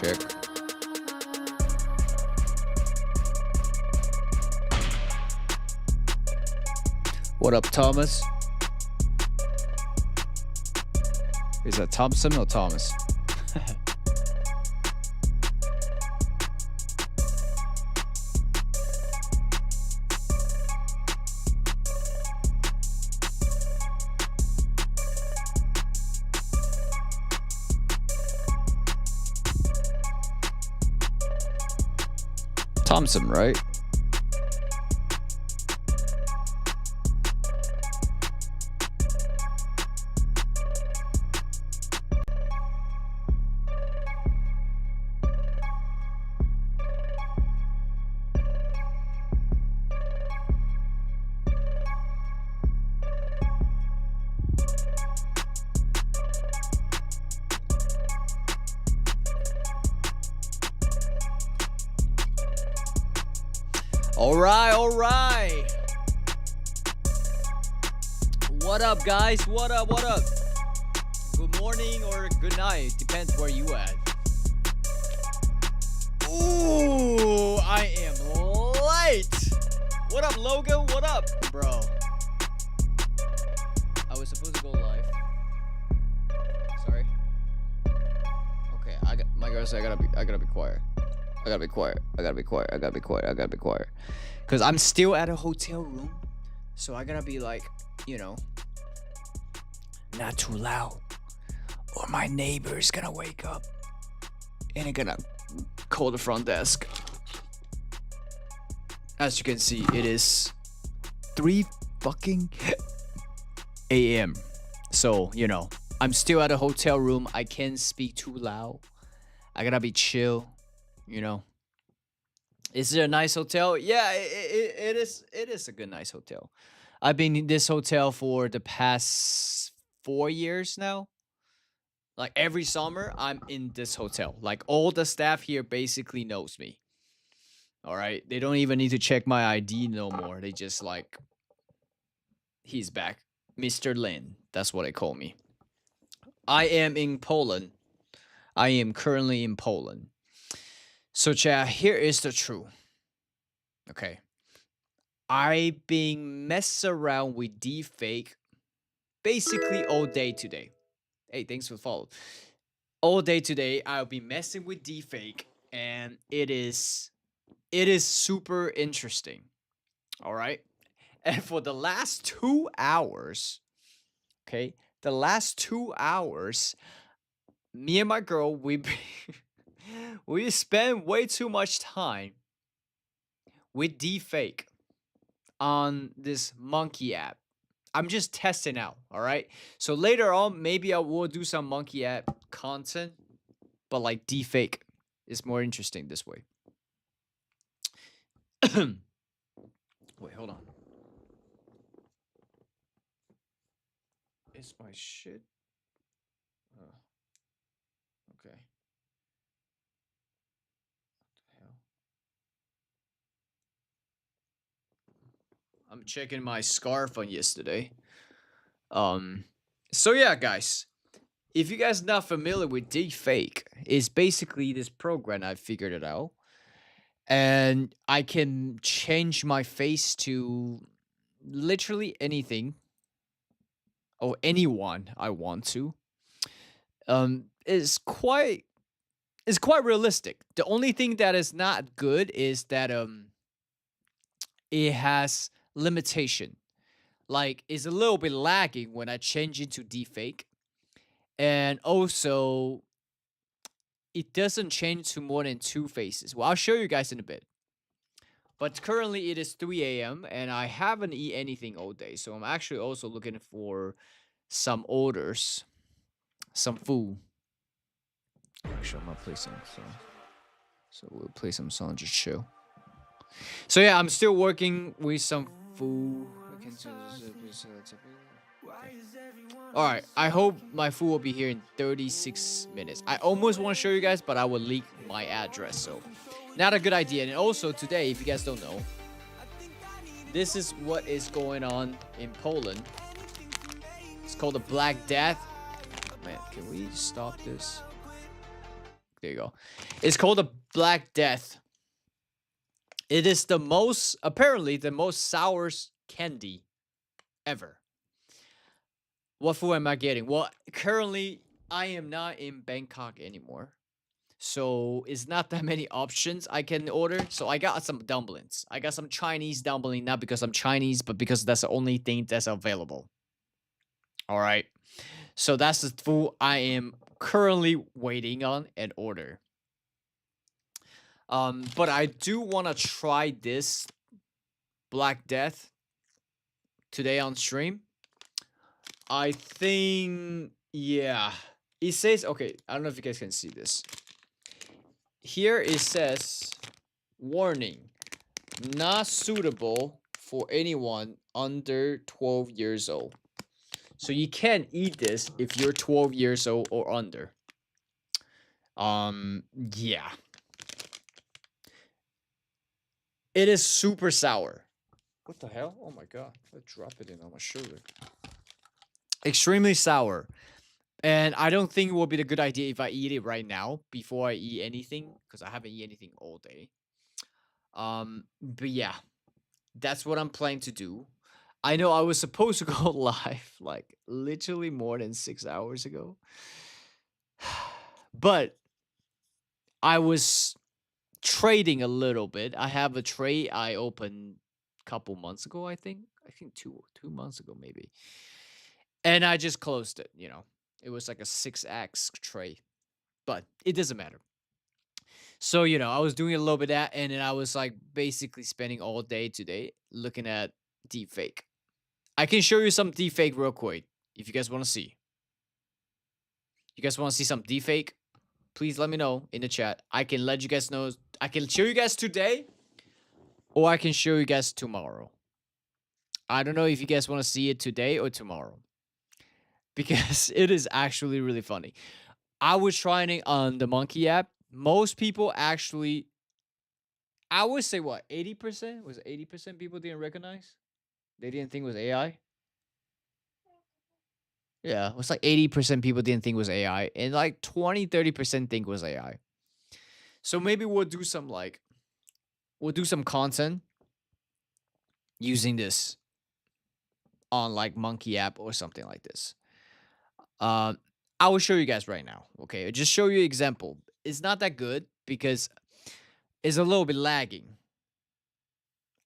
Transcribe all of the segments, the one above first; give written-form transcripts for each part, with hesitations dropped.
check. What up, Thomas? Is that Thompson or Thomas? Thompson, right? All right. What up, guys? What up? Good morning or good night, depends where you at. Ooh, I am late. What up, Logan? What up, bro? I was supposed to go live. Sorry. Okay, my girl said I gotta be quiet. I gotta be quiet. Because I'm still at a hotel room. So I gotta be like, you know, not too loud. Or my neighbor's gonna wake up. And they're gonna call the front desk. As you can see, it is 3 fucking a.m. So, you know, I'm still at a hotel room. I can't speak too loud. I gotta be chill. You know, is it a nice hotel? Yeah, it is. It is a good, nice hotel. I've been in this hotel for the past 4 years now. Like every summer, I'm in this hotel. Like all the staff here basically knows me. All right, they don't even need to check my ID no more. They just like, he's back, Mr. Lin. That's what they call me. I am in Poland. I am currently in Poland. So, chat, here is the truth. Okay. I've been messing around with deepfake basically all day today. Hey, thanks for the follow. All day today, I'll be messing with deepfake, and it is super interesting. All right. And for the last 2 hours, okay, me and my girl, we spend way too much time with deepfake on this monkey app. I'm just testing out, all right? So later on, maybe I will do some monkey app content, but like deepfake is more interesting this way. Wait, hold on. Is my shit? Okay. I'm checking my scarf on yesterday. So yeah, guys. If you guys not familiar with deepfake, it's basically this program. I figured it out. And I can change my face to literally anything or anyone I want to. It's quite realistic. The only thing that is not good is that it has limitation. Like it's a little bit lagging when I change into deepfake. And also it doesn't change to more than 2 faces. Well, I'll show you guys in a bit. But currently it is 3 a.m. and I haven't eaten anything all day. So I'm actually also looking for some orders, some food. Actually, I'm gonna play some song. So we'll play some song, just chill. So yeah, I'm still working with some food. All right, I hope my food will be here in 36 minutes. I almost want to show you guys, but I will leak my address, so not a good idea. And also today, if you guys don't know, this is what is going on in Poland. It's called the Black Death. Man, can we stop this? There you go. It's called the Black Death. It is the most, apparently, the most sour candy ever. What food am I getting? Well, currently, I am not in Bangkok anymore. So it's not that many options I can order. So I got some dumplings. I got some Chinese dumpling, not because I'm Chinese, but because that's the only thing that's available. All right. So that's the food I am currently waiting on and order. But I do want to try this Black Death today on stream. I think, yeah. It says, okay, I don't know if you guys can see this. Here it says, warning, not suitable for anyone under 12 years old. So you can't eat this if you're 12 years old or under. Yeah. It is super sour. What the hell? Oh my god. I dropped it in on my shoulder. Extremely sour. And I don't think it would be a good idea if I eat it right now before I eat anything, because I haven't eaten anything all day. But yeah, that's what I'm planning to do. I know I was supposed to go live like literally more than 6 hours ago. But I was trading a little bit. I have a trade I opened a couple months ago, I think. I think two months ago maybe. And I just closed it, you know. It was like a 6x trade. But it doesn't matter. So, you know, I was doing a little bit of that, and then I was like basically spending all day today looking at deepfake. I can show you some deepfake real quick if you guys want to see. You guys want to see some deepfake? Please let me know in the chat. I can let you guys know. I can show you guys today, or I can show you guys tomorrow. I don't know if you guys want to see it today or tomorrow, because it is actually really funny. I was trying it on the Monkey app. Most people actually, I would say what, 80%? Was it 80% people didn't recognize? They didn't think it was AI? Yeah, it was like 80% people didn't think it was AI, and like 20-30% think it was AI. So maybe we'll do some content using this on like Monkey app or something like this. I will show you guys right now. Okay, I'll just show you an example. It's not that good because it's a little bit lagging.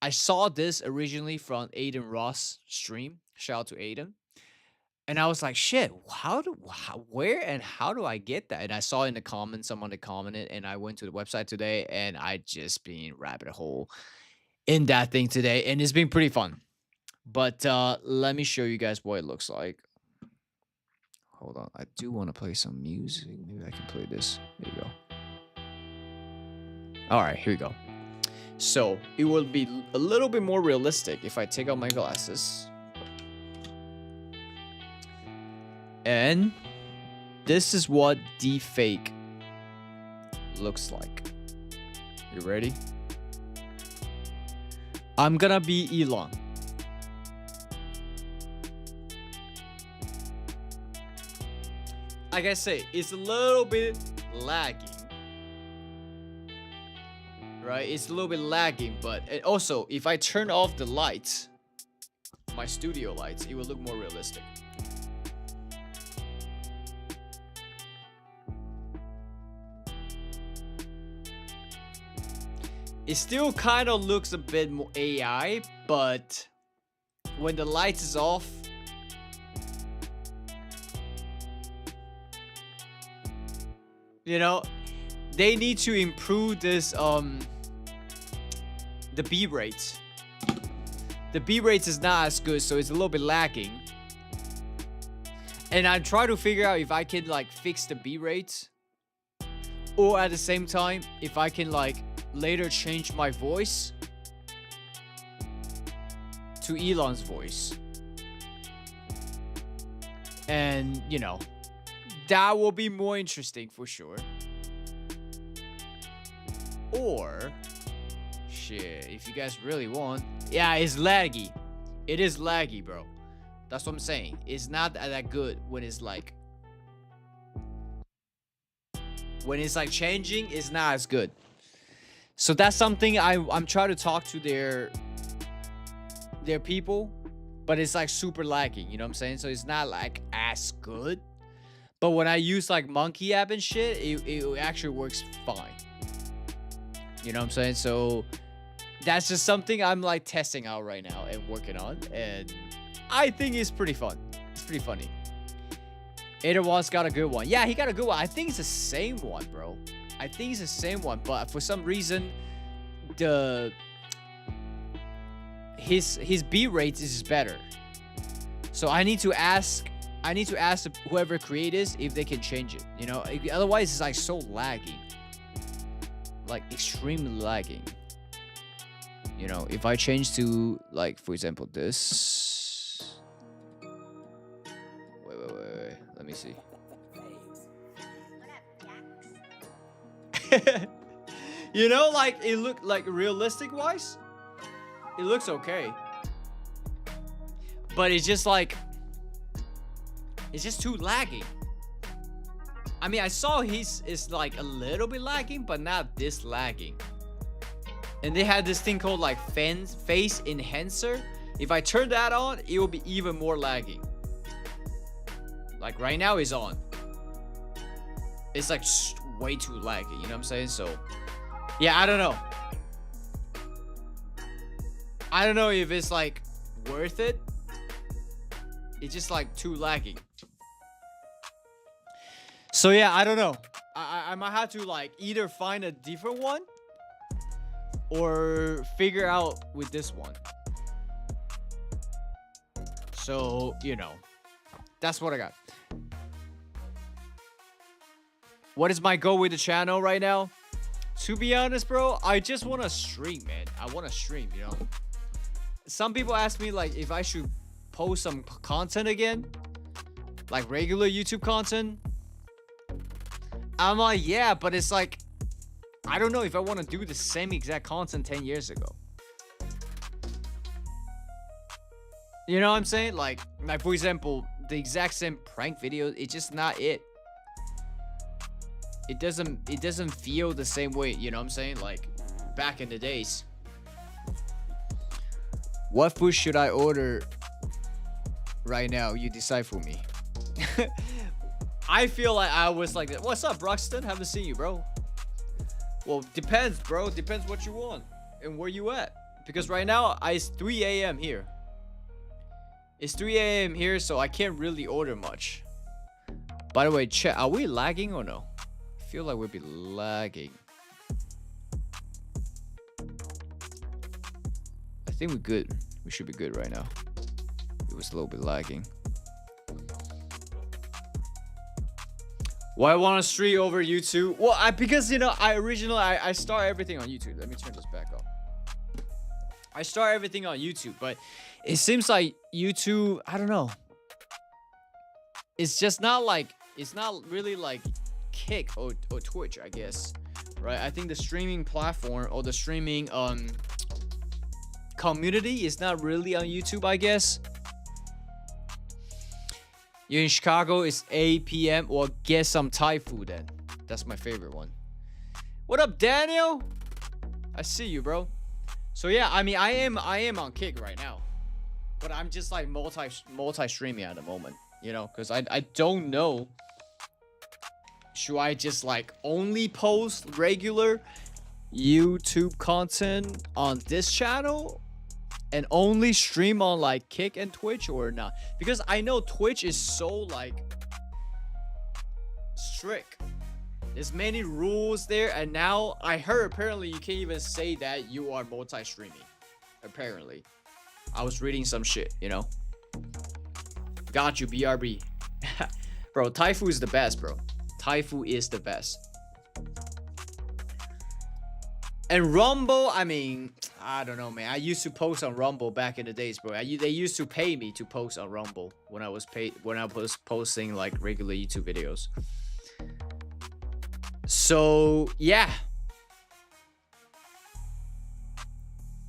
I saw this originally from Aiden Ross' stream. Shout out to Aiden. And I was like, shit, where and how do I get that? And I saw in the comments, someone had commented, and I went to the website today, and I just been rabbit hole in that thing today, and it's been pretty fun. But let me show you guys what it looks like. Hold on, I do want to play some music. Maybe I can play this. There you go. All right, here we go. So it will be a little bit more realistic if I take out my glasses. And this is what deepfake looks like. You ready? I'm gonna be Elon. Like I say, it's a little bit lagging. Right? It's a little bit lagging, but also, if I turn off the lights, my studio lights, it will look more realistic. It still kind of looks a bit more AI, but when the lights is off, you know, they need to improve this the B rate. The B rate is not as good, so it's a little bit lacking. And I'm trying to figure out if I can like fix the B rate, or at the same time if I can like later change my voice to Elon's voice. And you know, that will be more interesting for sure. Or shit, if you guys really want, yeah, it's laggy. It is laggy, bro. That's what I'm saying. It's not that good when it's like when it's like changing, it's not as good. So that's something I'm trying to talk to their people, but it's like super lagging, you know what I'm saying? So it's not like as good. But when I use like Monkey app and shit, it actually works fine. You know what I'm saying? So that's just something I'm like testing out right now and working on, and I think it's pretty fun. It's pretty funny. Aderwan's got a good one. Yeah, he got a good one. I think it's the same one, bro. I think it's the same one, but for some reason, his B rate is better. So I need to ask whoever created this if they can change it. You know, otherwise it's like so laggy, like extremely lagging. You know, if I change to like, for example, this. Wait. Let me see. You know, like it look like realistic wise, it looks okay. But it's just like, it's just too lagging. I mean, I saw it's like a little bit lagging, but not this lagging. And they had this thing called like face enhancer. If I turn that on, it will be even more lagging. Like right now it's on. It's like way too laggy, you know what I'm saying? So yeah, I don't know. I don't know if it's like worth it. It's just like too lagging. So yeah, I don't know. I might have to like either find a different one or figure out with this one. So, you know, that's what I got. What is my goal with the channel right now? To be honest, bro, I just want to stream, man. I want to stream, you know. Some people ask me like if I should post some content again, like regular YouTube content. I'm like, yeah, but it's like, I don't know if I want to do the same exact content 10 years ago. You know what I'm saying? Like for example, the exact same prank video, it's just not it. It doesn't feel the same way, you know what I'm saying? Like back in the days. What food should I order right now? You decide for me. I feel like I was like, what's up, Broxton? Haven't seen you, bro. Well, depends, bro. Depends what you want and where you at. Because right now, it's 3 a.m. here. It's 3 a.m. here, so I can't really order much. By the way, chat, are we lagging or no? I feel like we'll be lagging. I think we're good. We should be good right now. It was a little bit lagging. Why I want to stream over YouTube? Well, because you know, I start everything on YouTube. Let me turn this back up. I start everything on YouTube, but it seems like YouTube, I don't know. It's just not like, it's not really like Kick or Twitch, I guess. Right? I think the streaming platform or the streaming community is not really on YouTube, I guess. You're in Chicago, it's 8 p.m. Well, get some Thai food then. That's my favorite one. What up, Daniel? I see you, bro. So yeah, I mean, I am on Kick right now, but I'm just like multi streaming at the moment, you know, because I don't know. Should I just like only post regular YouTube content on this channel and only stream on like Kick and Twitch or not? Because I know Twitch is so like strict. There's many rules there, and now I heard apparently you can't even say that you are multi-streaming. Apparently. I was reading some shit, you know. Got you, BRB. Bro, Thai food is the best, bro. Thai food is the best. And Rumble, I mean, I don't know, man. I used to post on Rumble back in the days, bro. They used to pay me to post on Rumble when I was posting like regular YouTube videos. So yeah.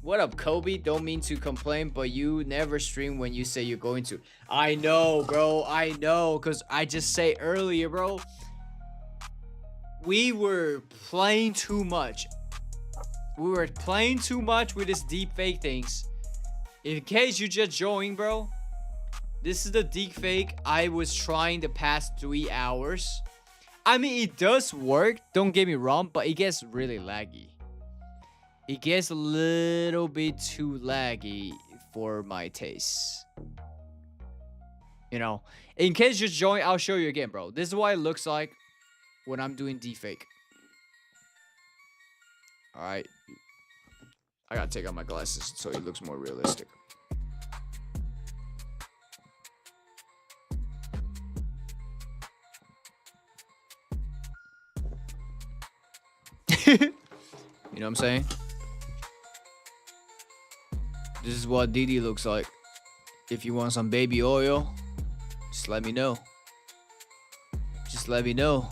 What up, Kobe? Don't mean to complain, but you never stream when you say you're going to. I know, bro. I know, because I just say earlier, bro. we were playing too much. We were playing too much with this deep fake things. In case you just joined, bro, this is the deep fake I was trying the past 3 hours. I mean, it does work, don't get me wrong, but it gets really laggy. It gets a little bit too laggy for my taste. You know, in case you just joined, I'll show you again, bro. This is what it looks like when I'm doing deepfake. Alright. I gotta take out my glasses so it looks more realistic. You know what I'm saying? This is what Didi looks like. If you want some baby oil, just let me know. Just let me know.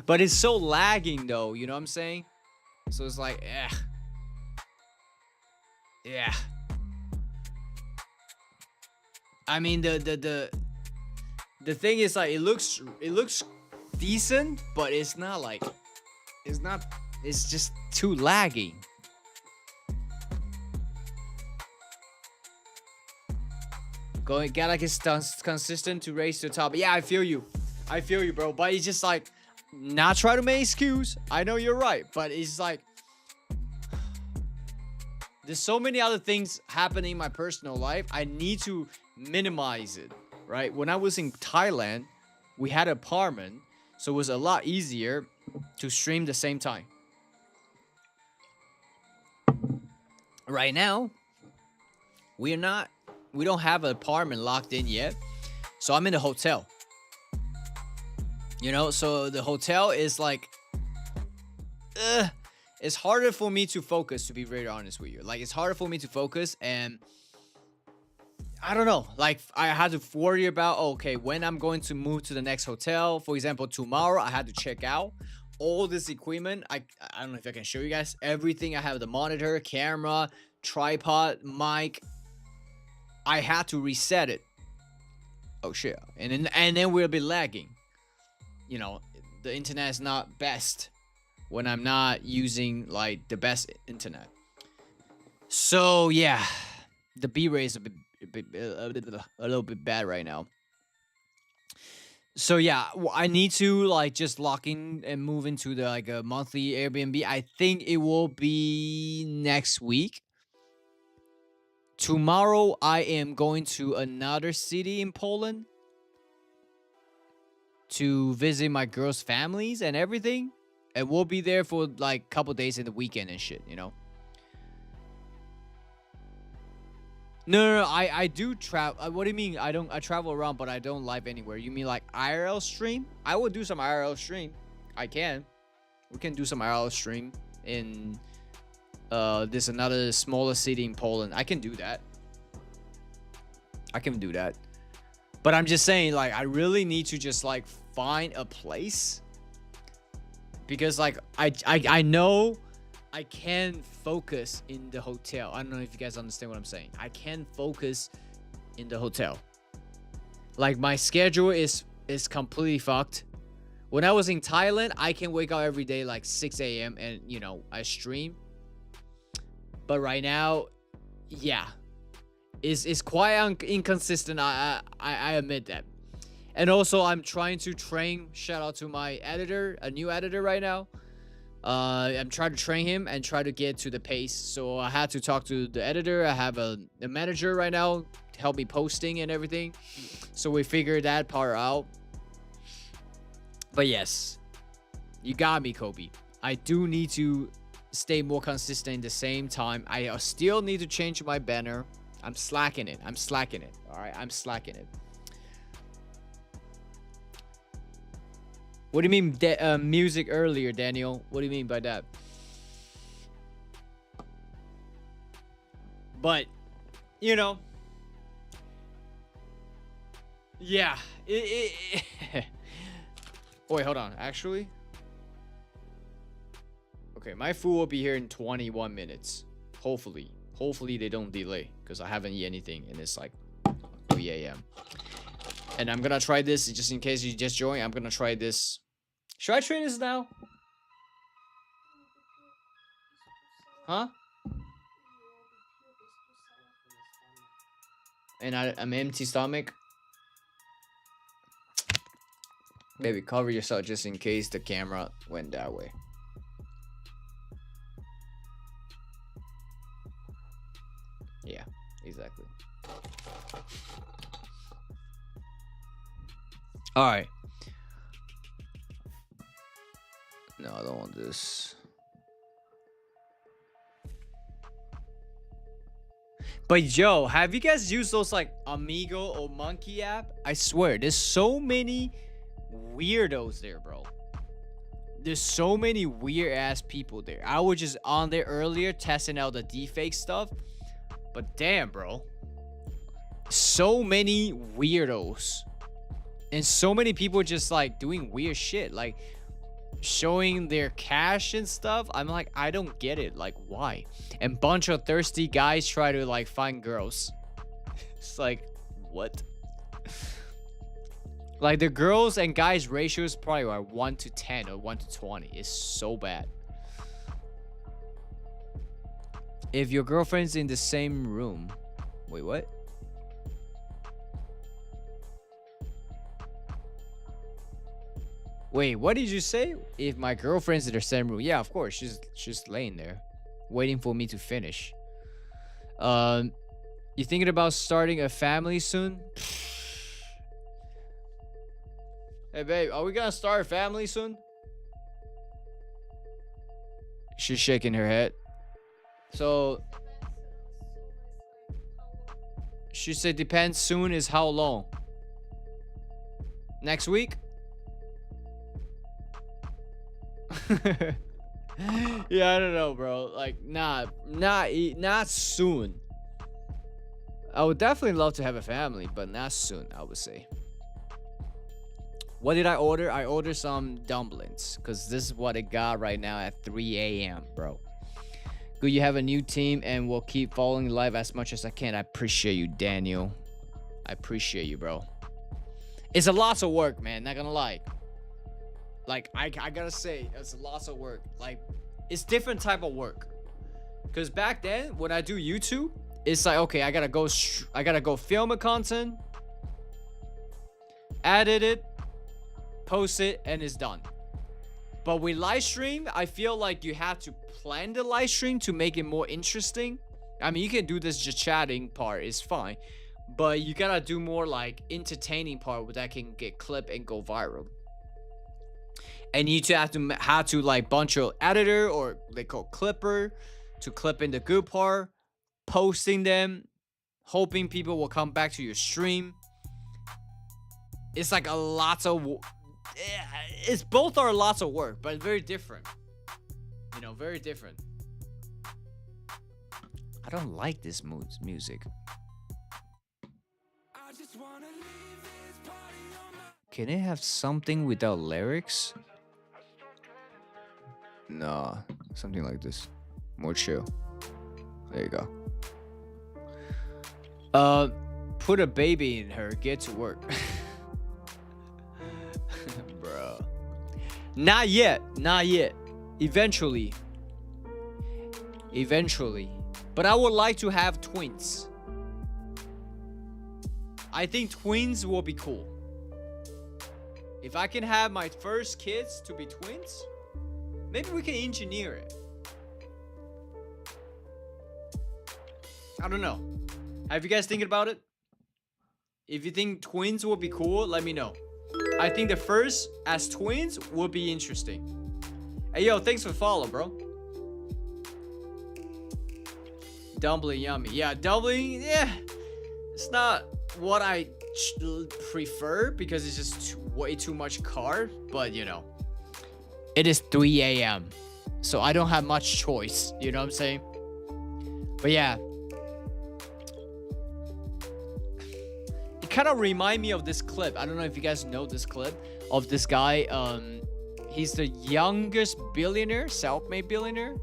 But it's so lagging though, you know what I'm saying? So it's like, yeah. I mean, the thing is like it looks decent, but it's not like it's just too lagging. Gotta get consistent to race to the top. Yeah, I feel you, bro. But it's just like, not try to make excuse. I know you're right, but it's like there's so many other things happening in my personal life. I need to minimize it, right? When I was in Thailand, we had an apartment, so it was a lot easier to stream the same time. Right now, we don't have an apartment locked in yet, so I'm in a hotel. You know, so the hotel is like, it's harder for me to focus, to be very honest with you. Like, it's harder for me to focus, and I don't know. Like, I had to worry about, okay, when I'm going to move to the next hotel. For example, tomorrow, I had to check out all this equipment. I don't know if I can show you guys everything. I have the monitor, camera, tripod, mic. I had to reset it. Oh shit. And then we'll be lagging. You know, the internet is not best when I'm not using like the best internet. So yeah, the B-rate is a little bit bad right now. So yeah, I need to like just lock in and move into the like a monthly Airbnb. I think it will be next week. Tomorrow I am going to another city in Poland to visit my girl's families and everything, and we'll be there for like a couple days in the weekend and shit, you know. No, I do travel. What do you mean? I travel around, but I don't live anywhere. You mean like IRL stream? I will do some IRL stream. We can do some IRL stream in this another smaller city in Poland. I can do that. But I'm just saying, like, I really need to just like find a place, because like I know I can focus in the hotel. I don't know if you guys understand what I'm saying. I can focus in the hotel. Like, my schedule is completely fucked. When I was in Thailand, I can wake up every day like 6 a.m. and, you know, I stream. But right now, yeah, it's quite inconsistent. I admit that. And also, I'm trying to train. Shout out to my editor, a new editor right now. I'm trying to train him and try to get to the pace. So I had to talk to the editor. I have a manager right now to help me posting and everything. So we figured that part out. But yes, you got me, Kobe. I do need to stay more consistent in the same time. I still need to change my banner. I'm slacking it. All right, I'm slacking it. What do you mean music earlier, Daniel? What do you mean by that? But, you know, yeah. Wait, hold on. Actually, okay, my food will be here in 21 minutes. Hopefully they don't delay, because I haven't eaten anything and it's like 3 a.m. And I'm gonna try this just in case you just joined. I'm gonna try this. Should I try this now? Huh? And I'm empty stomach. Baby, cover yourself just in case the camera went that way. Yeah, exactly. All right. No, I don't want this. But yo, have you guys used those like Amigo or Monkey app? I swear, there's so many weirdos there, bro. There's so many weird ass people there. I was just on there earlier testing out the deepfake stuff. But damn, bro. So many weirdos. And so many people just like doing weird shit. Like showing their cash and stuff. I'm like, I don't get it. Like, why? And bunch of thirsty guys try to like find girls. It's like, what? Like the girls and guys ratio is probably like 1 to 10 or 1 to 20. It's so bad. If your girlfriend's in the same room. Wait, what? Wait, what did you say? If my girlfriend's in the same room. Yeah, of course. She's laying there. Waiting for me to finish. You thinking about starting a family soon? Hey, babe, are we gonna start a family soon? She's shaking her head. So, she said depends soon is how long? Next week? Yeah, I don't know, bro. Like, not soon. I would definitely love to have a family, but not soon, I would say. What did I order? I ordered some dumplings because this is what I got right now at 3 a.m., bro. Good, you have a new team and we'll keep following live as much as I can. I appreciate you, Daniel. I appreciate you, bro. It's a lot of work, man. Not gonna lie. Like, I gotta say, it's lots of work. Like, it's different type of work. Because back then, when I do YouTube, it's like, okay, I gotta go film a content, edit it, post it, and it's done. But with live stream, I feel like you have to plan the live stream to make it more interesting. I mean, you can do this just chatting part, it's fine. But you gotta do more like entertaining part where that can get clipped and go viral. And you have to like bunch of editor or they call clipper to clip in the good part, posting them, hoping people will come back to your stream. It's like a lot of, it's both are lots of work, but very different. You know, very different. I don't like this music. Can it have something without lyrics? Nah, something like this. More chill. There you go. Put a baby in her. Get to work. Bro. Not yet. Not yet. Eventually. Eventually. But I would like to have twins. I think twins will be cool. If I can have my first kids to be twins, maybe we can engineer it. I don't know. Have you guys thinking about it? If you think twins will be cool, let me know. I think the first as twins will be interesting. Hey, yo, thanks for follow, bro. Dumpling, yummy. Yeah, dumpling, yeah. It's not what I prefer because it's just way too much carb, but you know. It is 3 a.m. So I don't have much choice. You know what I'm saying? But yeah. It kind of remind me of this clip. I don't know if you guys know this clip of this guy. He's the youngest billionaire, self-made billionaire.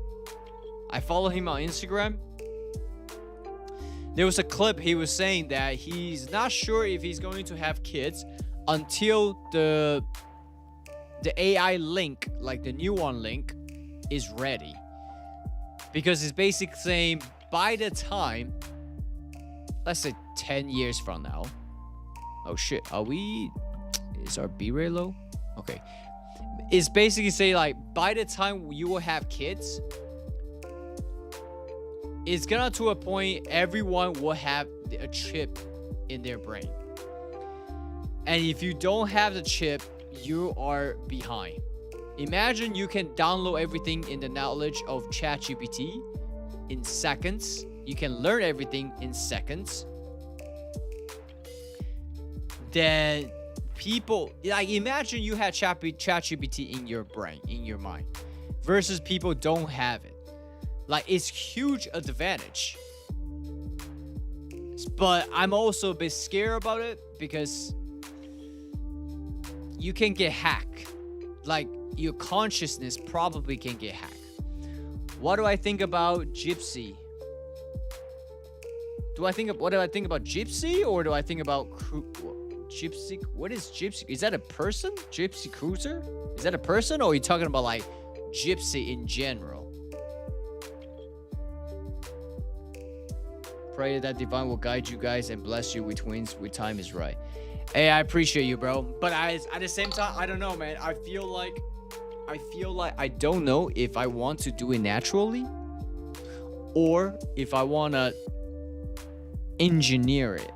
I follow him on Instagram. there was a clip he was saying that he's not sure if he's going to have kids until the AI link, like the new one link, is ready. Because it's basically saying by the time, let's say 10 years from now. Oh shit, is our B-rate low? Okay. It's basically saying like by the time you will have kids, it's gonna to a point everyone will have a chip in their brain. And if you don't have the chip, you are behind. Imagine you can download everything in the knowledge of ChatGPT in seconds. You can learn everything in seconds. Then people, like, imagine you had ChatGPT in your brain, in your mind, versus people don't have it. Like, it's huge advantage. But I'm also a bit scared about it because you can get hacked. Like, your consciousness probably can get hacked. What do I think about Gypsy? What do I think about Gypsy, or do I think about Gypsy? What is Gypsy? Is that a person? Gypsy Cruiser? Is that a person, or are you talking about like Gypsy in general? Pray that divine will guide you guys and bless you with twins when time is right. Hey, I appreciate you, bro. But at the same time, I don't know, man. I feel like I don't know if I want to do it naturally or if I want to engineer it.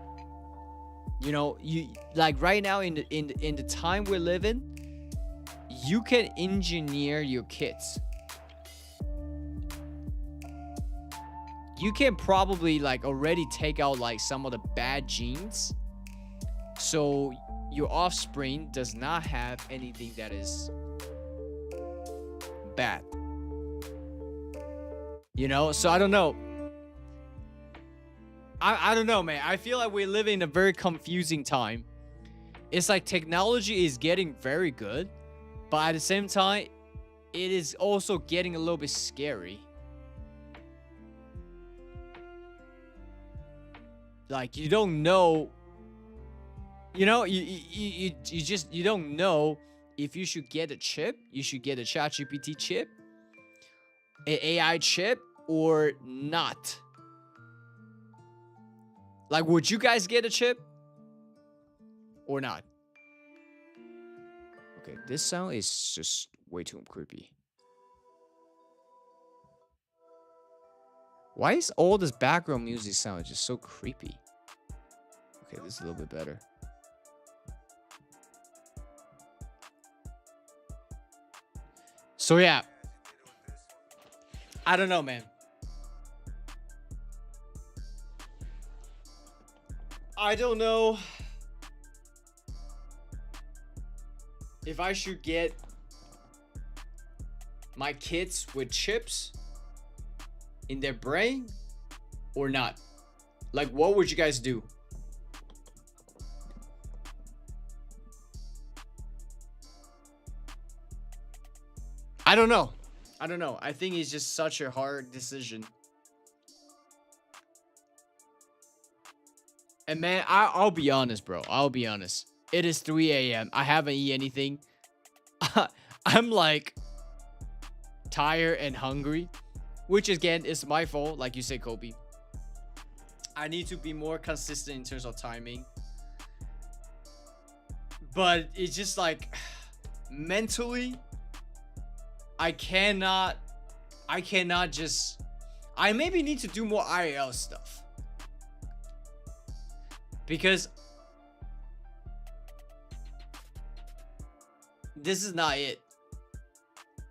You know, you like right now in the time we live in, you can engineer your kids. You can probably like already take out like some of the bad genes, so your offspring does not have anything that is bad. You know, so I don't know. I don't know, man. I feel like we live in a very confusing time. It's like technology is getting very good, but at the same time, it is also getting a little bit scary. Like, you don't know, you know, you don't know if you should get a chip. You should get a ChatGPT chip, an AI chip, or not. Like, would you guys get a chip or not? Okay, this sound is just way too creepy. Why is all this background music sound just so creepy? Okay, this is a little bit better. So yeah, I don't know, man. I don't know if I should get my kids with chips in their brain or not. Like, what would you guys do? I don't know. I think it's just such a hard decision. And man, I'll be honest, bro. I'll be honest. It is 3 a.m. I haven't eaten anything. I'm like tired and hungry, which again is my fault, like you say, Kobe. I need to be more consistent in terms of timing. But it's just like mentally, I cannot just, I maybe need to do more IRL stuff. Because this is not it.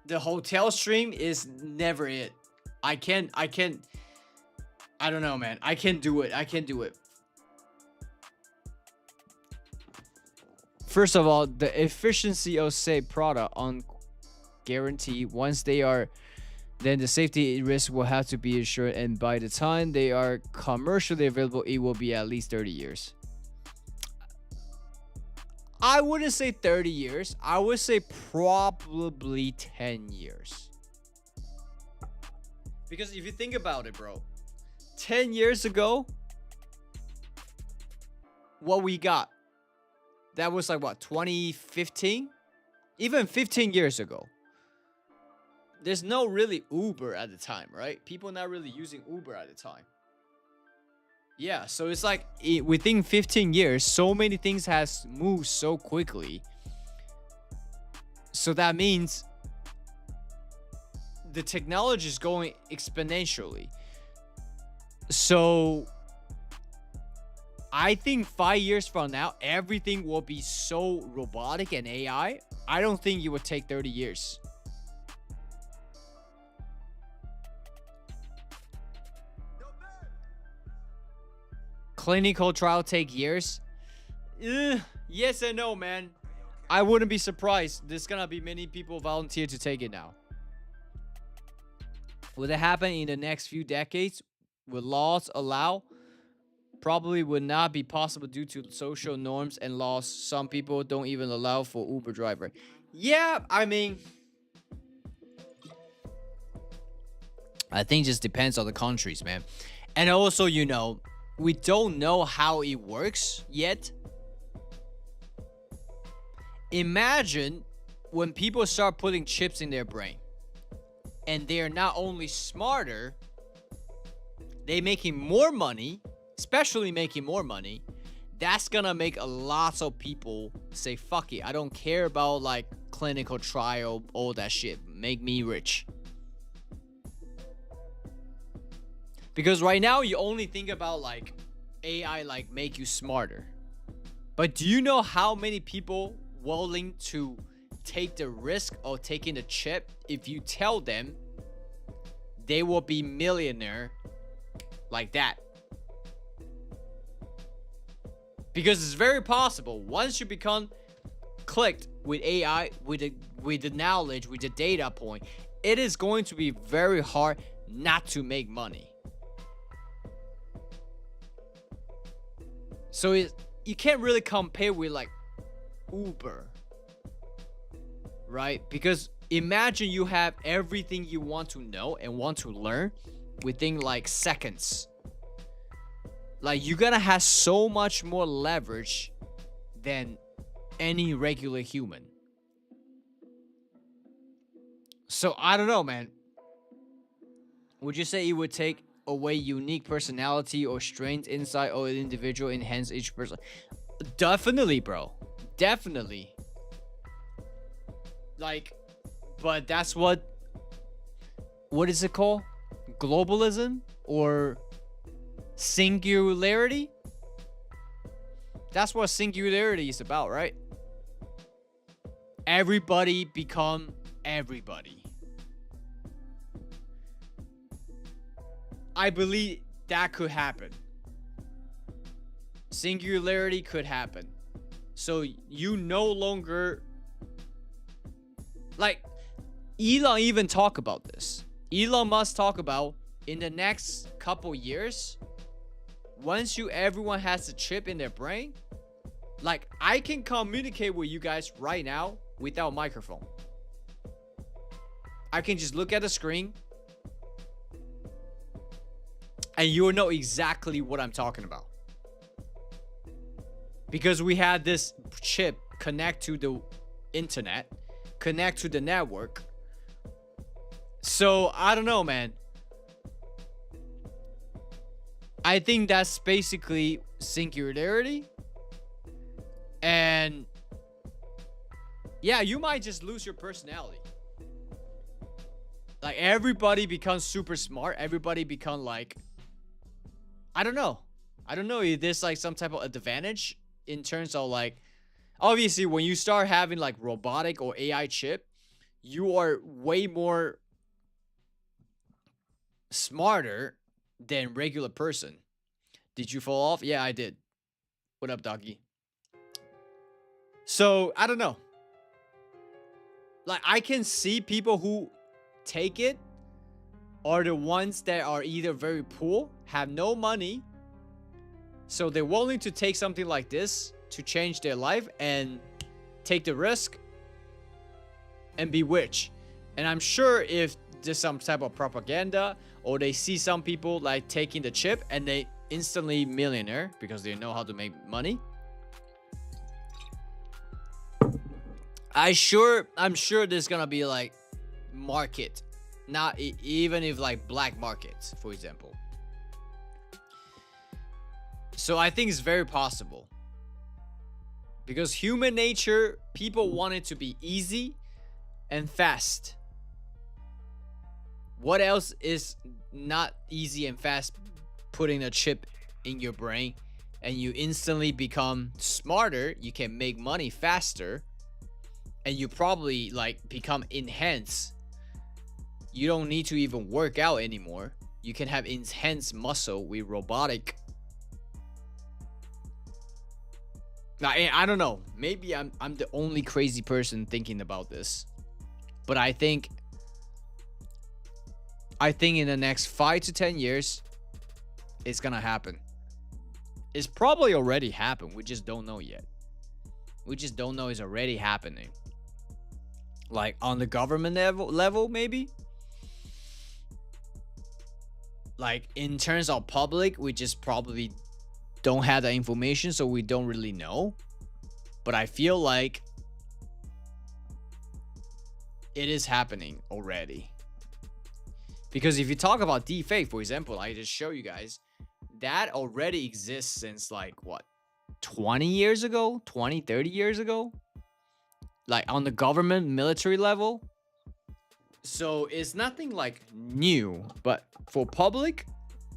The hotel stream is never it. I don't know, man. I can't do it. First of all, the efficiency of say product on guarantee. Once they are, then the safety risk will have to be assured, and by the time they are commercially available, it will be at least 30 years. I wouldn't say 30 years. I would say probably 10 years. Because if you think about it, bro, 10 years ago, what we got. That was like what, 2015? Even 15 years ago. There's no really Uber at the time, right? People not really using Uber at the time. Yeah, so it's like within 15 years, so many things has moved so quickly. So that means the technology is going exponentially. So I think 5 years from now, everything will be so robotic and AI. I don't think it would take 30 years. Clinical trial take years? Yes and no, man. I wouldn't be surprised. There's gonna be many people volunteer to take it now. Will it happen in the next few decades? Will laws allow? Probably would not be possible due to social norms and laws. Some people don't even allow for Uber driver. Yeah, I mean, I think it just depends on the countries, man. And also, you know, we don't know how it works yet. Imagine when people start putting chips in their brain and they're not only smarter, they're making more money, especially making more money. That's gonna make a lot of people say, fuck it, I don't care about like clinical trial, all that shit. Make me rich. Because right now you only think about like AI like make you smarter. But do you know how many people willing to take the risk of taking the chip if you tell them they will be millionaire like that? Because it's very possible once you become clicked with AI, with the knowledge, with the data point, it is going to be very hard not to make money. So you can't really compare with like Uber, right? Because imagine you have everything you want to know and want to learn within like seconds. Like you're gonna have so much more leverage than any regular human. So I don't know, man. Would you say it would take away unique personality or strength inside of an individual, enhance each person? Definitely, bro. Definitely. Like, but that's what is it called? Globalism or singularity? That's what singularity is about, right? Everybody become everybody. I believe that could happen. Singularity could happen. So you no longer, like, Elon even talk about this. Elon Musk talk about in the next couple years, once everyone has a chip in their brain, like I can communicate with you guys right now without microphone. I can just look at the screen and you will know exactly what I'm talking about. Because we had this chip connect to the internet, connect to the network. So I don't know, man. I think that's basically singularity. And yeah, you might just lose your personality. Like everybody becomes super smart. Everybody become like, I don't know if there's like some type of advantage in terms of like, obviously when you start having like robotic or AI chip, you are way more smarter than regular person. Did you fall off? Yeah, I did. What up, doggy? So I don't know. Like I can see people who take it are the ones that are either very poor, have no money, so they're willing to take something like this to change their life and take the risk and be rich. And I'm sure if there's some type of propaganda or they see some people like taking the chip and they instantly millionaire because they know how to make money, I'm sure there's gonna be like market, not even if like black markets, for example. So I think it's very possible. Because human nature, people want it to be easy and fast. What else is not easy and fast? Putting a chip in your brain and you instantly become smarter, you can make money faster, and you probably like become enhanced. You don't need to even work out anymore. You can have enhanced muscle with robotic. Now, I don't know. Maybe I'm the only crazy person thinking about this. But I think in the next 5 to 10 years, it's gonna happen. It's probably already happened. We just don't know yet. We just don't know it's already happening. Like on the government level, maybe. Like in terms of public, we just probably don't have the information, so we don't really know. But I feel like it is happening already. Because if you talk about deepfake, for example, I just show you guys, that already exists since like what, 20 years ago, 20, 30 years ago, like on the government military level. So it's nothing like new, but for public,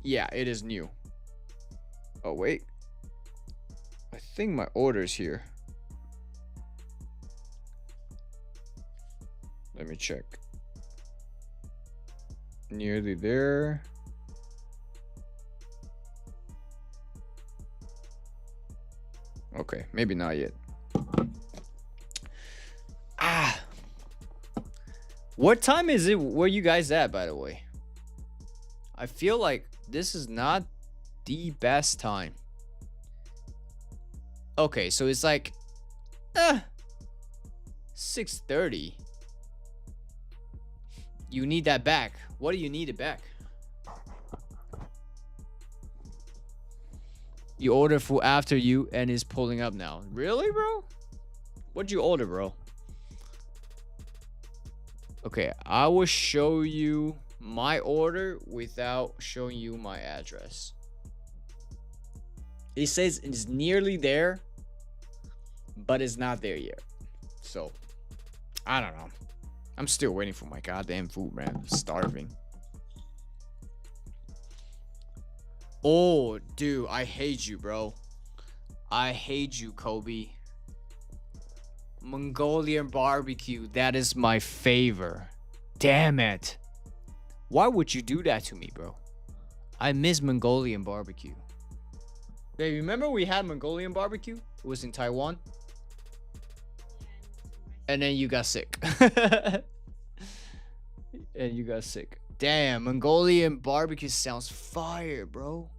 yeah, it is new. Oh wait, I think my order's here. Let me check. Nearly there. Okay, maybe not yet. What time is it where you guys at, by the way? I feel like this is not the best time. Okay, so it's like 6:30. You need that back. What do you need it back? You order food after you and it's pulling up now. Really, bro? What'd you order, bro? Okay, I will show you my order without showing you my address. It says it's nearly there, but it's not there yet. So, I don't know. I'm still waiting for my goddamn food, man. I'm starving. Oh, dude, I hate you, bro. I hate you, Kobe. Mongolian barbecue, that is my favor. Damn it. Why would you do that to me, bro? I miss Mongolian barbecue. Hey, remember we had Mongolian barbecue? It was in Taiwan. And then you got sick. And you got sick. Damn, Mongolian barbecue sounds fire, bro.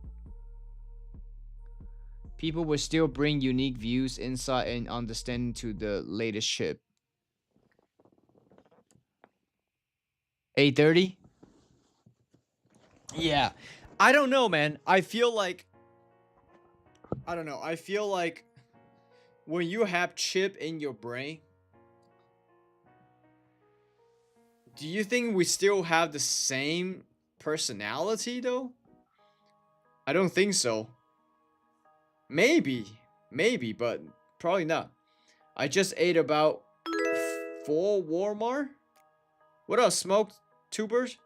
People will still bring unique views, insight, and understanding to the latest chip. 8:30? Yeah. I don't know, man. I feel like when you have chip in your brain, do you think we still have the same personality though? I don't think so. Maybe, but probably not. I just ate about 4 Walmart. What else? Smoked tubers?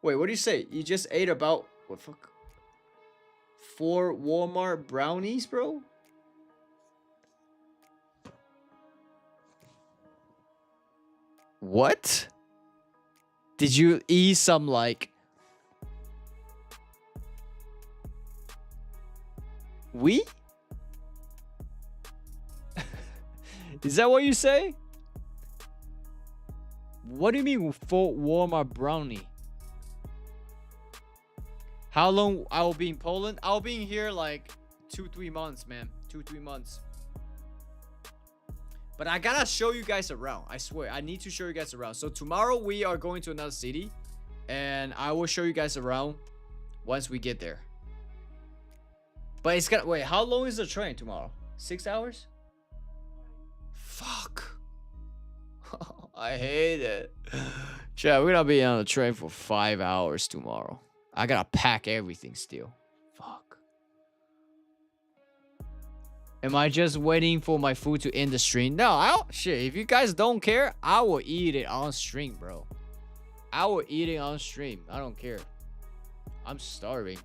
Wait, what do you say? You just ate about what fuck? 4 Walmart brownies, bro? What? Did you eat some like we? Is that what you say? What do you mean for Walmart brownie? How long I will be in Poland? I'll be in here like 2-3 months, man. 2-3 months. But I gotta show you guys around. I swear, I need to show you guys around. So tomorrow we are going to another city, and I will show you guys around once we get there. But it's gonna wait. How long is the train tomorrow? 6 hours? Fuck. I hate it. Chat, we're gonna be on the train for 5 hours tomorrow. I gotta pack everything still. Fuck. Am I just waiting for my food to end the stream? No, I don't. Shit, if you guys don't care, I will eat it on stream, bro. I will eat it on stream. I don't care. I'm starving.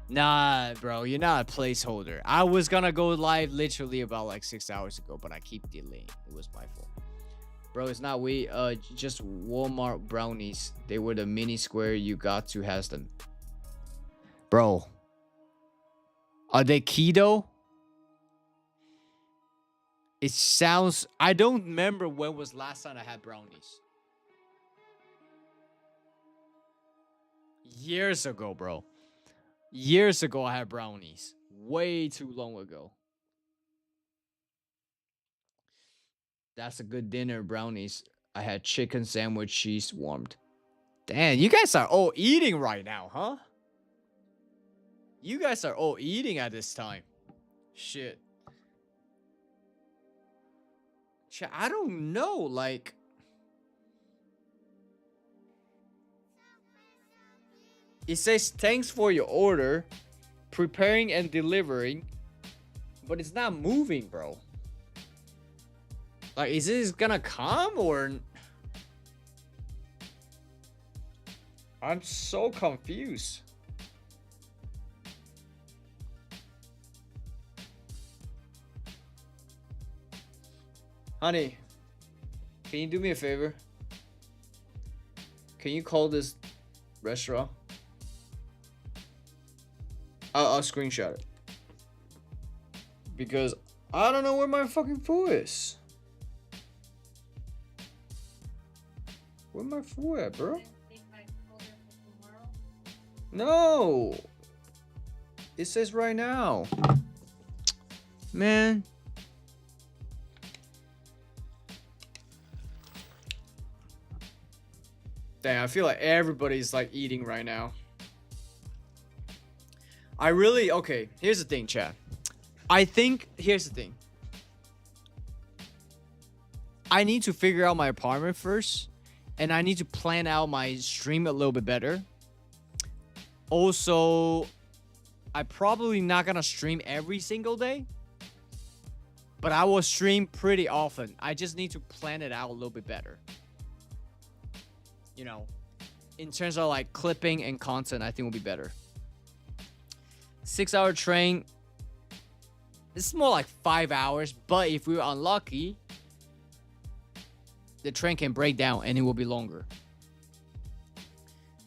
Nah, bro, you're not a placeholder. I was gonna go live literally about like 6 hours ago, but I keep delaying. It was my fault. Bro, it's not we. Just Walmart brownies. They were the mini square. You got to has them. Bro. Are they keto? It sounds... I don't remember when was last time I had brownies. Years ago, bro. Years ago, I had brownies. Way too long ago. That's a good dinner, brownies. I had chicken sandwich, cheese warmed. Damn, you guys are all eating right now, huh? You guys are all eating at this time. Shit. Shit, I don't know, like... It says, thanks for your order. Preparing and delivering. But it's not moving, bro. Like, is this gonna come or... I'm so confused. Honey, can you do me a favor? Can you call this restaurant? I'll screenshot it. Because I don't know where my fucking food is. Where my food at, bro? No. It says right now. Man. Dang, I feel like everybody's like eating right now. I really... Okay, here's the thing, chat. I think... Here's the thing. I need to figure out my apartment first. And I need to plan out my stream a little bit better. Also, I'm probably not gonna stream every single day. But I will stream pretty often. I just need to plan it out a little bit better. You know, in terms of like clipping and content, I think will be better. 6-hour train. It's more like 5 hours, but if we're unlucky, the train can break down and it will be longer.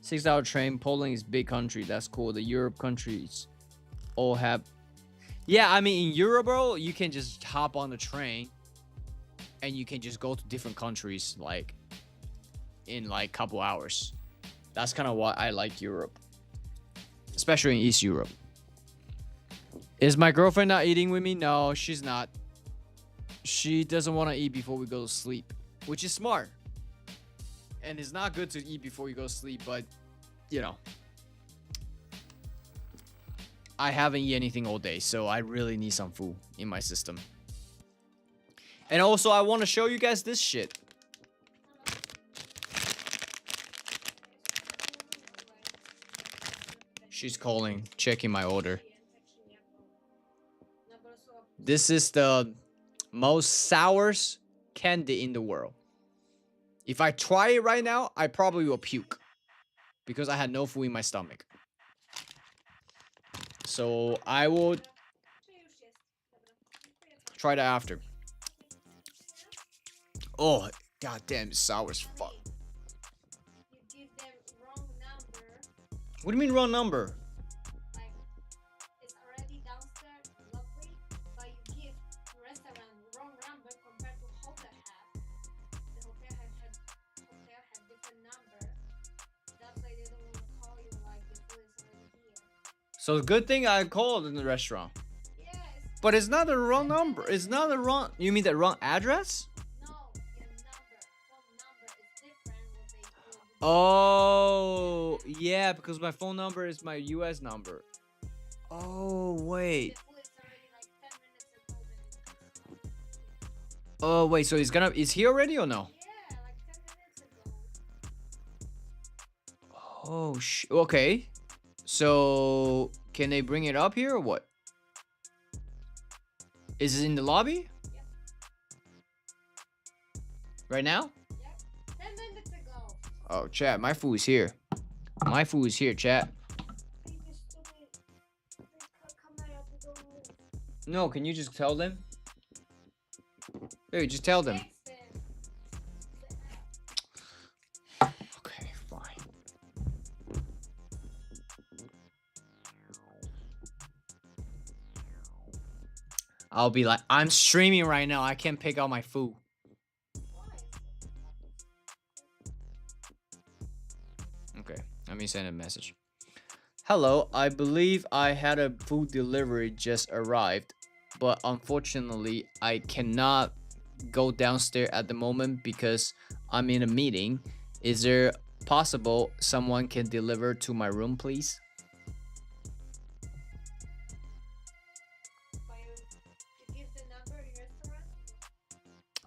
6-hour train. Poland is big country. That's cool. The Europe countries all have... Yeah, I mean, in Europe, bro, you can just hop on the train and you can just go to different countries like in like a couple hours. That's kind of why I like Europe, especially in East Europe. Is my girlfriend not eating with me? No, she's not. She doesn't want to eat before we go to sleep, which is smart. And it's not good to eat before you go to sleep, but you know, I haven't eaten anything all day, so I really need some food in my system. And also, I want to show you guys this shit. She's calling, checking my order. This is the most sourest candy in the world. If I try it right now, I probably will puke. Because I had no food in my stomach. So I will try that after. Oh, goddamn, it's sour as fuck. What do you mean wrong number? Like, it's already downstairs, lovely, but you give the restaurant wrong number compared to hotel have. The hotel had different number. That's why they don't want to call you like the food is already here. So good thing I called in the restaurant. Yes. But it's not the wrong number. It's not the wrong... You mean the wrong address? No, your phone number is different what they told you. Oh, yeah, because my phone number is my US number. Oh, wait. The food is already like 10 minutes and 12 minutes. Oh wait, so is he already or no? Yeah, like 10 minutes ago. Oh okay. So can they bring it up here or what? Is it in the lobby? Yep. Right now? Yep. 10 minutes ago. Oh, chat, my food is here. My food is here, chat. No, can you just tell them? Hey, just tell them. Okay, fine. I'll be like, I'm streaming right now. I can't pick out my food. Okay, let me send a message. Hello, I believe I had a food delivery just arrived, but unfortunately, I cannot go downstairs at the moment because I'm in a meeting. Is there possible someone can deliver to my room, please?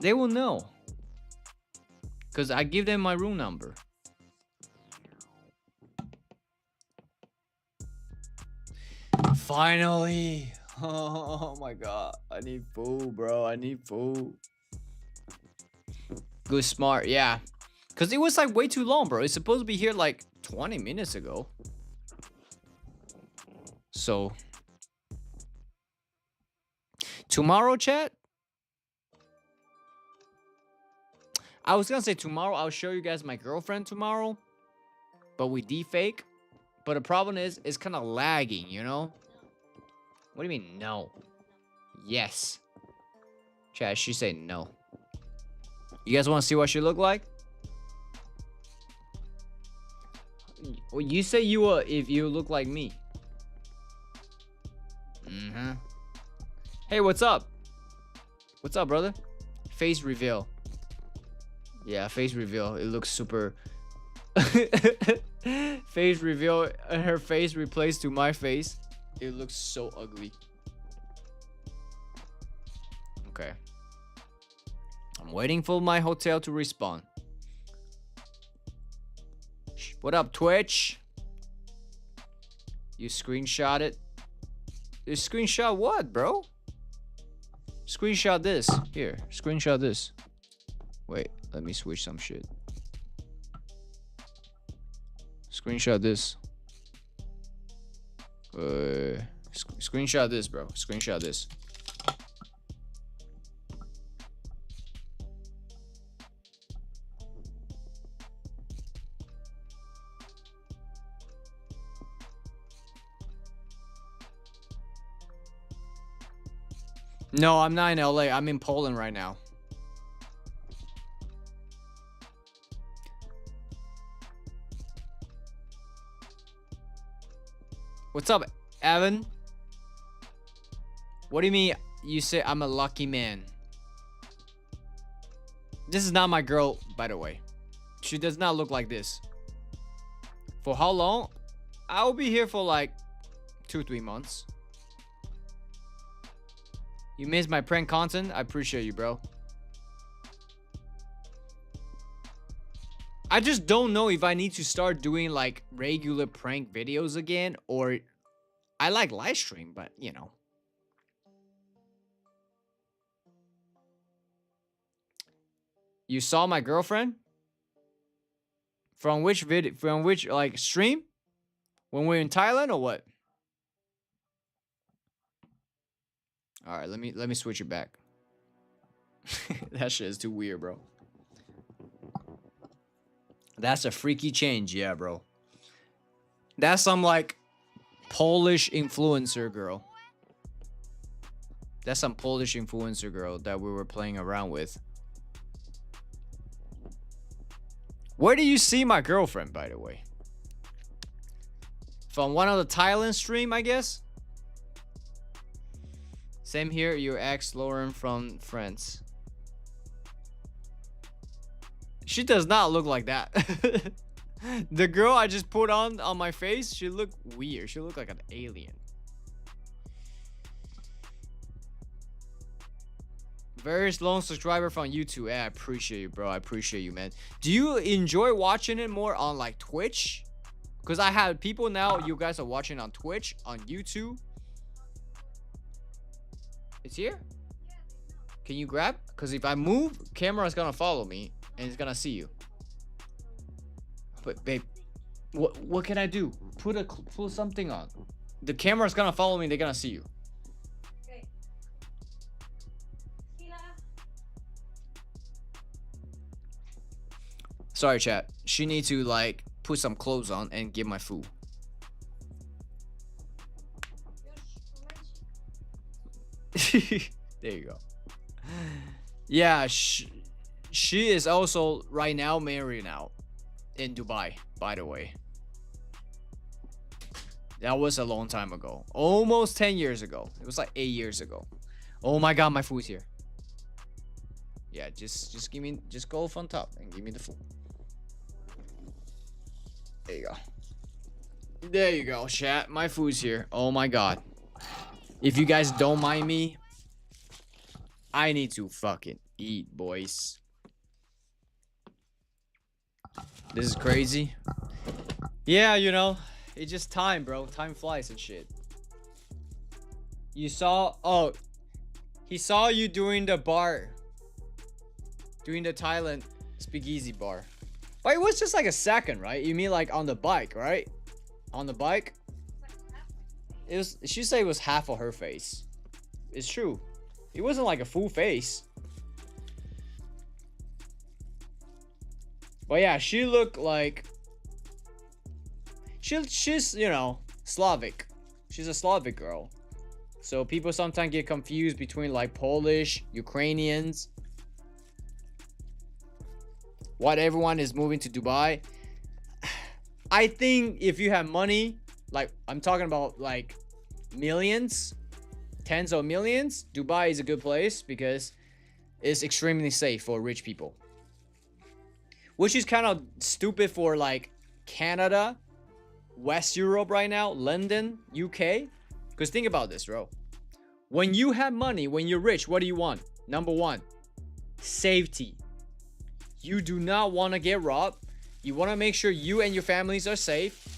They will know, because I give them my room number. Finally. Oh my god, I need food, bro. I need food. Good, smart, yeah. Because it was like way too long, bro. It's supposed to be here like 20 minutes ago. So tomorrow, chat? I was gonna say tomorrow I'll show you guys my girlfriend tomorrow, but we defake. But the problem is it's kind of lagging, you know? What do you mean no? Yes. Chat, she said no. You guys want to see what she look like? Well, you say you will if you look like me. Hey, what's up? What's up, brother? Face reveal. Yeah, face reveal. It looks super. Face reveal. Her face replaced to my face. It looks so ugly. Okay. I'm waiting for my hotel to respond. What up, Twitch? You screenshot it? You screenshot what, bro? Screenshot this. Here, screenshot this. Wait, let me switch some shit. Screenshot this. Screenshot this, bro. Screenshot this. No, I'm not in LA. I'm in Poland right now. What's up, Evan? What do you mean you say I'm a lucky man? This is not my girl, by the way. She does not look like this. For how long? I'll be here for like 2-3 months. You missed my prank content? I appreciate you, bro. I just don't know if I need to start doing like regular prank videos again, or I like live stream, but you know. You saw my girlfriend? From which video? From which like stream? When we're in Thailand or what? All right, let me switch it back. That shit is too weird, bro. That's a freaky change, yeah, bro. That's some like Polish influencer girl. That's some Polish influencer girl that we were playing around with. Where do you see my girlfriend, by the way? From one of the Thailand stream, I guess? Same here, your ex Lauren from France. She does not look like that. The girl I just put on my face, she looked weird. She looked like an alien. Very long subscriber from YouTube. Yeah, I appreciate you, bro. I appreciate you, man. Do you enjoy watching it more on like Twitch? Because I have people now, you guys are watching on Twitch, on YouTube. It's here? Can you grab? Because if I move, camera is gonna follow me and it's gonna see you. But babe, what can I do? Put something on. The camera is gonna follow me. They're gonna see you. Okay. Sorry, chat. She needs to like put some clothes on and get my food. There you go. Yeah, she is also right now married now in Dubai, by the way. That was a long time ago. Almost 10 years ago. It was like 8 years ago. Oh my god, my food's here. Yeah, just go from top and give me the food. There you go. There you go, chat. My food's here. Oh my god. If you guys don't mind me, I need to fucking eat, boys. This is crazy. Yeah, you know, it's just time, bro. Time flies and shit. You saw... Oh, he saw you doing the bar. Doing the Thailand speakeasy bar. But it was just like a second, right? You mean like on the bike, right? On the bike? It was... She said it was half of her face. It's true. It wasn't like a full face. But yeah, she looked like... She's, you know, Slavic. She's a Slavic girl. So people sometimes get confused between like Polish, Ukrainians. What everyone is moving to Dubai. I think if you have money, like I'm talking about like millions, tens of millions, Dubai is a good place because it's extremely safe for rich people. Which is kind of stupid for like Canada, West Europe right now, London, UK. Because think about this, bro. When you have money, when you're rich, what do you want? Number one, safety. You do not want to get robbed. You want to make sure you and your families are safe.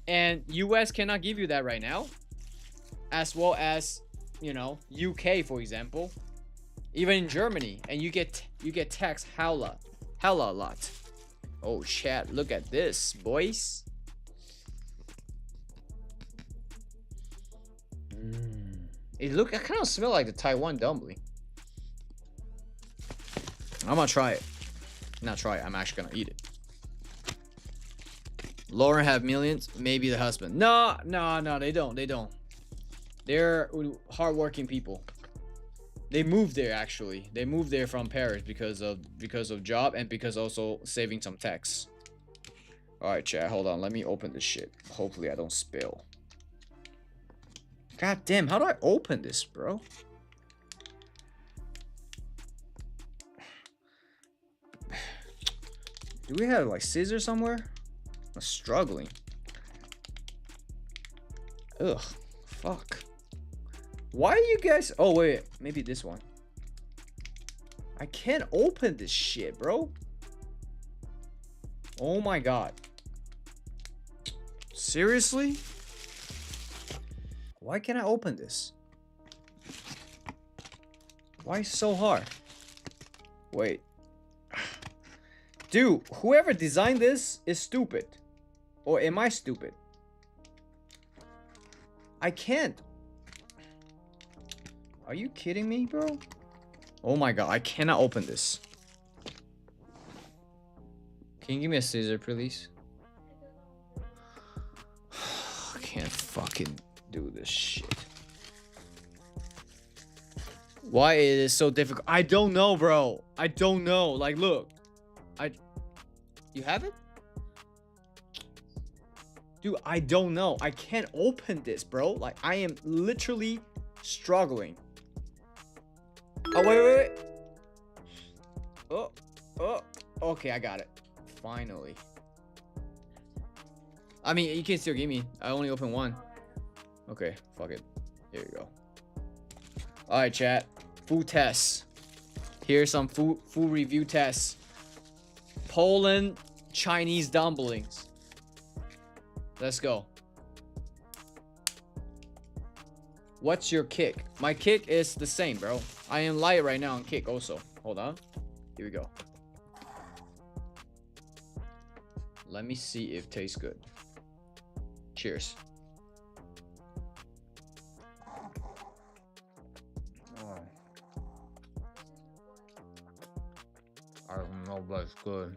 And US cannot give you that right now. As well as, you know, UK, for example. Even in Germany. And you get taxed hella a lot. Oh, chat, look at this, boys. It kind of smell like the Taiwan dumpling. I'm gonna try it. Not try it, I'm actually gonna eat it. Lauren have millions, maybe the husband. No, they don't. They're hardworking people. They moved there actually. They moved there from Paris because of job and because also saving some tax. Alright, chat, hold on. Let me open this shit. Hopefully I don't spill. God damn, how do I open this, bro? Do we have like scissors somewhere? I'm struggling. Ugh, fuck. Why are you guys... Oh, wait. Maybe this one. I can't open this shit, bro. Oh my god. Seriously? Why can't I open this? Why so hard? Wait. Dude, whoever designed this is stupid. Or am I stupid? I can't. Are you kidding me, bro? Oh my god, I cannot open this. Can you give me a scissor, please? I can't fucking do this shit. Why it is so difficult? I don't know, bro. I don't know. Like, look. You have it? Dude, I don't know. I can't open this, bro. Like, I am literally struggling. Oh, wait. Oh. Okay, I got it. Finally. I mean, you can still give me. I only opened one. Okay, fuck it. Here you go. Alright, chat. Food tests. Here's some food review tests. Poland Chinese dumplings. Let's go. What's your kick? My kick is the same, bro. I am light right now on kick also. Hold on. Here we go. Let me see if it tastes good. Cheers. Oh. I don't know, but it's good.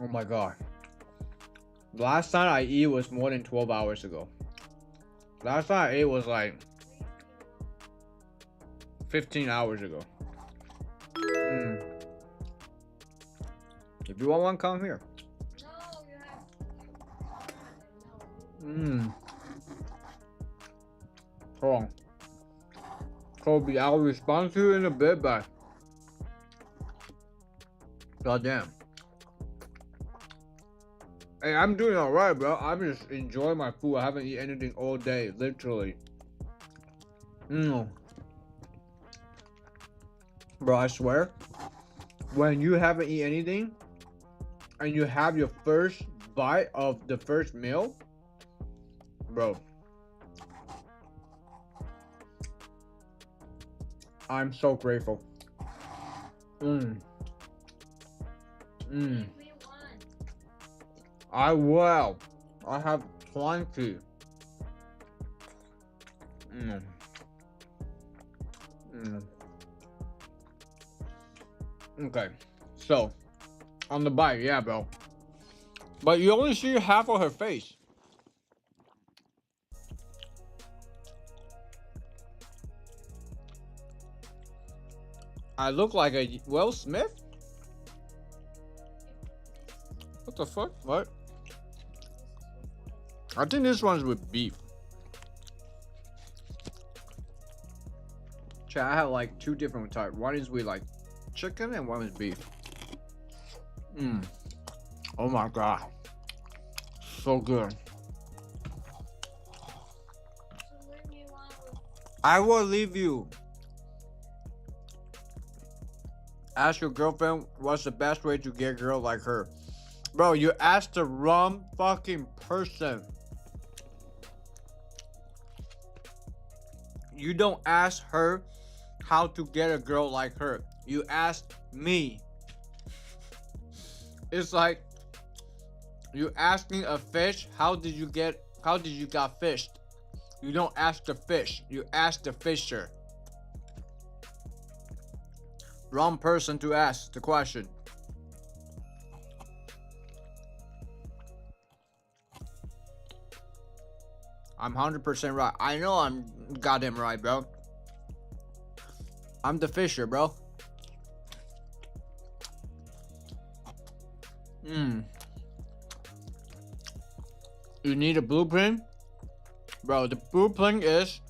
Oh my god. Last time I ate was more than 12 hours ago. Last time I ate was like 15 hours ago. If you want one, come here. No, you have. Hold on. Kobe, I'll respond to you in a bit, but goddamn. Hey, I'm doing alright, bro. I'm just enjoying my food. I haven't eaten anything all day, literally. Bro, I swear, when you haven't eaten anything and you have your first bite of the first meal, bro, I'm so grateful. I will. I have plenty. Okay, so on the bite, yeah, bro. But you only see half of her face. I look like a Will Smith? What the fuck? What? I think this one's with beef. Chat, I have like two different types. One is with like chicken and one is beef. Oh my god. So good. I will leave you. Ask your girlfriend what's the best way to get a girl like her. Bro, you asked the wrong fucking person. You don't ask her how to get a girl like her. You asked me. It's like you asking a fish, how did you got fished? You don't ask the fish, you ask the fisher. Wrong person to ask the question. I'm 100% right. I know I'm goddamn right, bro. I'm the fisher, bro. You need a blueprint? Bro, the blueprint is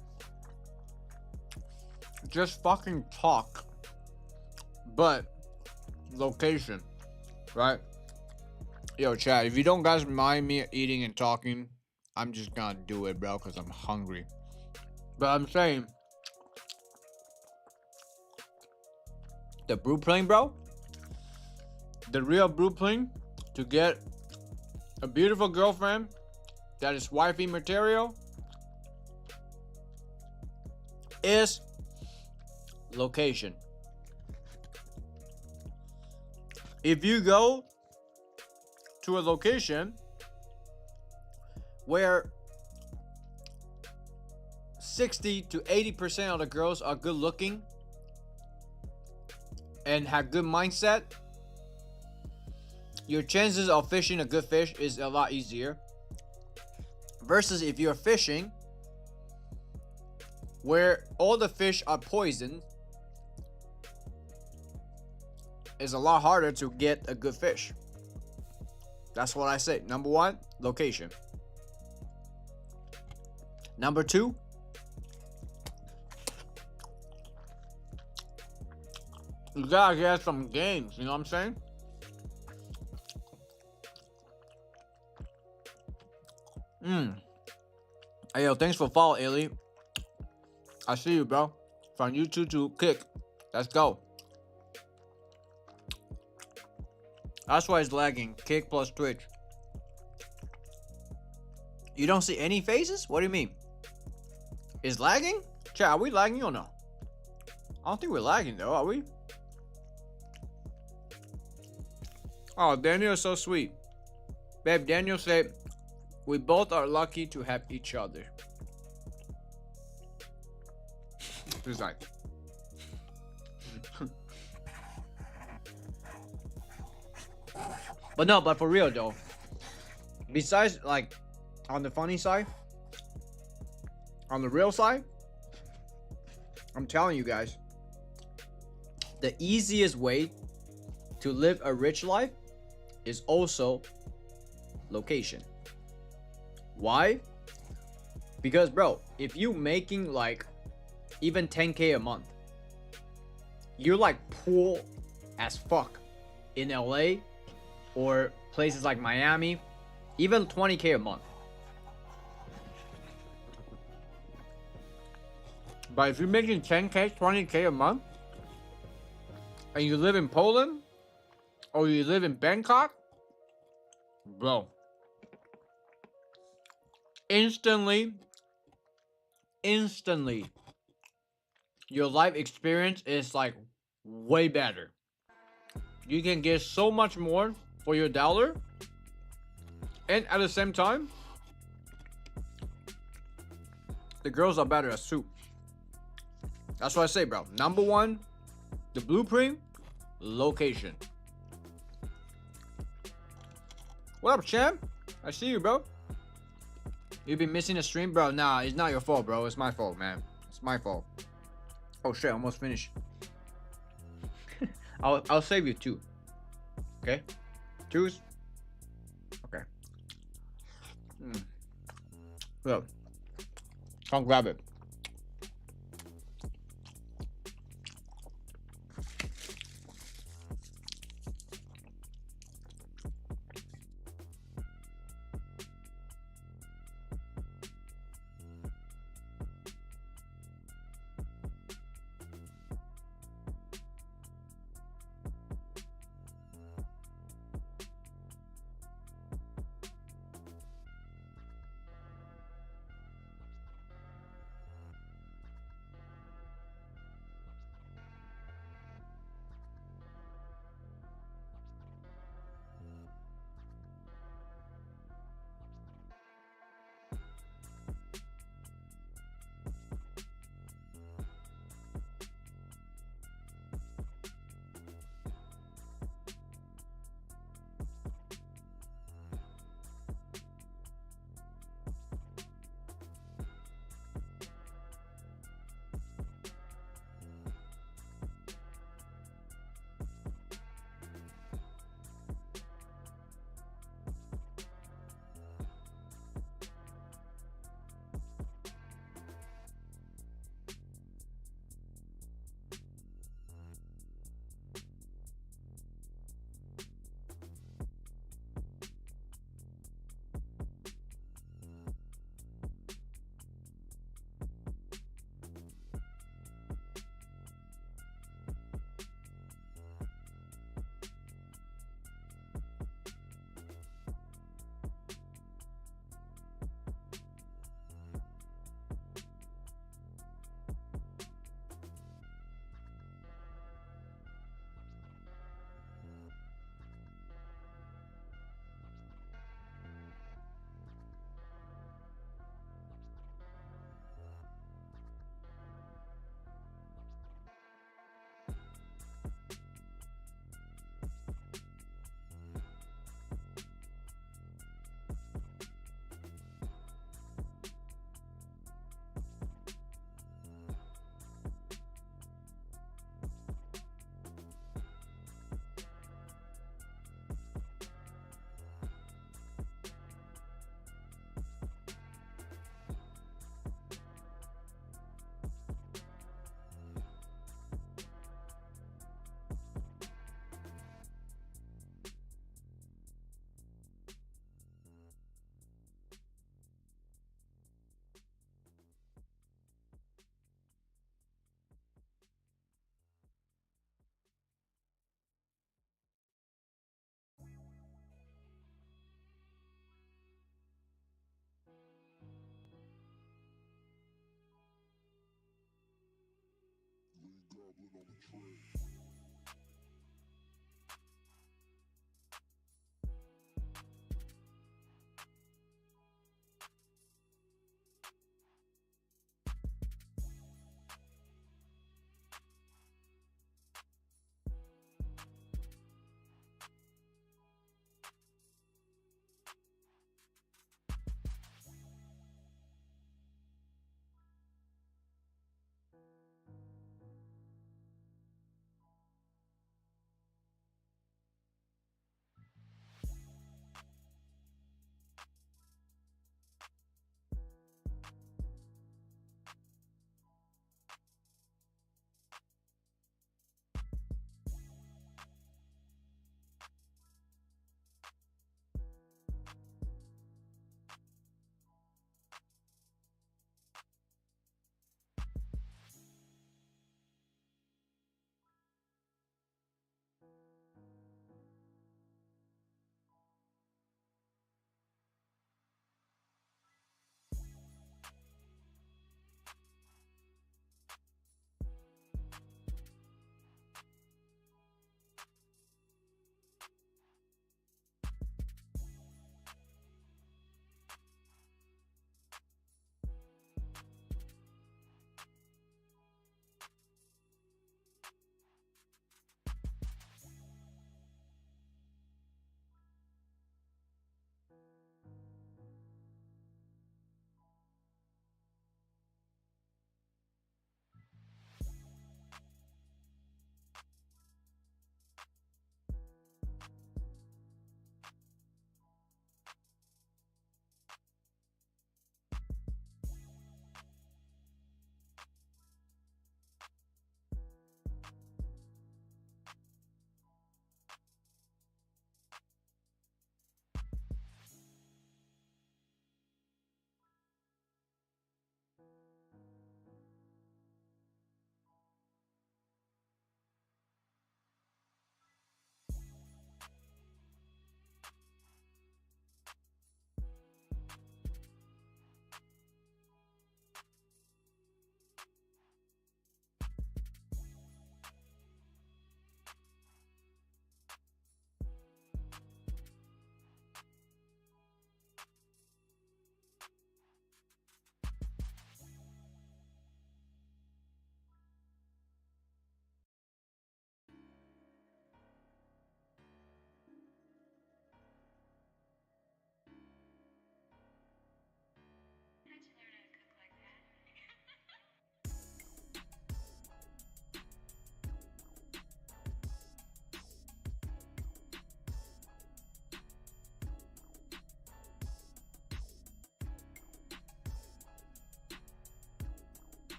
just fucking talk. But location, right? Yo, chat, if you don't guys mind me eating and talking, I'm just gonna do it, bro, because I'm hungry. But I'm saying, the blueprint, bro, the real blueprint to get a beautiful girlfriend that is wifey material is location. If you go to a location where 60 to 80% of the girls are good looking and have good mindset, your chances of fishing a good fish is a lot easier. Versus if you're fishing where all the fish are poisoned, it's a lot harder to get a good fish. That's what I say. Number one, location. Number two, you gotta get some games, you know what I'm saying? Hey, yo, thanks for follow, Illy. I see you, bro. From YouTube to Kick. Let's go. That's why it's lagging. Kick plus Twitch. You don't see any faces? What do you mean? Is lagging? Chat, are we lagging or no? I don't think we're lagging though, are we? Oh, Daniel's so sweet. Babe, Daniel said, we both are lucky to have each other. He's like, but for real though, besides like on the funny side, on the real side, I'm telling you guys, the easiest way to live a rich life is also location. Why? Because bro, if you making like even 10K a month, you're like poor as fuck in LA or places like Miami, even 20K a month. But if you're making 10K, 20K a month, and you live in Poland, or you live in Bangkok, bro, instantly, your life experience is like way better. You can get so much more for your dollar, and at the same time, the girls are better at soup. That's what I say, bro. Number one, the blueprint, location. What up, champ? I see you, bro. You've been missing a stream, bro. Nah, it's not your fault, bro. It's my fault, man. It's my fault. Oh shit, almost finished. I'll save you two. Okay? Choose. Okay. Look. Come grab it.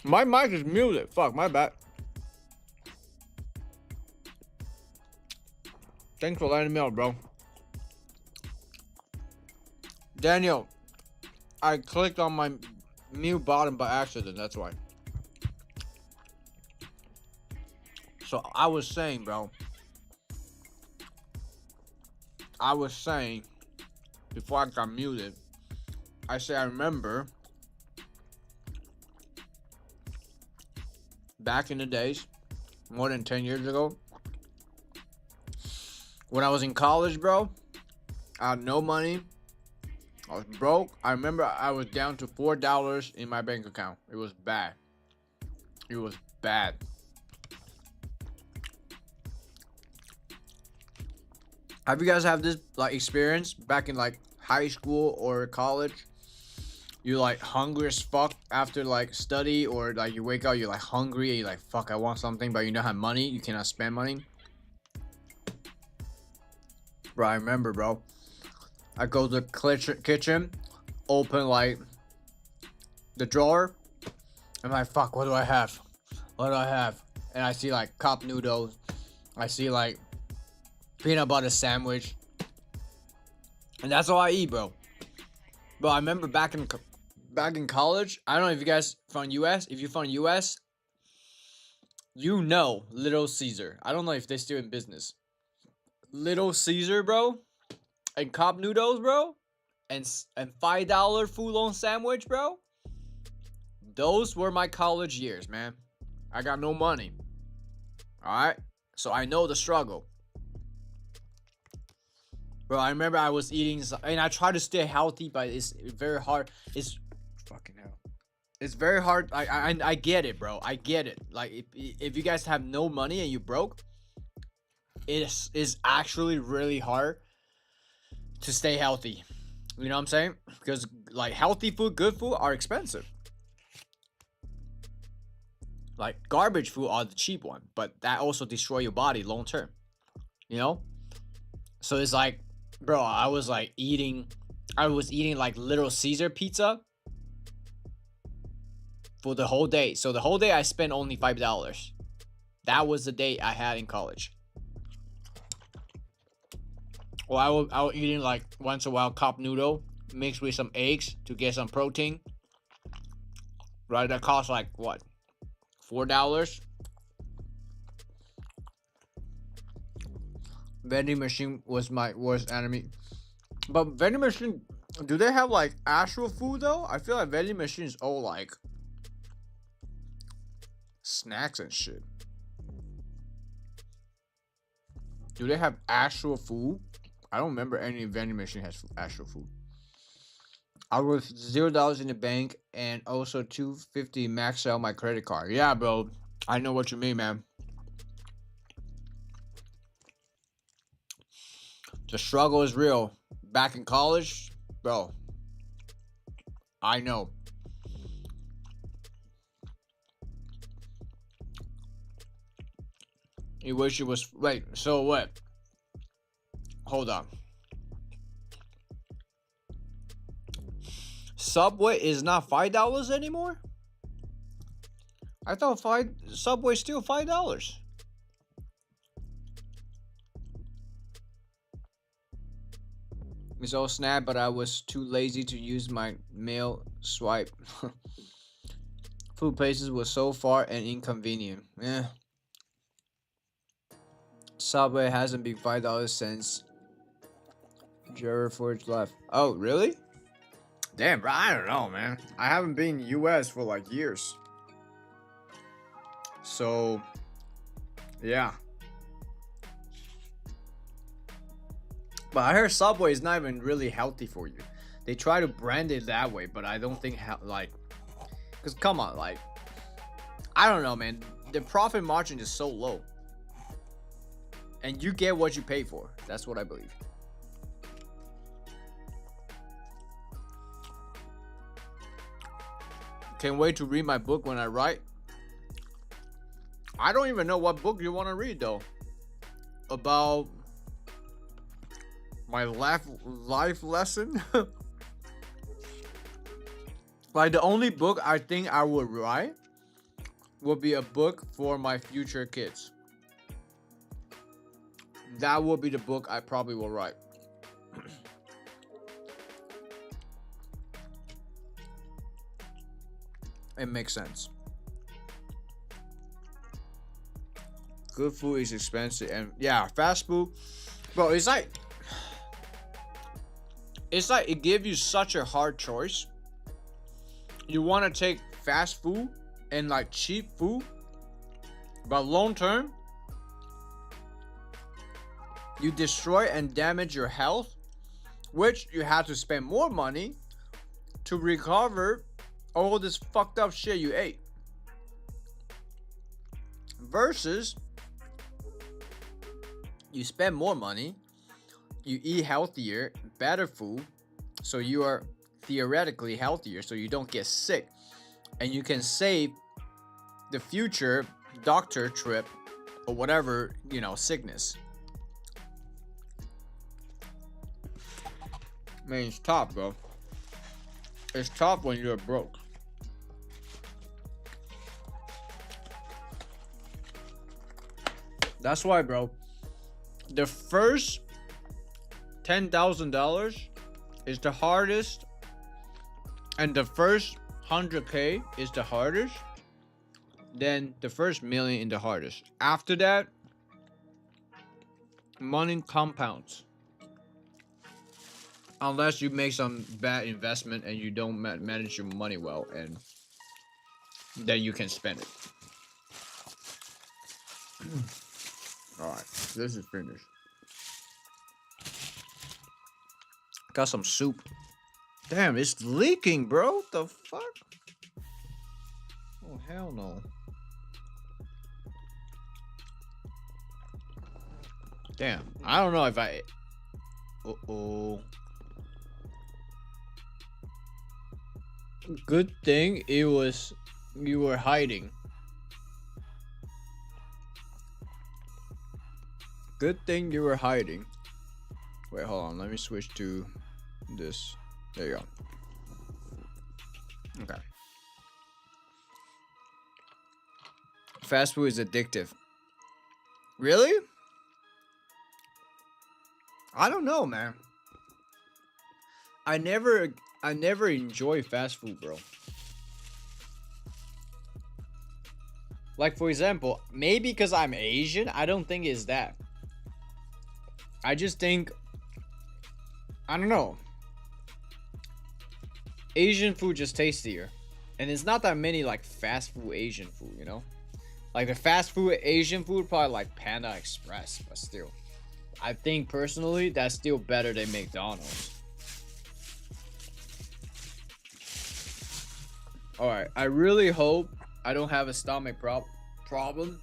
My mic is muted. Fuck, my bad. Thanks for letting me know, bro. Daniel, I clicked on my mute button by accident. That's why. So I was saying, bro. I was saying before I got muted. I say I remember back in the days, more than 10 years ago, when I was in college, bro. I had no money. I was broke. I remember I was down to $4 in my bank account. It was bad. It was bad. Have you guys have this like experience back in like high school or college? You like hungry as fuck after like study, or like you wake up, you're like hungry and you're like, fuck, I want something, but you don't have money, you cannot spend money. Bro, I remember, bro. I go to the kitchen, open like the drawer. I'm like, fuck, what do I have? What do I have? And I see like cup noodles. I see like peanut butter sandwich. And that's all I eat, bro. But I remember back in college, I don't know if you guys from US. If you're from US, you know Little Caesar. I don't know if they're still in business. Little Caesar, bro, and cup noodles, bro, and $5 foot-long sandwich, bro. Those were my college years, man. I got no money. Alright? So I know the struggle. Bro, I remember I was eating, and I try to stay healthy, but it's very hard. It's fucking hell. It's very hard. I get it, bro. I get it. Like, if you guys have no money and you broke, it is actually really hard to stay healthy. You know what I'm saying? Because, like, healthy food, good food are expensive. Like, garbage food are the cheap one, but that also destroy your body long term. You know? So it's like, bro, I was eating like Little Caesar pizza for the whole day. So the whole day I spent only $5. That was the day I had in college. Or I was eating like once in a while cup noodle mixed with some eggs to get some protein. Right, that cost like what? $4. Vending machine was my worst enemy. But vending machine, do they have like actual food though? I feel like vending machines all like snacks and shit. Do they have actual food? I don't remember any vending machine has actual food. I was $0 in the bank and also $250 max out my credit card. Yeah, bro. I know what you mean, man. The struggle is real. Back in college, bro. I know. You wish it was. Wait, so what? Hold on. Subway is not $5 anymore? I thought Subway still $5. It's all snap, but I was too lazy to use my mail swipe. Food places were so far and inconvenient. Yeah. Subway hasn't been $5 since Jerry Forge left. Oh, really? Damn, bro, I don't know, man. I haven't been in US for like years. So, yeah. But I heard Subway is not even really healthy for you. They try to brand it that way, but I don't think because come on, like, I don't know, man. The profit margin is so low. And you get what you pay for. That's what I believe. Can't wait to read my book when I write. I don't even know what book you want to read though. About my life lesson. Like the only book I think I would write would be a book for my future kids. That would be the book I probably will write. It makes sense. Good food is expensive, and yeah, fast food, bro. It's like it gives you such a hard choice. You want to take fast food and like cheap food, but long term, you destroy and damage your health, which you have to spend more money to recover all this fucked up shit you ate. Versus, you spend more money you eat healthier, better food, so you are theoretically healthier, so you don't get sick, and you can save the future doctor trip or whatever, you know, sickness. Man, it's tough, bro. It's tough when you're broke. That's why, bro, the first $10,000 is the hardest, and the first 100K is the hardest, then the first million is the hardest. After that, money compounds. Unless you make some bad investment and you don't manage your money well, and then you can spend it. Alright, this is finished. Got some soup. Damn, it's leaking, bro. What the fuck? Oh, hell no. Damn, I don't know if I... Uh-oh. Good thing it was... you were hiding. Good thing you were hiding. Wait, hold on. Let me switch to this. There you go. Okay. Fast food is addictive. Really? I don't know, man. I never enjoy fast food, bro. Like, for example, maybe because I'm Asian, I don't think it's that. I just think, I don't know. Asian food just tastier. And it's not that many like fast food Asian food, you know? Like the fast food Asian food probably like Panda Express, but still. I think personally that's still better than McDonald's. Alright, I really hope I don't have a stomach problem.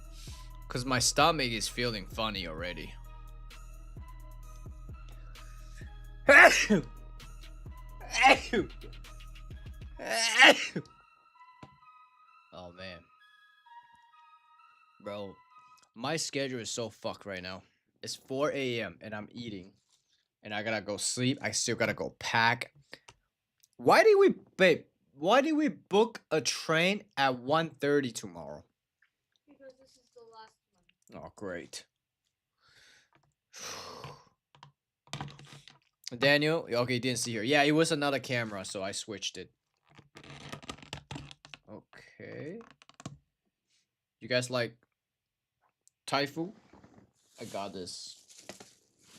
Because my stomach is feeling funny already. Oh man, bro, my schedule is so fucked right now. It's 4 a.m. and I'm eating, and I gotta go sleep. I still gotta go pack. Why did we, babe? Why did we book a train at 1:30 tomorrow? Because this is the last one. Oh, great. Daniel, okay, you didn't see her. Yeah, it was another camera, so I switched it. Okay. You guys like Thai food? I got this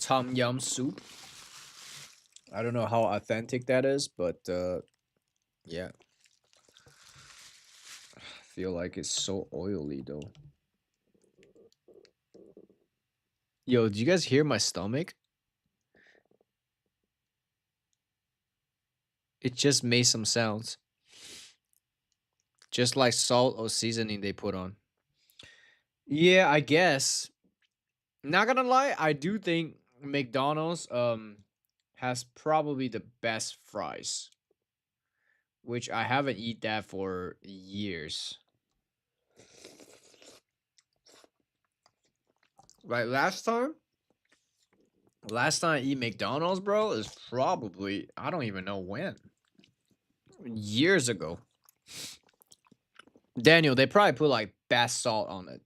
tom yum soup. I don't know how authentic that is, but yeah. I feel like it's so oily though. Yo, do you guys hear my stomach? It just made some sounds. Just like salt or seasoning they put on. Yeah, I guess. Not gonna lie, I do think McDonald's has probably the best fries. Which I haven't eat that for years. Like last time I eat McDonald's, bro, is probably, I don't even know when. Years ago. Daniel, they probably put like bath salt on it.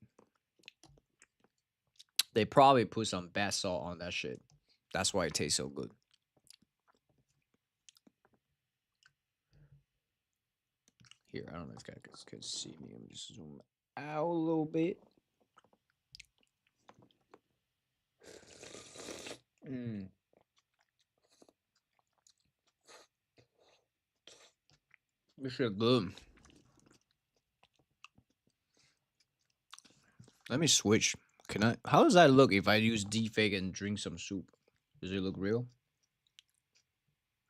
They probably put some bath salt on that shit. That's why it tastes so good. Here, I don't know if you guys can see me. Let me just zoom out a little bit. This shit good. Let me switch. Can I? How does that look if I use deepfake and drink some soup? Does it look real?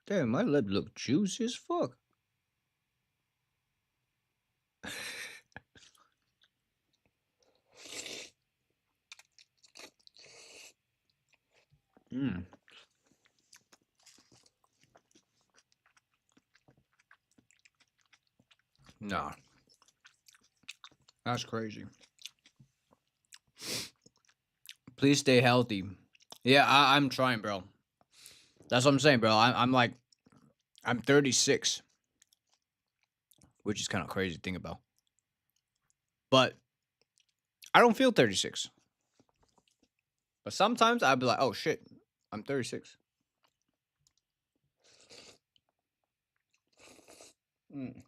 Damn, my lip look juicy as fuck. Nah, that's crazy. Please stay healthy. Yeah, I'm trying, bro. That's what I'm saying, bro. I'm like, I'm 36, which is kind of crazy to think about. But I don't feel 36. But sometimes I'll be like, oh shit, I'm 36. Mm.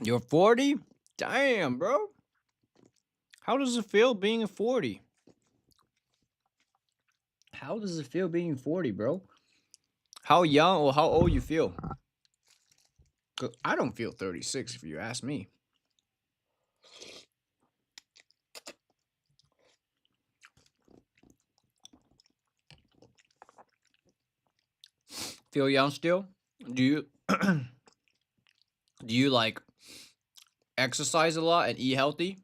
You're 40? Damn, bro. How does it feel being 40? How does it feel being 40, bro? How young or how old you feel? 'Cause I don't feel 36 if you ask me. Feel young still? Do you do you like exercise a lot and eat healthy?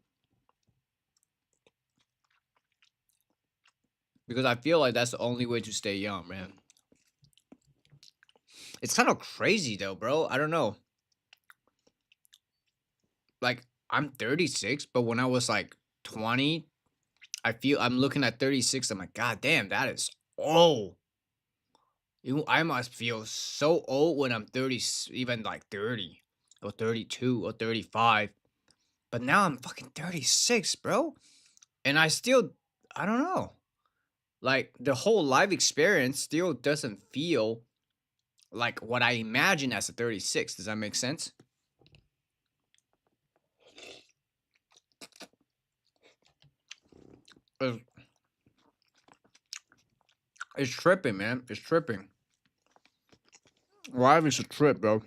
Because I feel like that's the only way to stay young, man. It's kind of crazy though, bro. I don't know. Like I'm 36, but when I was like 20, I'm looking at 36. I'm like, God damn, that is old. I must feel so old when I'm 30, even like 30 or 32 or 35. But now I'm fucking 36, bro. And I don't know. Like the whole life experience still doesn't feel like what I imagine as a 36. Does that make sense? It's, it's tripping, man. It's tripping. Life is a trip, bro.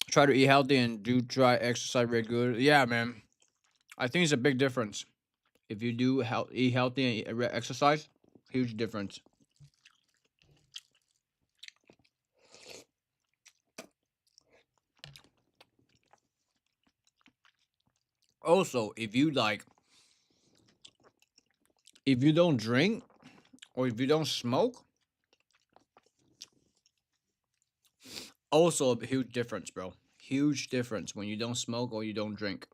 Try to eat healthy and do try exercise regular. Yeah, man. I think it's a big difference. If you do eat healthy and exercise, huge difference. Also, if you don't drink or if you don't smoke, also a huge difference, bro. Huge difference when you don't smoke or you don't drink.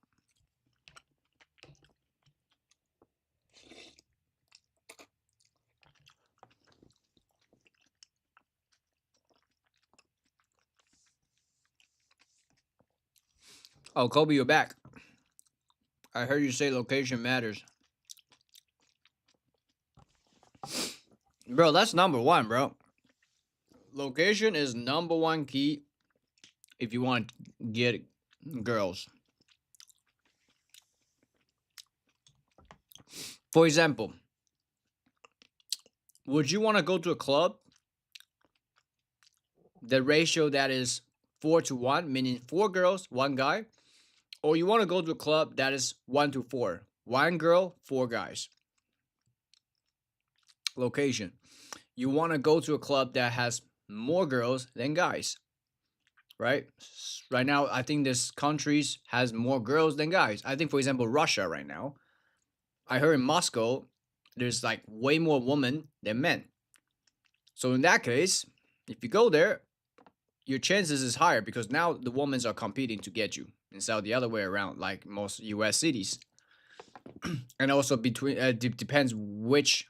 Oh, Kobe, you're back. I heard you say location matters. Bro, that's number one, bro. Location is number one key if you want to get girls. For example, would you want to go to a club? The ratio that is 4-1, meaning 4 girls, 1 guy. Or you want to go to a club that is 1-4, 1 girl, 4 guys. Location. You want to go to a club that has more girls than guys. Right? Right now, I think this countries has more girls than guys. I think, for example, Russia right now. I heard in Moscow, there's like way more women than men. So in that case, if you go there, your chances is higher because now the women are competing to get you instead of the other way around, like most U.S. cities. And also between depends which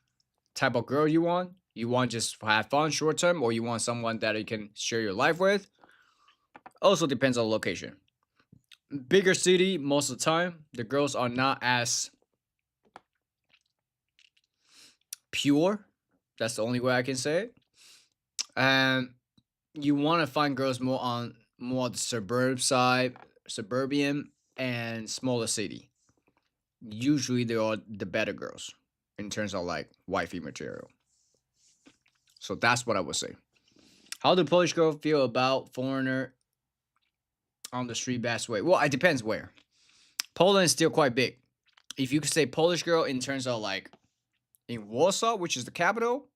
type of girl you want. You want just have fun short term, or you want someone that you can share your life with. Also depends on location. Bigger city, most of the time, the girls are not as pure. That's the only way I can say it. And you want to find girls more the suburban and smaller city. Usually they are the better girls in terms of like wifey material. So that's what I would say. How do Polish girls feel about foreigner on the street best way? Well, it depends where. Poland is still quite big. If you could say Polish girl in terms of like in Warsaw, which is the capital,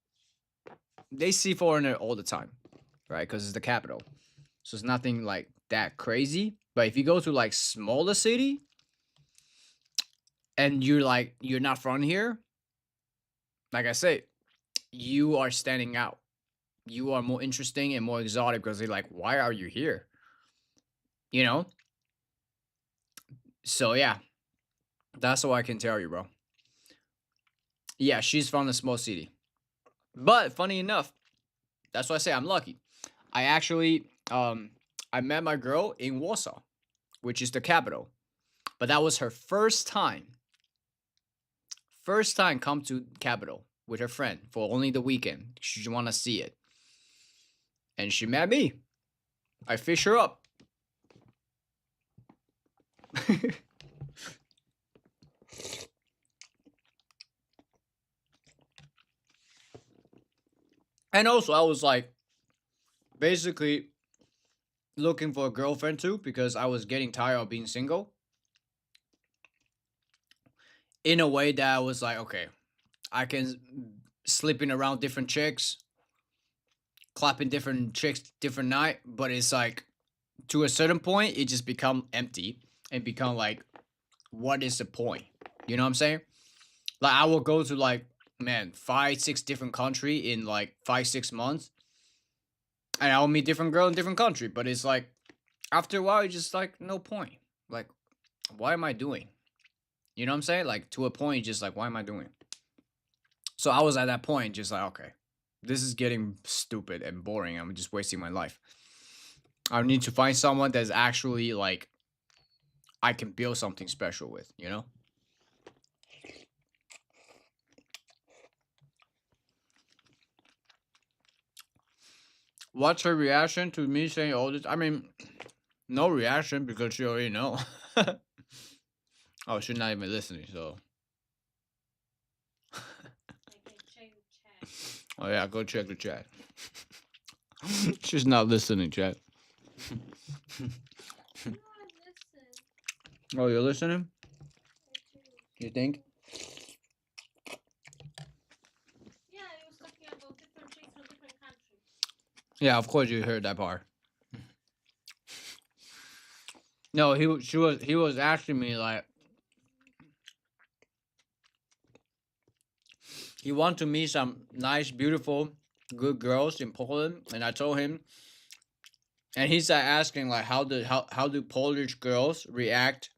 they see foreigner all the time, right? Because it's the capital. So it's nothing like that crazy. But if you go to like smaller city and you're not from here, like I say, you are standing out. You are more interesting and more exotic because they're like, why are you here? You know? So yeah, that's all I can tell you, bro. Yeah, she's from a small city. But funny enough, that's why I say I'm lucky. I actually I met my girl in Warsaw, which is the capital. But that was her first time. First time come to capital with her friend for only the weekend. She want to see it. And she met me. I fish her up. And also I was like basically looking for a girlfriend too because I was getting tired of being single. In a way that I was like, okay, I can sleeping around different chicks, clapping different chicks different night, but it's like to a certain point it just become empty and become like what is the point? You know what I'm saying? Like I will go to like man 5 6 different country in like 5 6 months, and I'll meet different girl in different country. But it's like after a while, it's just like no point. Like, why am I doing? You know what I'm saying? Like to a point, just like why am I doing? So I was at that point, just like okay, this is getting stupid and boring. I'm just wasting my life. I need to find someone that's actually like I can build something special with. You know? What's her reaction to me saying all this? I mean, no reaction because she already know. Oh, she's not even listening. So, I can check the chat. oh yeah, go check the chat. She's not listening, chat. No, I listen. Oh, you're listening? I do. You think? Yeah, he was talking about different chicks from different countries. Yeah, of course you heard that part. No, he was asking me like he want to meet some nice, beautiful, good girls in Poland, and I told him, and he's asking like how do Polish girls react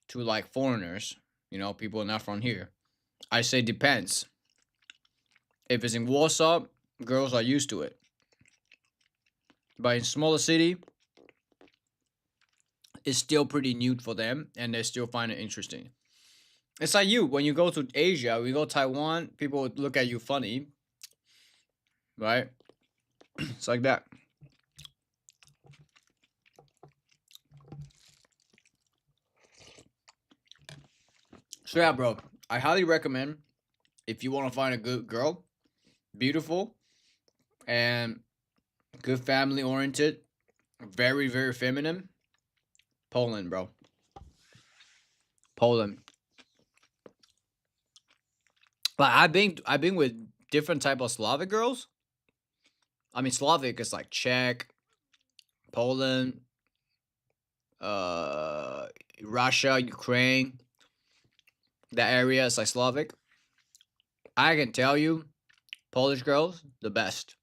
to like foreigners, you know, people not from here. I say depends. If it's in Warsaw, girls are used to it, but in smaller city, it's still pretty new for them, and they still find it interesting. It's like you when you go to Asia, we go Taiwan, people would look at you funny, right? It's like that. So yeah, bro, I highly recommend if you want to find a good girl, beautiful, and good family oriented, very very feminine. Poland, bro. Poland. But I've been with different type of Slavic girls. I mean, Slavic is like Czech, Poland, uh, Russia, Ukraine. That area is like Slavic. I can tell you, Polish girls the best,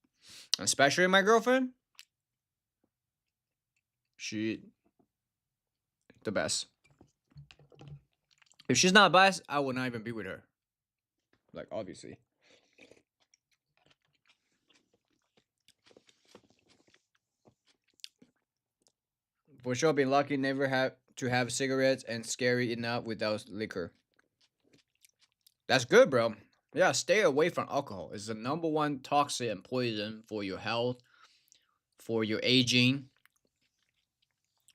especially my girlfriend. She the best. If she's not biased, I would not even be with her. Like obviously. For sure, been lucky never have to have cigarettes and scary enough without liquor. That's good, bro. Yeah, stay away from alcohol. It's the number one toxic and poison for your health, for your aging,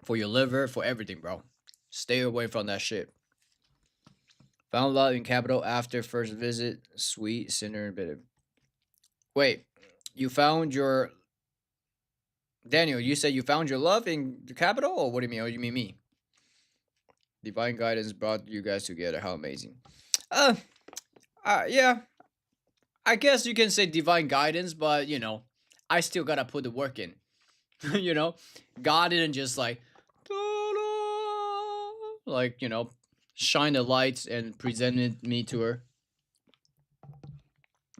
for your liver, for everything, bro. Stay away from that shit. Found love in capital after first visit. Sweet, sinner, and bitter. Wait, you found your Daniel? You said you found your love in the capital, or what do you mean? Or you mean me? Divine guidance brought you guys together. How amazing. Uh, yeah. I guess you can say divine guidance, but you know, I still gotta put the work in. You know, God didn't just like, like you know, shine the lights and presented me to her.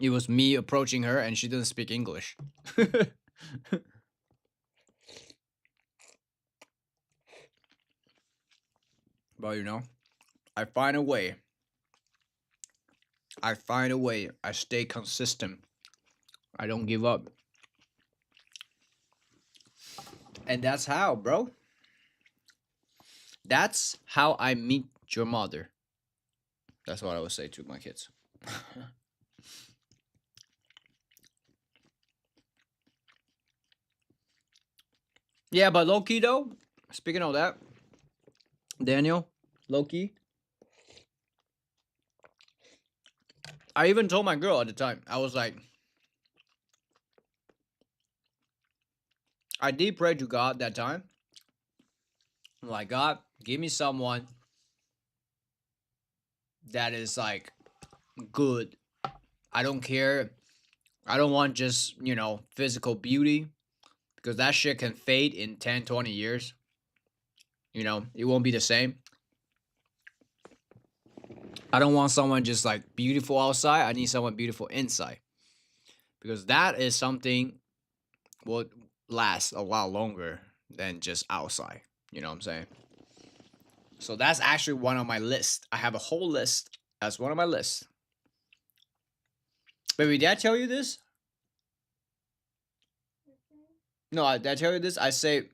It was me approaching her and she didn't speak English. But you know, I find a way. I find a way. I stay consistent. I don't give up. And that's how, bro. That's how I meet your mother. That's what I would say to my kids. Yeah, but low key though, speaking of that, Daniel, low key, I even told my girl at the time, I was like, I did pray to God that time. I'm like, God, give me someone that is like good. I don't care. I don't want just, you know, physical beauty because that shit can fade in 10, 20 years. You know, it won't be the same. I don't want someone just like beautiful outside. I need someone beautiful inside because that is something will last a lot longer than just outside. You know what I'm saying? So that's actually one of my lists. I have a whole list. That's one of my lists. Baby, did I tell you this? No, did I tell you this? I say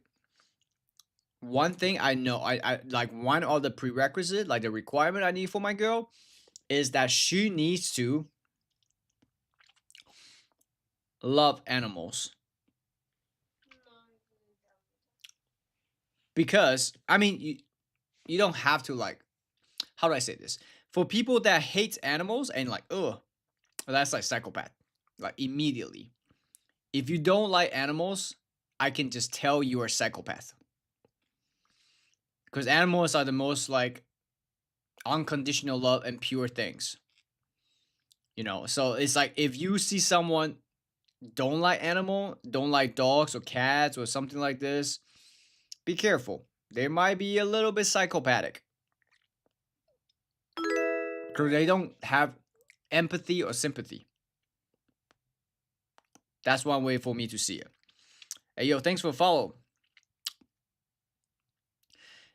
one thing I know, I like one of the prerequisite, like the requirement I need for my girl is that she needs to love animals. Because, I mean, you don't have to like, how do I say this? For people that hate animals and like, ugh, that's like psychopath. Like immediately. If you don't like animals, I can just tell you are a psychopath. Because animals are the most like unconditional love and pure things. You know, so it's like if you see someone don't like animal, don't like dogs or cats or something like this, be careful. They might be a little bit psychopathic. Because they don't have empathy or sympathy. That's one way for me to see it. Hey, yo, thanks for follow.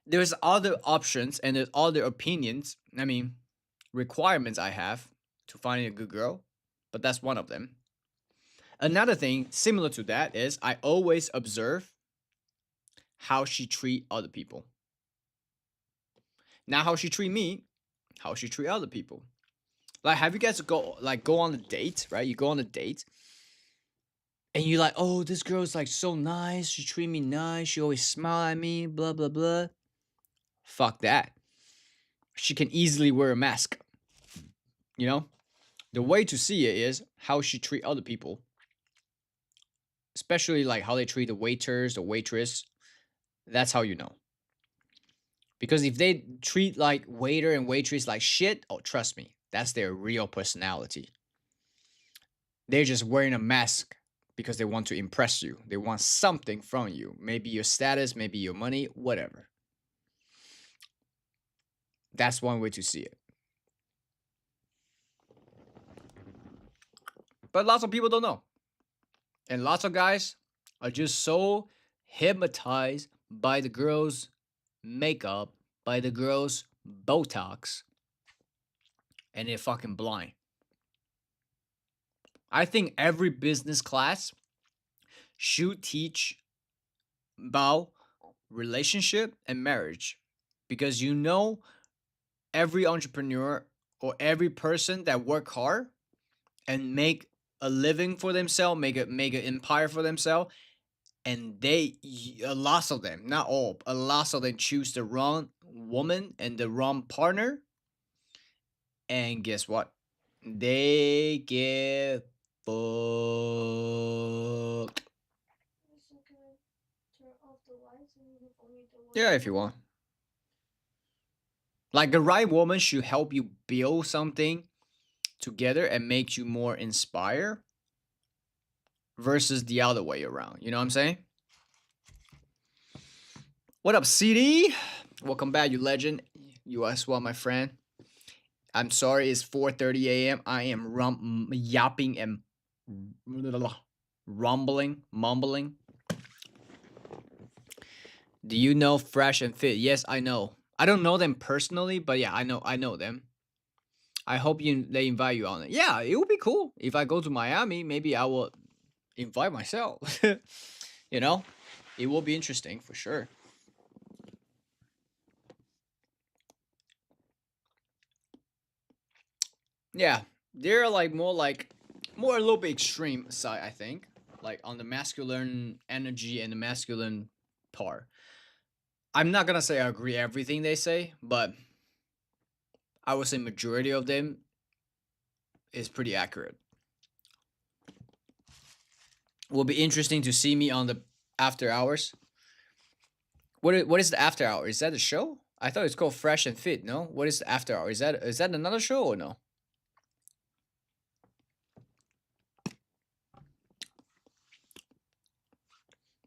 There's other options and there's other opinions. I mean, requirements I have to finding a good girl, but that's one of them. Another thing similar to that is I always observe how she treat other people. Not how she treat me, how she treat other people. Like, have you guys go on a date, right? You go on a date, and you're like, oh, this girl's like so nice. She treat me nice. She always smile at me. Blah blah blah. Fuck that. She can easily wear a mask. You know, the way to see it is how she treat other people, especially like how they treat the waiters, the waitress. That's how you know. Because if they treat like waiter and waitress like shit, oh, trust me, that's their real personality. They're just wearing a mask because they want to impress you. They want something from you. Maybe your status, maybe your money, whatever. That's one way to see it. But lots of people don't know. And lots of guys are just so hypnotized by the girls' makeup, by the girls' Botox, and they're fucking blind. I think every business class should teach about relationship and marriage because you know every entrepreneur or every person that work hard and make a living for themselves, make an empire for themselves, and a lot of them, not all, a lot of them choose the wrong woman and the wrong partner, and guess what? They get fucked. Yeah, if you want. Like the right woman should help you build something together and make you more inspired versus the other way around. You know what I'm saying? What up, CD? Welcome back, you legend. You as well, my friend. I'm sorry, it's 4:30 a.m. I am yapping and rumbling, mumbling. Do you know Fresh and Fit? Yes, I know. I don't know them personally, but yeah, I know them. I hope they invite you on it. Yeah, it would be cool if I go to Miami. Maybe I will invite myself. You know, it will be interesting for sure. Yeah, they're more a little bit extreme side, I think. Like on the masculine energy and the masculine part. I'm not gonna say I agree everything they say, but I would say majority of them is pretty accurate. Will be interesting to see me on the after hours. What is the after hour? Is that a show? I thought it's called Fresh and Fit. No, what is the after hour? Is that another show or no?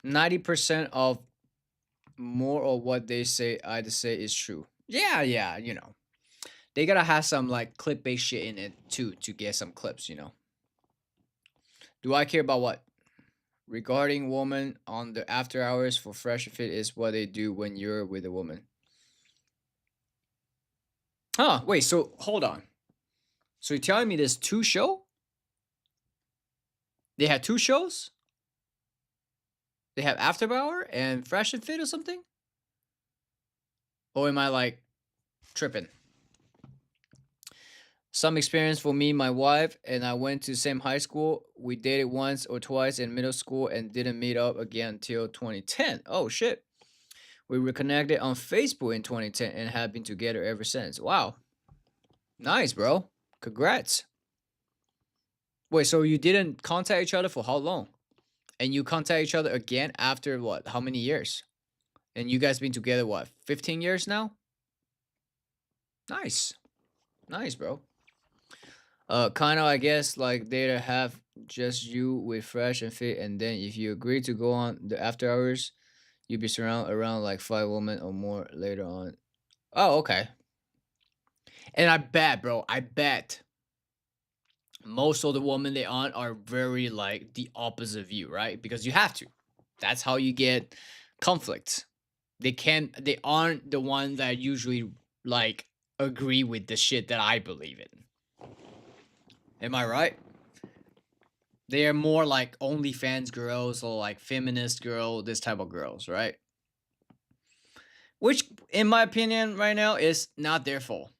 90% of more of what they say either say is true. Yeah, yeah, they gotta have some like clip-based shit in it too to get some clips. Do I care about what? Regarding woman on the after hours for Fresh and Fit is what they do when you're with a woman. Huh? Wait. So hold on. So you're telling me there's two show? They had two shows? They have After Hour and Fresh and Fit or something? Or am I like tripping? Some experience for me, my wife, and I went to the same high school. We dated once or twice in middle school and didn't meet up again until 2010. Oh shit. We reconnected on Facebook in 2010 and have been together ever since. Wow. Nice, bro. Congrats. Wait, so you didn't contact each other for how long? And you contact each other again after what? How many years? And you guys been together what? 15 years now? Nice. Nice, bro. Kind of, I guess, like they have just you with Fresh and Fit, and then if you agree to go on the after hours, you'll be surrounded around like 5 women or more later on. Oh, okay. And I bet, bro, I bet most of the women they on are very like the opposite of you, right? Because you have to. That's how you get conflicts. They aren't the ones that usually like agree with the shit that I believe in. Am I right? They are more like OnlyFans girls or like feminist girl, this type of girls, right? Which, in my opinion, right now is not their fault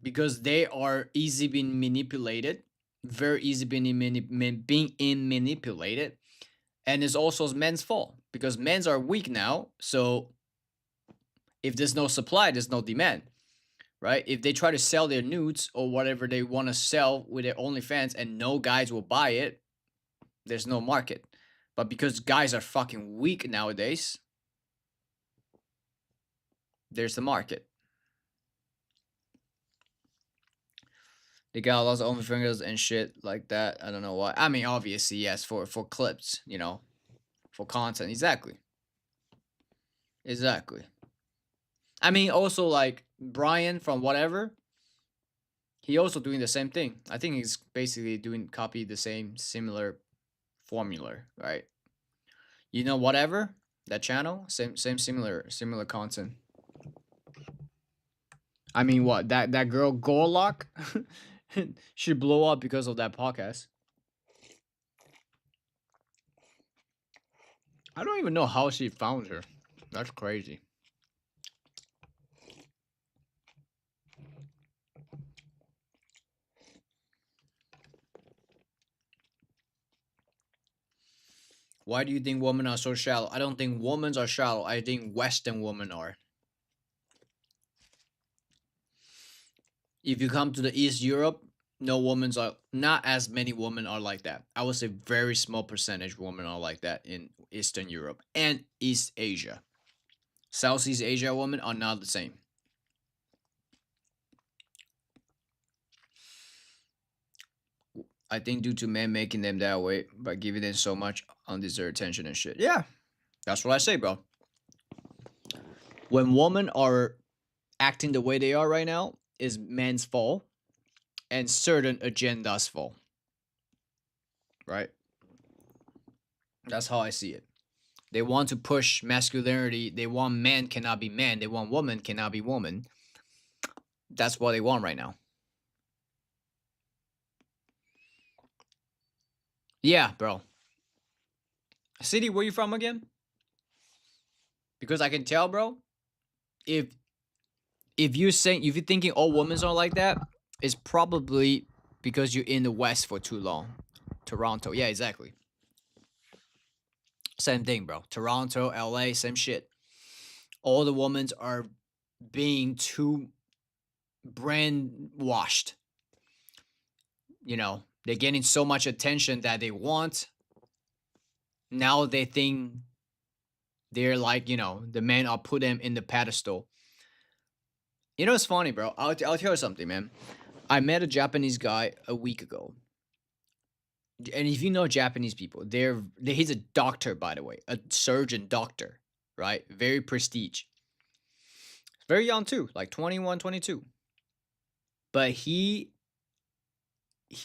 because they are easy being manipulated, very easy being manipulated, and it's also men's fault because men's are weak now. So if there's no supply, there's no demand, right? If they try to sell their nudes or whatever they want to sell with their OnlyFans and no guys will buy it, there's no market. But because guys are fucking weak nowadays, there's the market. They got lots of OnlyFingers and shit like that. I don't know why. I mean, obviously, yes, for clips, for content. Exactly. Exactly. I mean, also like Brian from whatever, he also doing the same thing. I think he's basically copy the same similar formula, right? Whatever that channel, same similar content. I mean, what that girl Gorlock should blow up because of that podcast. I don't even know how she found her. That's crazy. Why do you think women are so shallow? I don't think women are shallow. I think Western women are. If you come to the East Europe, no women's are not as many women are like that. I would say very small percentage women are like that in Eastern Europe and East Asia. Southeast Asia women are not the same. I think due to men making them that way by giving them so much undeserved attention and shit. Yeah, that's what I say, bro. When women are acting the way they are right now, is men's fault and certain agendas fault. Right? That's how I see it. They want to push masculinity. They want man cannot be man. They want woman cannot be woman. That's what they want right now. Yeah, bro. City, where you from again? Because I can tell, bro. If you're thinking all women are like that, it's probably because you're in the West for too long. Toronto, yeah, exactly. Same thing, bro. Toronto, LA, same shit. All the women are being too brainwashed. You know, they're getting so much attention that they want. Now they think they're like, the men are put them in the pedestal. You know, it's funny, bro. I'll tell you something, man. I met a Japanese guy a week ago. And if you know Japanese people, he's a doctor, by the way, a surgeon doctor, right? Very prestige. Very young too, like 21, 22. But he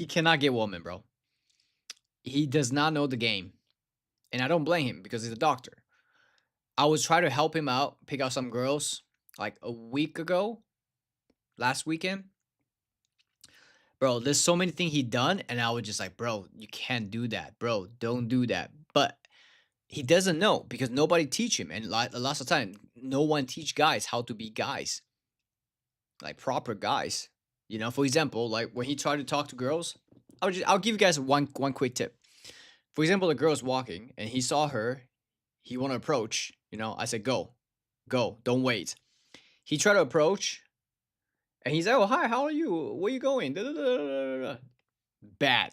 cannot get woman, bro. He does not know the game. And I don't blame him because he's a doctor. I was trying to help him out, pick out some girls like a week ago, last weekend. Bro, there's so many things he done, and I was just like, bro, you can't do that. Bro, don't do that. But he doesn't know because nobody teach him. And lots of time, no one teach guys how to be guys. Like proper guys. You know, for example, like when he tried to talk to girls, I'll give you guys one quick tip. For example, the girl's walking and he saw her, he want to approach, I said, go, don't wait. He tried to approach and he's like, oh, hi, how are you? Where you going? Da, da, da, da, da. Bad.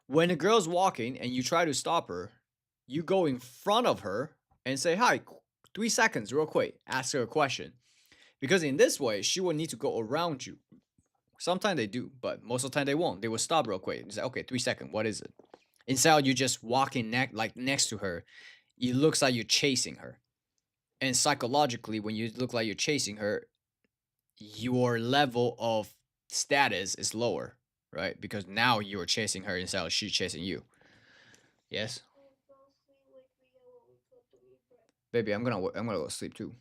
When a girl's walking and you try to stop her, you go in front of her and say, hi, 3 seconds, real quick, ask her a question. Because in this way, she will need to go around you. Sometimes they do, but most of the time they won't. They will stop real quick and say, okay, 3 seconds, what is it? Instead, you just walking next to her, it looks like you're chasing her. And psychologically, when you look like you're chasing her, your level of status is lower, right? Because now you're chasing her instead of she chasing you. Yes? Baby, I'm gonna go sleep too.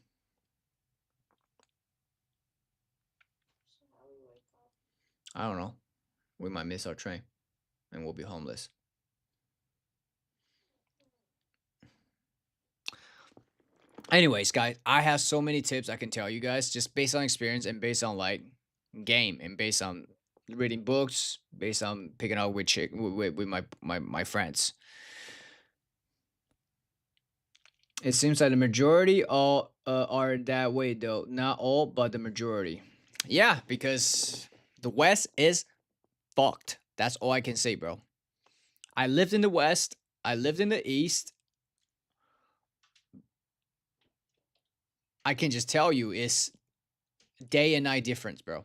I don't know. We might miss our train and we'll be homeless. Anyways, guys, I have so many tips I can tell you guys just based on experience and based on like game and based on reading books, based on picking out with my friends. It seems like the majority all are that way though. Not all, but the majority. Yeah, because the West is fucked. That's all I can say, bro. I lived in the West. I lived in the East. I can just tell you it's day and night difference, bro.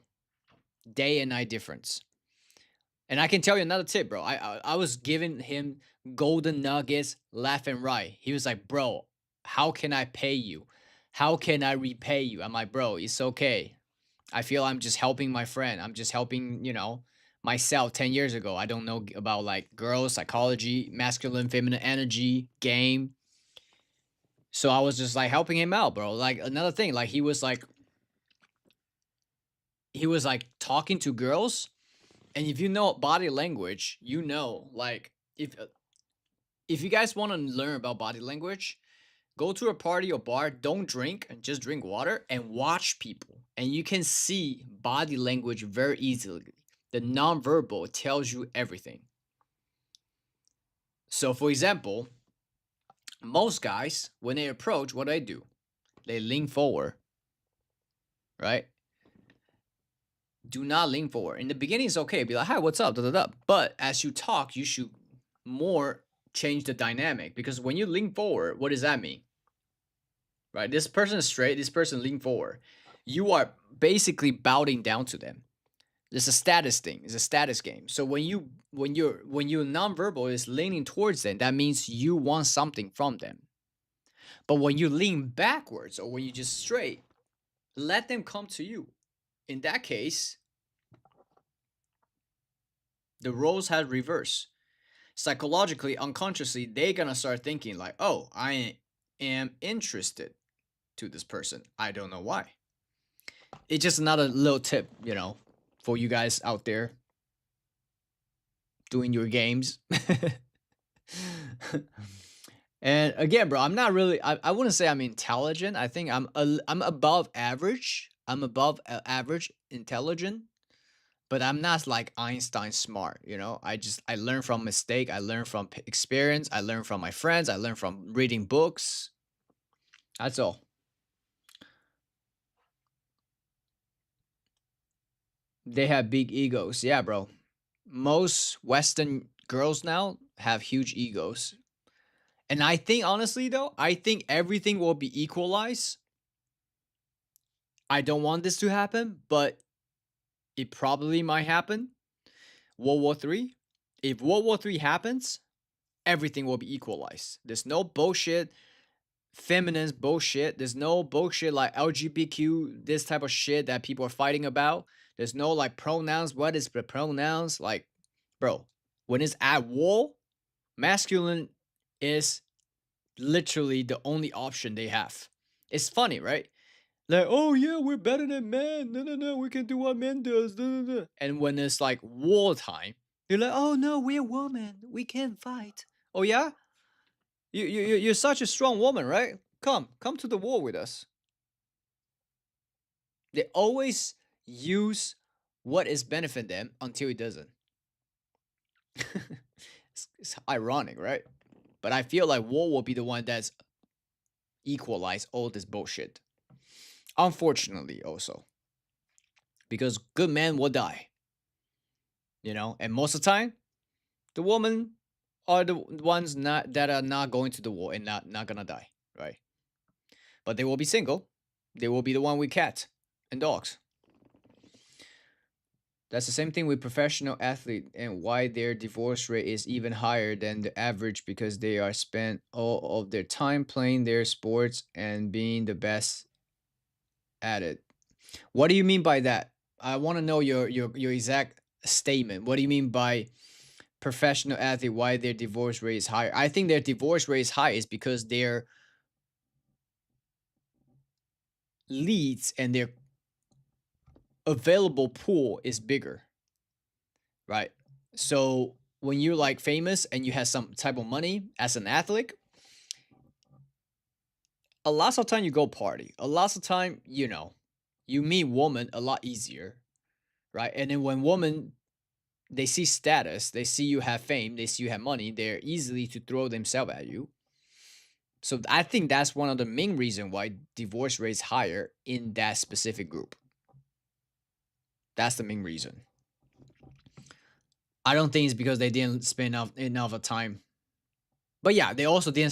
Day and night difference. And I can tell you another tip, bro. I was giving him golden nuggets left and right. He was like, bro, how can I pay you? How can I repay you? I'm like, bro, it's okay. I feel I'm just helping my friend. I'm just helping, myself 10 years ago. I don't know about like girls, psychology, masculine, feminine energy, game. So I was just like helping him out, bro. Like another thing, like he was like talking to girls, and if you know body language, like if you guys want to learn about body language, go to a party or bar, don't drink and just drink water and watch people, and you can see body language very easily. The nonverbal tells you everything. So for example, most guys when they approach, what do? They lean forward, right? Do not lean forward. In the beginning, it's okay. Be like, hi, what's up? Da, da, da. But as you talk, you should more change the dynamic. Because when you lean forward, what does that mean? Right? This person is straight. This person lean forward. You are basically bowing down to them. It's a status thing. It's a status game. So when you're nonverbal is leaning towards them, that means you want something from them. But when you lean backwards or when you just straight, let them come to you. in that case, the roles had reversed. Psychologically, unconsciously, they're gonna start thinking like, "Oh, I am interested to this person. I don't know why." It's just another little tip, for you guys out there doing your games. And again, bro, I'm not really. I wouldn't say I'm intelligent. I think I'm above average. I'm above average intelligent, but I'm not like Einstein smart. I learn from mistake. I learn from experience. I learn from my friends. I learn from reading books. That's all. They have big egos. Yeah, bro. Most Western girls now have huge egos. And I think, honestly, though, I think everything will be equalized. I don't want this to happen, but it probably might happen. World War Three. If World War Three happens, everything will be equalized. There's no bullshit, feminist bullshit. There's no bullshit like LGBTQ, this type of shit that people are fighting about. There's no like pronouns. What is the pronouns? Like, bro, when it's at war, masculine is literally the only option they have. It's funny, right? Like, oh yeah, we're better than men. No, no, no, we can do what men does. No, no, no. And when it's like wartime, you're like, oh no, we're women. We can fight. Oh yeah, you're such a strong woman, right? Come to the war with us. They always use what is benefiting them until it doesn't. It's ironic, right? But I feel like war will be the one that's equalize all this bullshit. Unfortunately, also because good men will die, and most of the time, the women are the ones not that are not going to the war and not gonna die, right? But they will be single. They will be the one with cats and dogs. That's the same thing with professional athlete and why their divorce rate is even higher than the average because they are spent all of their time playing their sports and being the best at it. What do you mean by that? I want to know your exact statement. What do you mean by professional athlete why their divorce rate is higher? I think their divorce rate is high is because their leads and their available pool is bigger, right? So when you're like famous and you have some type of money as an athlete, a lot of time you go party. A lot of time, you meet woman a lot easier, right? And then when woman they see status, they see you have fame, they see you have money, they're easily to throw themselves at you. So I think that's one of the main reason why divorce rate is higher in that specific group. That's the main reason. I don't think it's because they didn't spend enough of time. But yeah, they also didn't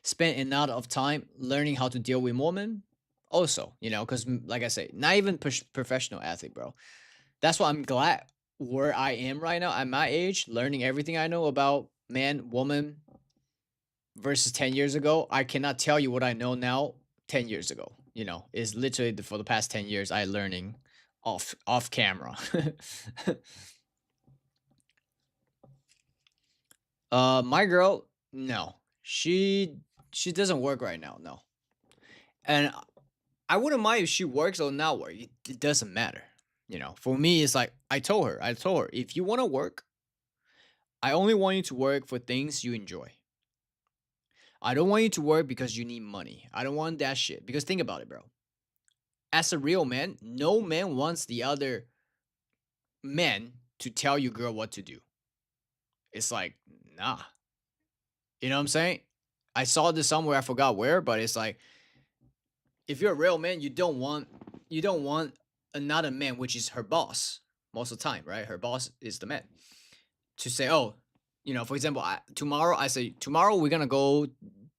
spend enough of time learning how to deal with women. Also, because like I say, not even professional athlete, bro. That's why I'm glad where I am right now at my age, learning everything I know about man, woman versus 10 years ago. I cannot tell you what I know now 10 years ago. Is literally for the past 10 years I learning off camera. My girl, no. She doesn't work right now, no. And I wouldn't mind if she works or not work. It doesn't matter. For me, it's like I told her, if you want to work, I only want you to work for things you enjoy. I don't want you to work because you need money. I don't want that shit. Because think about it, bro. As a real man, no man wants the other man to tell you, girl, what to do. It's like, nah. You know what I'm saying? I saw this somewhere, I forgot where, but it's like, if you're a real man, you don't want another man, which is her boss, most of the time, right? Her boss is the man. To say, oh, for example, tomorrow we're gonna go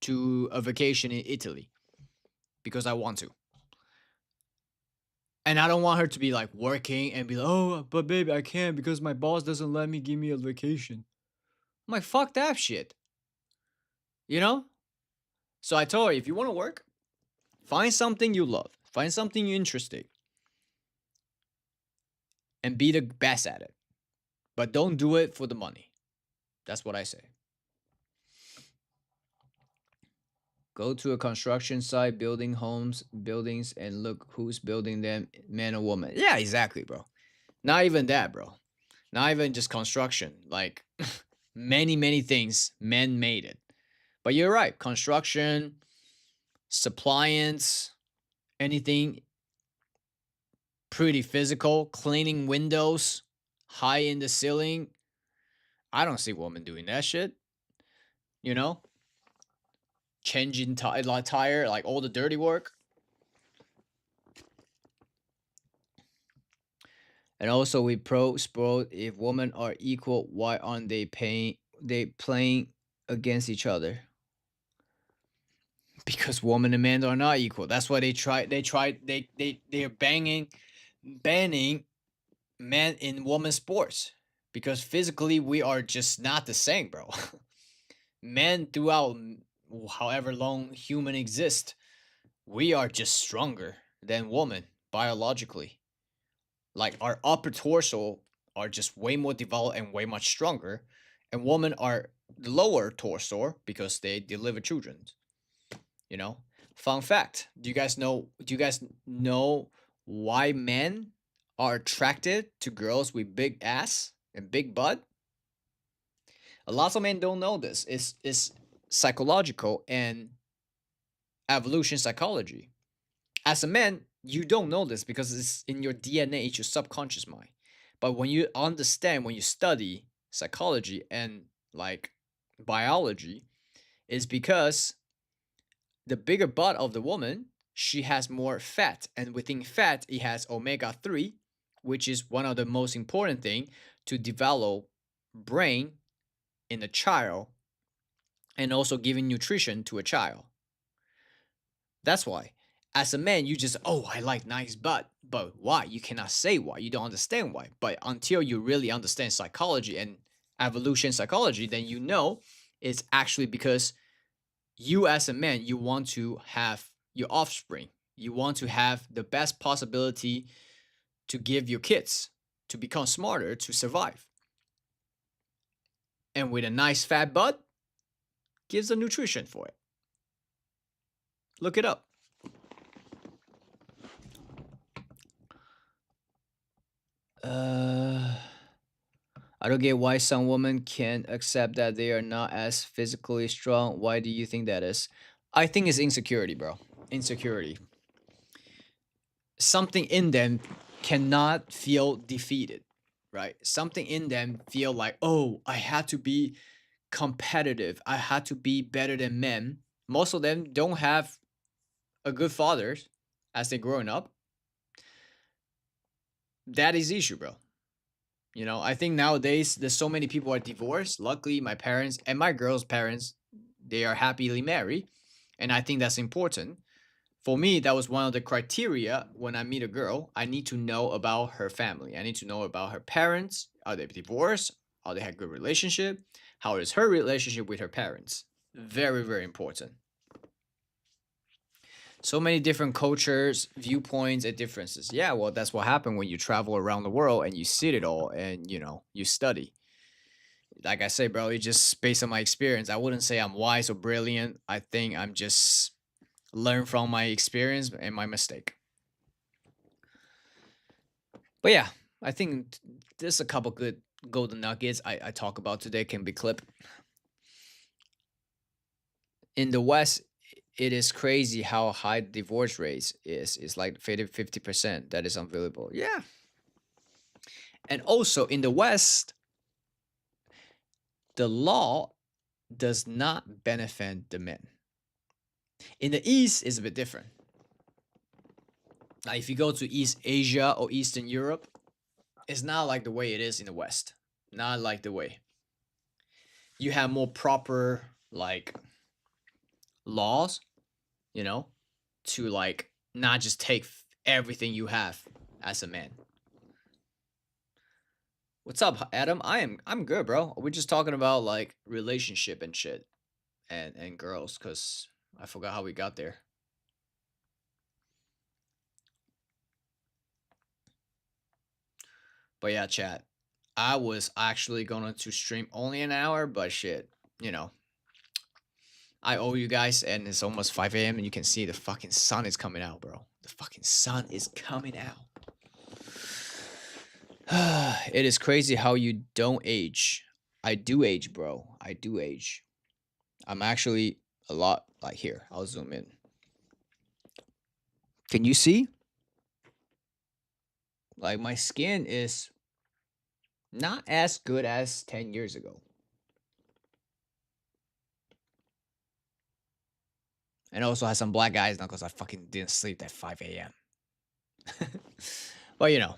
to a vacation in Italy because I want to. And I don't want her to be like working and be like, oh, but baby, I can't because my boss doesn't let me give me a vacation. I'm like, fuck that shit. You know? So I told her, if you want to work, find something you love, find something you're interested. and be the best at it. But don't do it for the money. That's what I say. Go to a construction site, building homes, buildings, and look who's building them, man or woman. Yeah, exactly, bro. Not even that, bro. Not even just construction. Like many, many things, men made it. But you're right. Construction, appliance, anything pretty physical, cleaning windows, high in the ceiling. I don't see women doing that shit. You know, changing tire, like all the dirty work. And also we pro sport. If women are equal, why aren't they playing against each other? Because women and men are not equal. That's why they're banning men in women's sports. Because physically we are just not the same, bro. Men throughout however long human exist, we are just stronger than women biologically. Like our upper torso are just way more developed and way much stronger, and women are the lower torso because they deliver children. You know, fun fact: do you guys know? Do you guys know why men are attracted to girls with big ass and big butt? A lot of men don't know this. It's psychological and evolution psychology. As a man, you don't know this because it's in your DNA, it's your subconscious mind. But when you understand, when you study psychology and like biology, is because the bigger butt of the woman, she has more fat, and within fat, it has omega 3, which is one of the most important thing to develop brain in a child and also giving nutrition to a child. That's why. As a man, you just, oh, I like nice butt. But why? You cannot say why. You don't understand why. But until you really understand psychology and evolution psychology, then you know it's actually because you as a man, you want to have your offspring. You want to have the best possibility to give your kids to become smarter, to survive. And with a nice fat butt, gives the nutrition for it. Look it up. I don't get why some women can't accept that they are not as physically strong. Why do you think that is? I think it's insecurity, bro. Insecurity. Something in them cannot feel defeated, right? Something in them feel like, oh, I had to be competitive. I had to be better than men. Most of them don't have a good father as they're growing up. That is the issue, bro. You know, I think nowadays there's so many people are divorced. Luckily, my parents and my girl's parents, they are happily married, and I think that's important. For me, that was one of the criteria when I meet a girl. I need to know about her family. I need to know about her parents. Are they divorced? Are they have good relationship? How is her relationship with her parents? Very, very important. So many different cultures, viewpoints, and differences. Yeah, well, that's what happened when you travel around the world and you see it all and you study. Like I say, bro, it's just based on my experience. I wouldn't say I'm wise or brilliant. I think I'm just learn from my experience and my mistake. But yeah, I think there's a couple good golden nuggets I talk about today can be clipped. In the West, it is crazy how high the divorce rates is. It's like 50%. That is unbelievable. Yeah. And also in the West, the law does not benefit the men. In the East, it's a bit different. Now, if you go to East Asia or Eastern Europe, it's not like the way it is in the West. Not like the way. You have more proper, like, laws, you know, to, like, not just take everything you have as a man. What's up, Adam? I'm good, bro. We're just talking about, like, relationship and shit and girls, because I forgot how we got there. But yeah, chat. I was actually going to stream only an hour, but shit, you know, I owe you guys, and it's almost 5 a.m. and you can see the fucking sun is coming out, bro. The fucking sun is coming out. It is crazy how you don't age. I do age, bro. I do age. I'm actually a lot like here. I'll zoom in. Can you see? Like my skin is not as good as 10 years ago. And also has some black eyes now because I fucking didn't sleep at 5 a.m. But you know.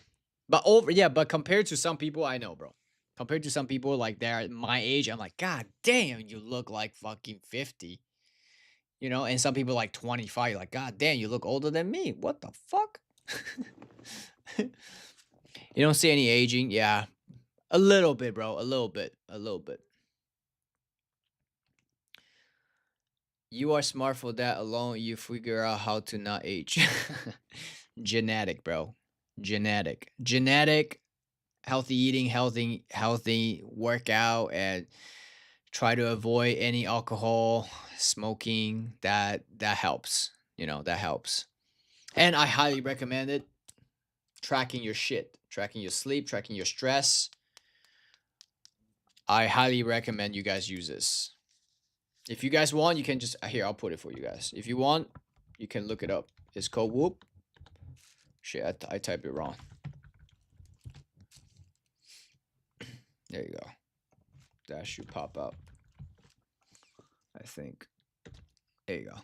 But compared to some people I know, bro. Compared to some people like they're my age, I'm like, God damn, you look like fucking 50. You know, and some people like 25, you're like, God damn, you look older than me. What the fuck? You don't see any aging? Yeah. A little bit, bro. A little bit. A little bit. You are smart for that alone. You figure out how to not age. Genetic, bro. Genetic, healthy eating, healthy workout, and try to avoid any alcohol, smoking. That helps. You know, that helps. And I highly recommend it. Tracking your shit, tracking your sleep, tracking your stress. I highly recommend you guys use this. If you guys want, you can just here. I'll put it for you guys. If you want, you can look it up. It's called Whoop. Shit, I typed it wrong. There you go. That should pop up. I think. There you go.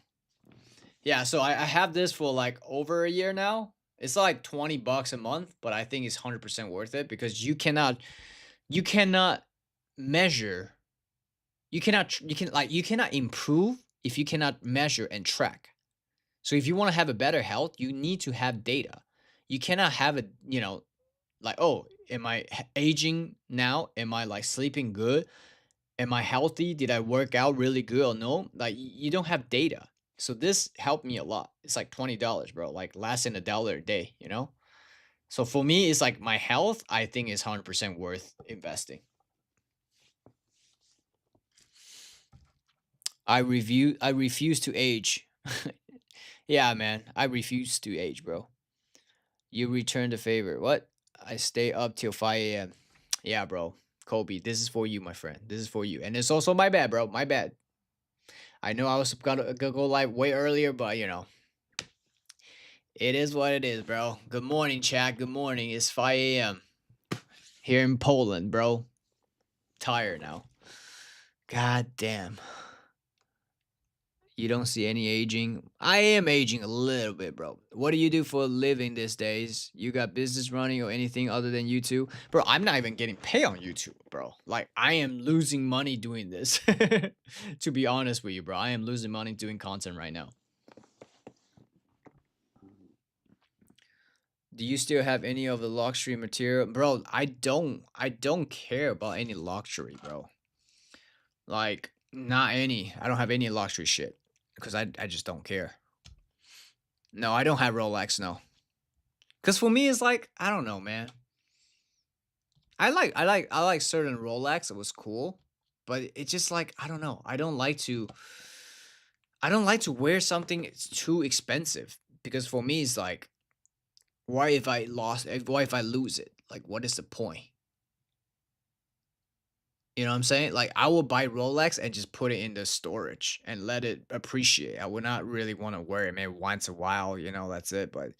Yeah, so I have this for like over a year now. It's like $20 a month, but I think it's 100% worth it because you cannot measure. You cannot improve if you cannot measure and track. So if you want to have a better health, you need to have data. You cannot have it, you know, like, oh, am I aging now? Am I like sleeping good? Am I healthy? Did I work out really good or no? Like you don't have data. So this helped me a lot. It's like $20, bro. Like less than $1 a day, you know? So for me, it's like my health, I think is 100% worth investing. I refuse to age. Yeah, man. I refuse to age, bro. You return the favor. What? I stay up till 5 a.m. Yeah, bro. Kobe, this is for you, my friend. This is for you. And it's also my bad, bro. My bad. I know I was gonna go live way earlier, but you know. It is what it is, bro. Good morning, chat. Good morning. It's 5 a.m. here in Poland, bro. Tired now. God damn. You don't see any aging. I am aging a little bit, bro. What do you do for a living these days? You got business running or anything other than YouTube? Bro, I'm not even getting paid on YouTube, bro. Like, I am losing money doing this. To be honest with you, bro. I am losing money doing content right now. Do you still have any of the luxury material? Bro, I don't care about any luxury, bro. Like, not any. I don't have any luxury shit. Because I just don't care. No, I don't have Rolex, no. Because for me, it's like, I don't know, man. I like certain Rolex. It was cool. But it's just like, I don't know. I don't like to wear something it's too expensive. Because for me, it's like, what if I lose it? Like, what is the point? You know what I'm saying? Like, I will buy Rolex and just put it in the storage and let it appreciate. I would not really want to wear it maybe once a while, you know, that's it. But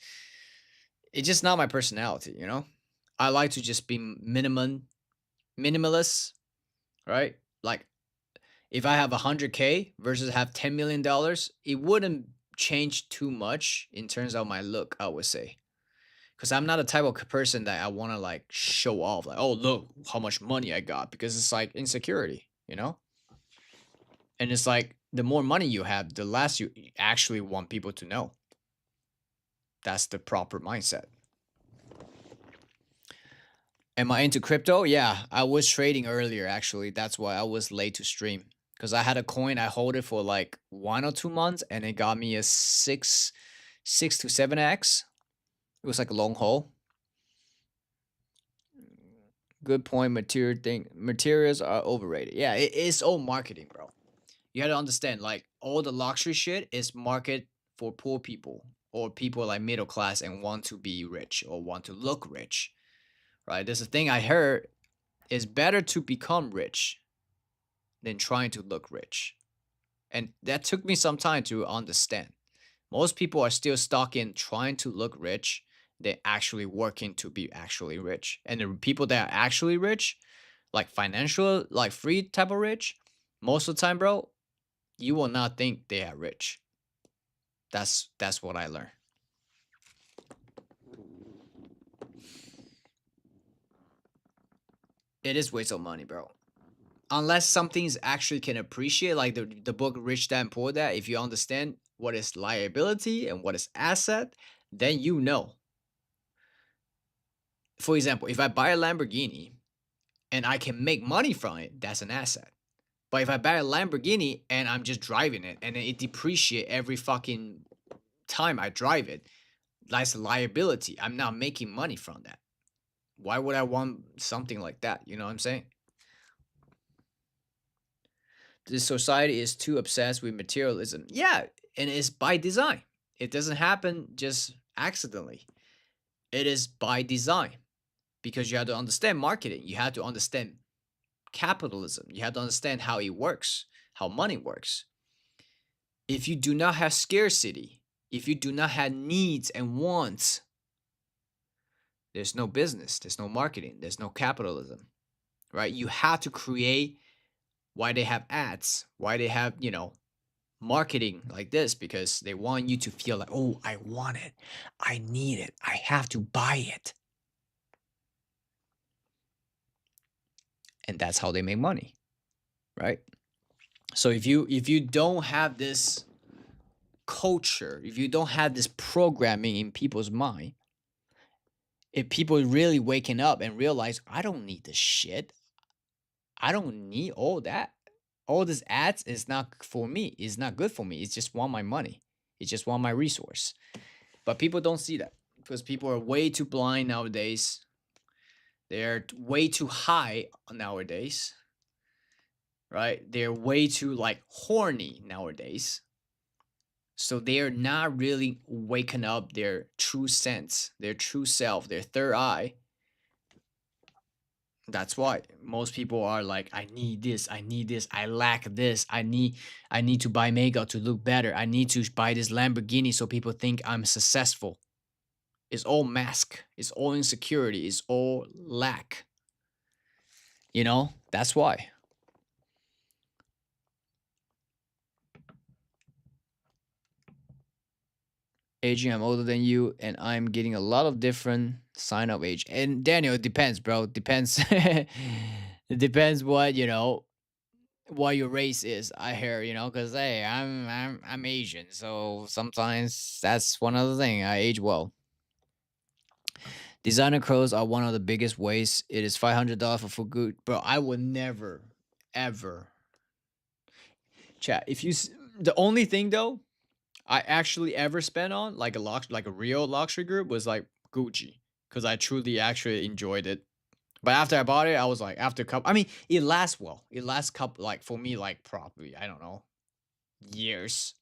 it's just not my personality, you know? I like to just be minimalist, right? Like, if I have 100K versus have $10 million, it wouldn't change too much in terms of my look, I would say. Because I'm not a type of person that I want to like show off, like, oh, look how much money I got, because it's like insecurity, you know? And it's like the more money you have, the less you actually want people to know. That's the proper mindset. Am I into crypto? Yeah, I was trading earlier, actually. That's why I was late to stream. Because I had a coin, I hold it for like 1 or 2 months, and it got me a 6 to 7x. It was like a long haul. Good point. Materials are overrated. Yeah, it's all marketing, bro. You have to understand, like all the luxury shit is market for poor people or people like middle class and want to be rich or want to look rich, right? There's a thing I heard: it's better to become rich than trying to look rich, and that took me some time to understand. Most people are still stuck in trying to look rich than actually working to be actually rich. And the people that are actually rich, like financial, like free type of rich, most of the time, bro, you will not think they are rich. That's what I learned. It is waste of money, bro. Unless something's actually can appreciate, like the book Rich Dad Poor Dad, if you understand what is liability and what is asset, then you know. For example, if I buy a Lamborghini and I can make money from it, that's an asset. But if I buy a Lamborghini and I'm just driving it and it depreciate every fucking time I drive it, that's a liability. I'm not making money from that. Why would I want something like that? You know what I'm saying? This society is too obsessed with materialism. Yeah, and it's by design. It doesn't happen just accidentally. It is by design because you have to understand marketing. You have to understand capitalism. You have to understand how it works, how money works. If you do not have scarcity, if you do not have needs and wants, there's no business, there's no marketing, there's no capitalism, right? You have to create why they have ads, why they have, marketing like this, because they want you to feel like, oh, I want it, I need it, I have to buy it. And that's how they make money, right? So if you don't have this culture, if you don't have this programming in people's mind, if people really waking up and realize I don't need this shit, I don't need all that. All these ads is not for me. It's not good for me. It's just want my money. It just want my resource. But people don't see that because people are way too blind nowadays. They're way too high nowadays, right? They're way too like horny nowadays. So they are not really waking up their true sense, their true self, their third eye. That's why most people are like, I need this, I need this, I lack this, I need to buy makeup to look better. I need to buy this Lamborghini so people think I'm successful. It's all mask, it's all insecurity, it's all lack. That's why. Aging, I'm older than you, and I'm getting a lot of different sign of age. And Daniel, it depends, bro. Depends. It depends what your race is. I hear, because hey, I'm Asian, so sometimes that's one other thing. I age well. Designer clothes are one of the biggest waste. It is $500 for full good, bro. I would never, ever. Chat. The only thing though, I actually ever spent on like a real luxury group was like Gucci, because I truly actually enjoyed it. But after I bought it, I was like, after a couple, I mean, it lasts well. It lasts couple, like for me, like probably, I don't know, years.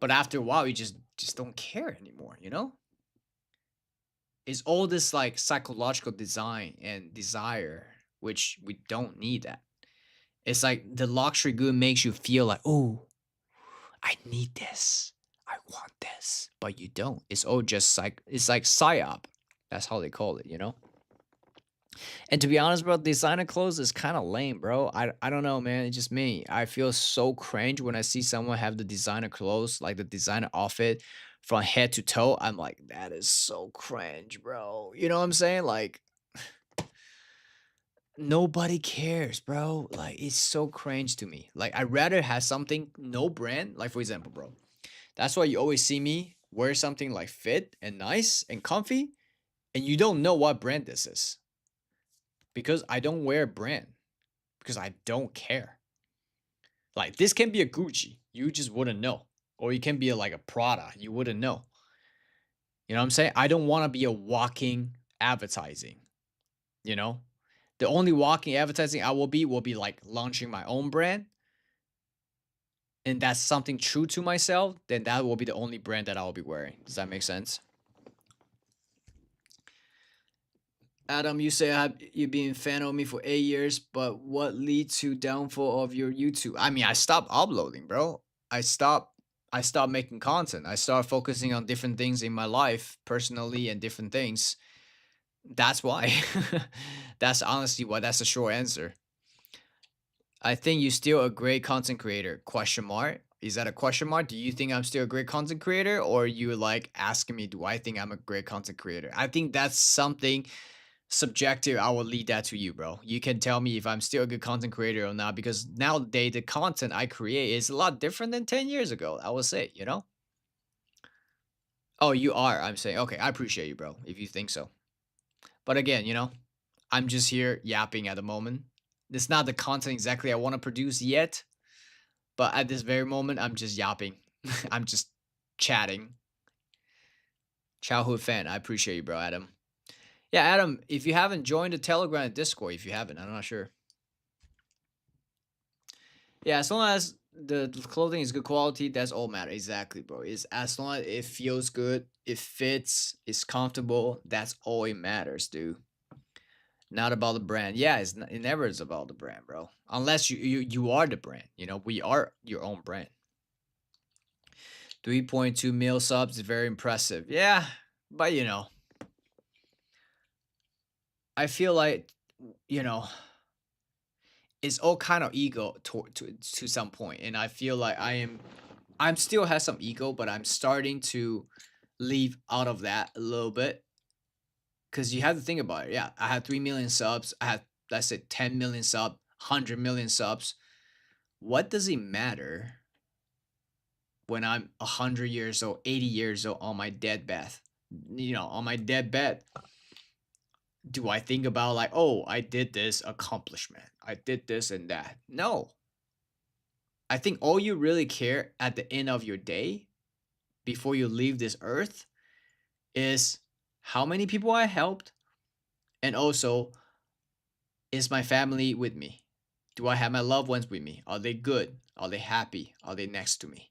But after a while, you just don't care anymore. It's all this like psychological design and desire, which we don't need that. It's like the luxury good makes you feel like, oh, I need this. I want this. But you don't. It's all just it's like psyop. That's how they call it. And to be honest, bro, designer clothes is kind of lame, bro. I don't know, man. It's just me. I feel so cringe when I see someone have the designer clothes, like the designer outfit from head to toe. I'm like, that is so cringe, bro. You know what I'm saying? Like, nobody cares, bro. Like, it's so cringe to me. Like, I'd rather have something no brand. Like, for example, bro, that's why you always see me wear something like fit and nice and comfy, and you don't know what brand this is. Because I don't wear brand. Because I don't care. Like, this can be a Gucci. You just wouldn't know. Or it can be like a Prada. You wouldn't know. You know what I'm saying? I don't want to be a walking advertising. You know, the only walking advertising I will be like launching my own brand, and that's something true to myself. Then that will be the only brand that I will be wearing. Does that make sense? Adam, you say you've been a fan of me for 8 years, but what leads to downfall of your YouTube? I mean, I stopped uploading, bro. I stopped. I stopped making content. I started focusing on different things in my life, personally, and different things. That's why. That's honestly why. That's a short answer. I think you're still a great content creator. Question mark. Is that a question mark? Do you think I'm still a great content creator, or you like asking me, do I think I'm a great content creator? I think that's something subjective. I will lead that to you, bro. You can tell me if I'm still a good content creator or not, because nowadays the content I create is a lot different than 10 years ago. I would say, you know? Oh, you are. I'm saying, okay, I appreciate you, bro, if you think so. But again, I'm just here yapping at the moment. It's not the content exactly I want to produce yet, but at this very moment, I'm just yapping. I'm just chatting. Childhood fan. I appreciate you, bro, Adam. Yeah, Adam, if you haven't joined the Telegram and Discord, if you haven't, I'm not sure. Yeah, as long as the clothing is good quality, that's all matter. Exactly, bro. Is as long as it feels good, it fits, it's comfortable, that's all it matters, dude. Not about the brand. Yeah, it never is about the brand, bro. Unless you are the brand. We are your own brand. 3.2 mil subs is very impressive. Yeah, but I feel like you know it's all kind of ego to some point, and I feel like I'm still has some ego, but I'm starting to leave out of that a little bit, because you have to think about it. Yeah, I had 3 million subs. I had, let's say, 10 million subs, 100 million subs. What does it matter when I'm 100 years old, 80 years old on my deathbed? On my deathbed, do I think about like, oh, I did this accomplishment, I did this and that? No. I think all you really care at the end of your day, before you leave this earth, is how many people I helped, and also, is my family with me? Do I have my loved ones with me? Are they good? Are they happy? Are they next to me?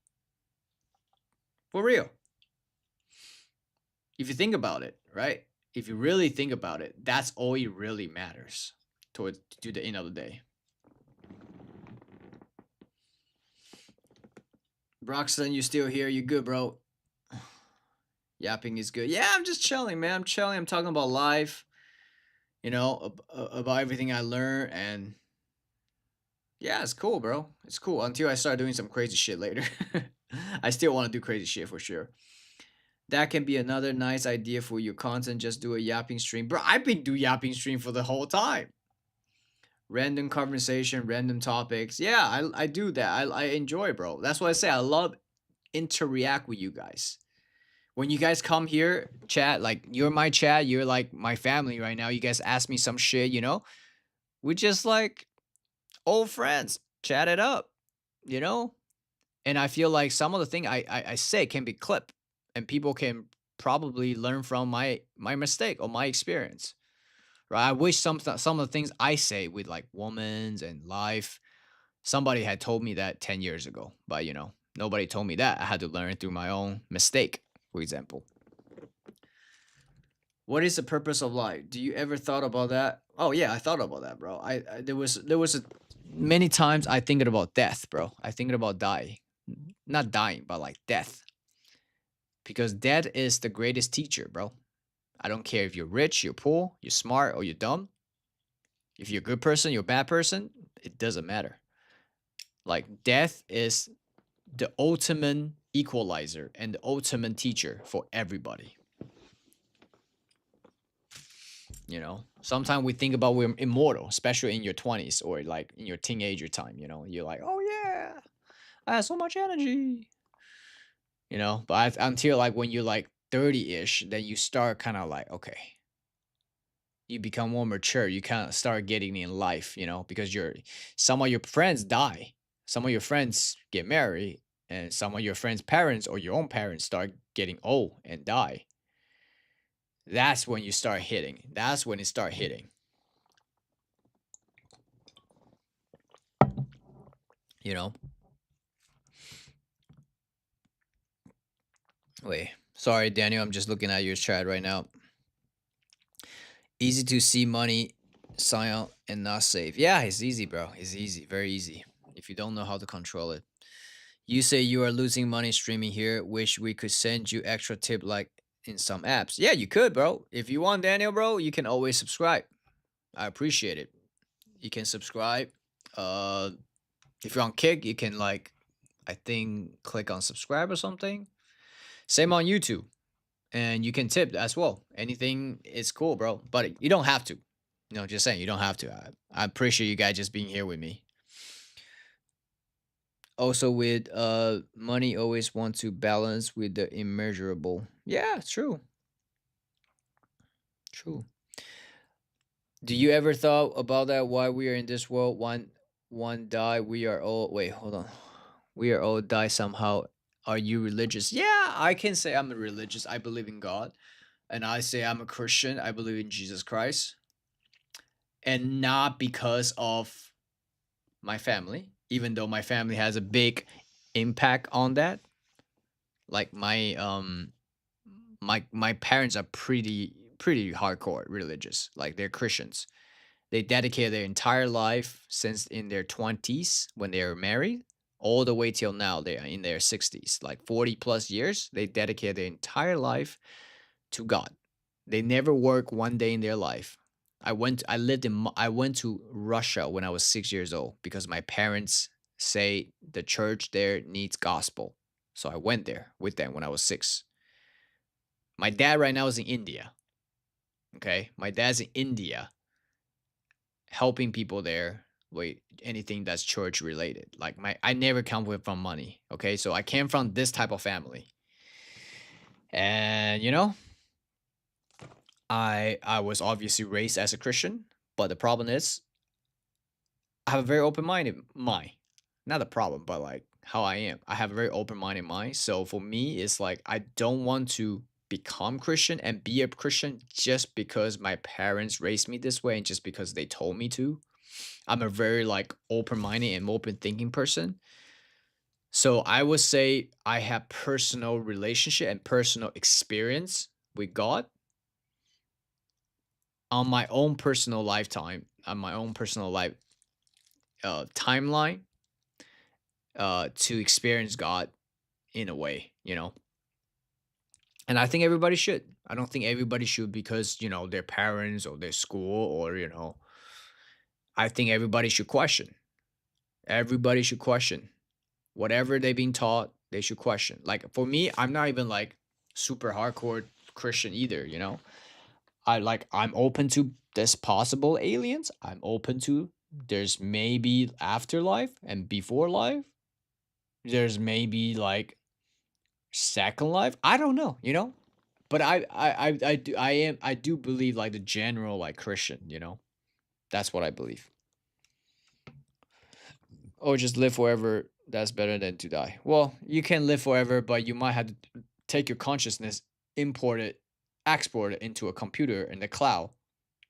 For real. If you think about it, right? If you really think about it, that's all it really matters to the end of the day. Broxton, you still here? You good, bro? Yapping is good. Yeah, I'm just chilling, man. I'm chilling. I'm talking about life, about everything I learned, and yeah, it's cool, bro. It's cool until I start doing some crazy shit later. I still want to do crazy shit for sure. That can be another nice idea for your content. Just do a yapping stream, bro. I've been doing yapping stream for the whole time. Random conversation, random topics. Yeah, I do that. I enjoy, bro. That's what I say. I love interact with you guys. When you guys come here, chat, like you're my chat, you're like my family right now. You guys ask me some shit, we just like old friends, chat it up, you know? And I feel like some of the thing I say can be clipped, and people can probably learn from my mistake or my experience. Right? I wish some of the things I say with like women's and life, somebody had told me that 10 years ago, but nobody told me that. I had to learn through my own mistake, for example. What is the purpose of life? Do you ever thought about that? Oh yeah, I thought about that, bro. There was many times I thinking about death, bro. I thinking about dying, not dying, but like death, because death is the greatest teacher, bro. I don't care if you're rich, you're poor, you're smart, or you're dumb. If you're a good person, you're a bad person, it doesn't matter. Like death is the ultimate equalizer and the ultimate teacher for everybody. Sometimes we think about we're immortal, especially in your 20s or like in your teenager time. You're like, oh yeah, I have so much energy. But until like when you're like 30-ish, then you start kind of like, okay, you become more mature. You kind of start getting in life, because some of your friends die, some of your friends get married, and some of your friends' parents or your own parents start getting old and die. That's when you start hitting. That's when it start hitting. You know. Wait. Sorry, Daniel. I'm just looking at your chat right now. Easy to see money, sign out, and not save. Yeah, it's easy, bro. It's easy. Very easy. If you don't know how to control it. You say you are losing money streaming here. Wish we could send you extra tip like in some apps. Yeah, you could, bro. If you want, Daniel, bro, you can always subscribe. I appreciate it. You can subscribe. Uh, if you're on Kick, you can like, I think, click on subscribe or something. Same on YouTube, and you can tip as well. Anything is cool, bro. But you don't have to. Just saying, you don't have to. I appreciate you guys just being here with me. Also, with money, always want to balance with the immeasurable. Yeah, true. True. Do you ever thought about that? Why we are in this world? One die. We are all. Wait, hold on. We are all die somehow. Are you religious? Yeah, I can say I'm a religious. I believe in God, and I say I'm a Christian. I believe in Jesus Christ, and not because of my family, even though my family has a big impact on that. Like my parents are pretty hardcore religious. Like they're Christians. They dedicated their entire life since in their 20s when they were married all the way till now they are in their 60s. Like 40 plus years, they dedicated their entire life to God. They never work one day in their life. I went to Russia when I was 6 years old because my parents say the church there needs gospel. So I went there with them when I was 6. My dad right now is in India. Okay? My dad's in India helping people there with anything that's church related. Like I never come with from money. Okay? So I came from this type of family. And I was obviously raised as a Christian, but the problem is I have a very open-minded mind. Not a problem, but like how I am. I have a very open-minded mind. So for me, it's like I don't want to become Christian and be a Christian just because my parents raised me this way and just because they told me to. I'm a very like open-minded and open-thinking person. So I would say I have personal relationship and personal experience with God on my own personal lifetime, on my own personal life timeline to experience God in a way. And I think everybody should. I don't think everybody should because, their parents or their school or. I think everybody should question. Everybody should question. Whatever they've been taught, they should question. Like for me, I'm not even like super hardcore Christian either. I'm open to this possible aliens. I'm open to there's maybe afterlife and before life. There's maybe like second life. I don't know. But I do believe like the general like Christian. That's what I believe. Or just live forever. That's better than to die. Well, you can live forever, but you might have to take your consciousness, import it, export it into a computer in the cloud.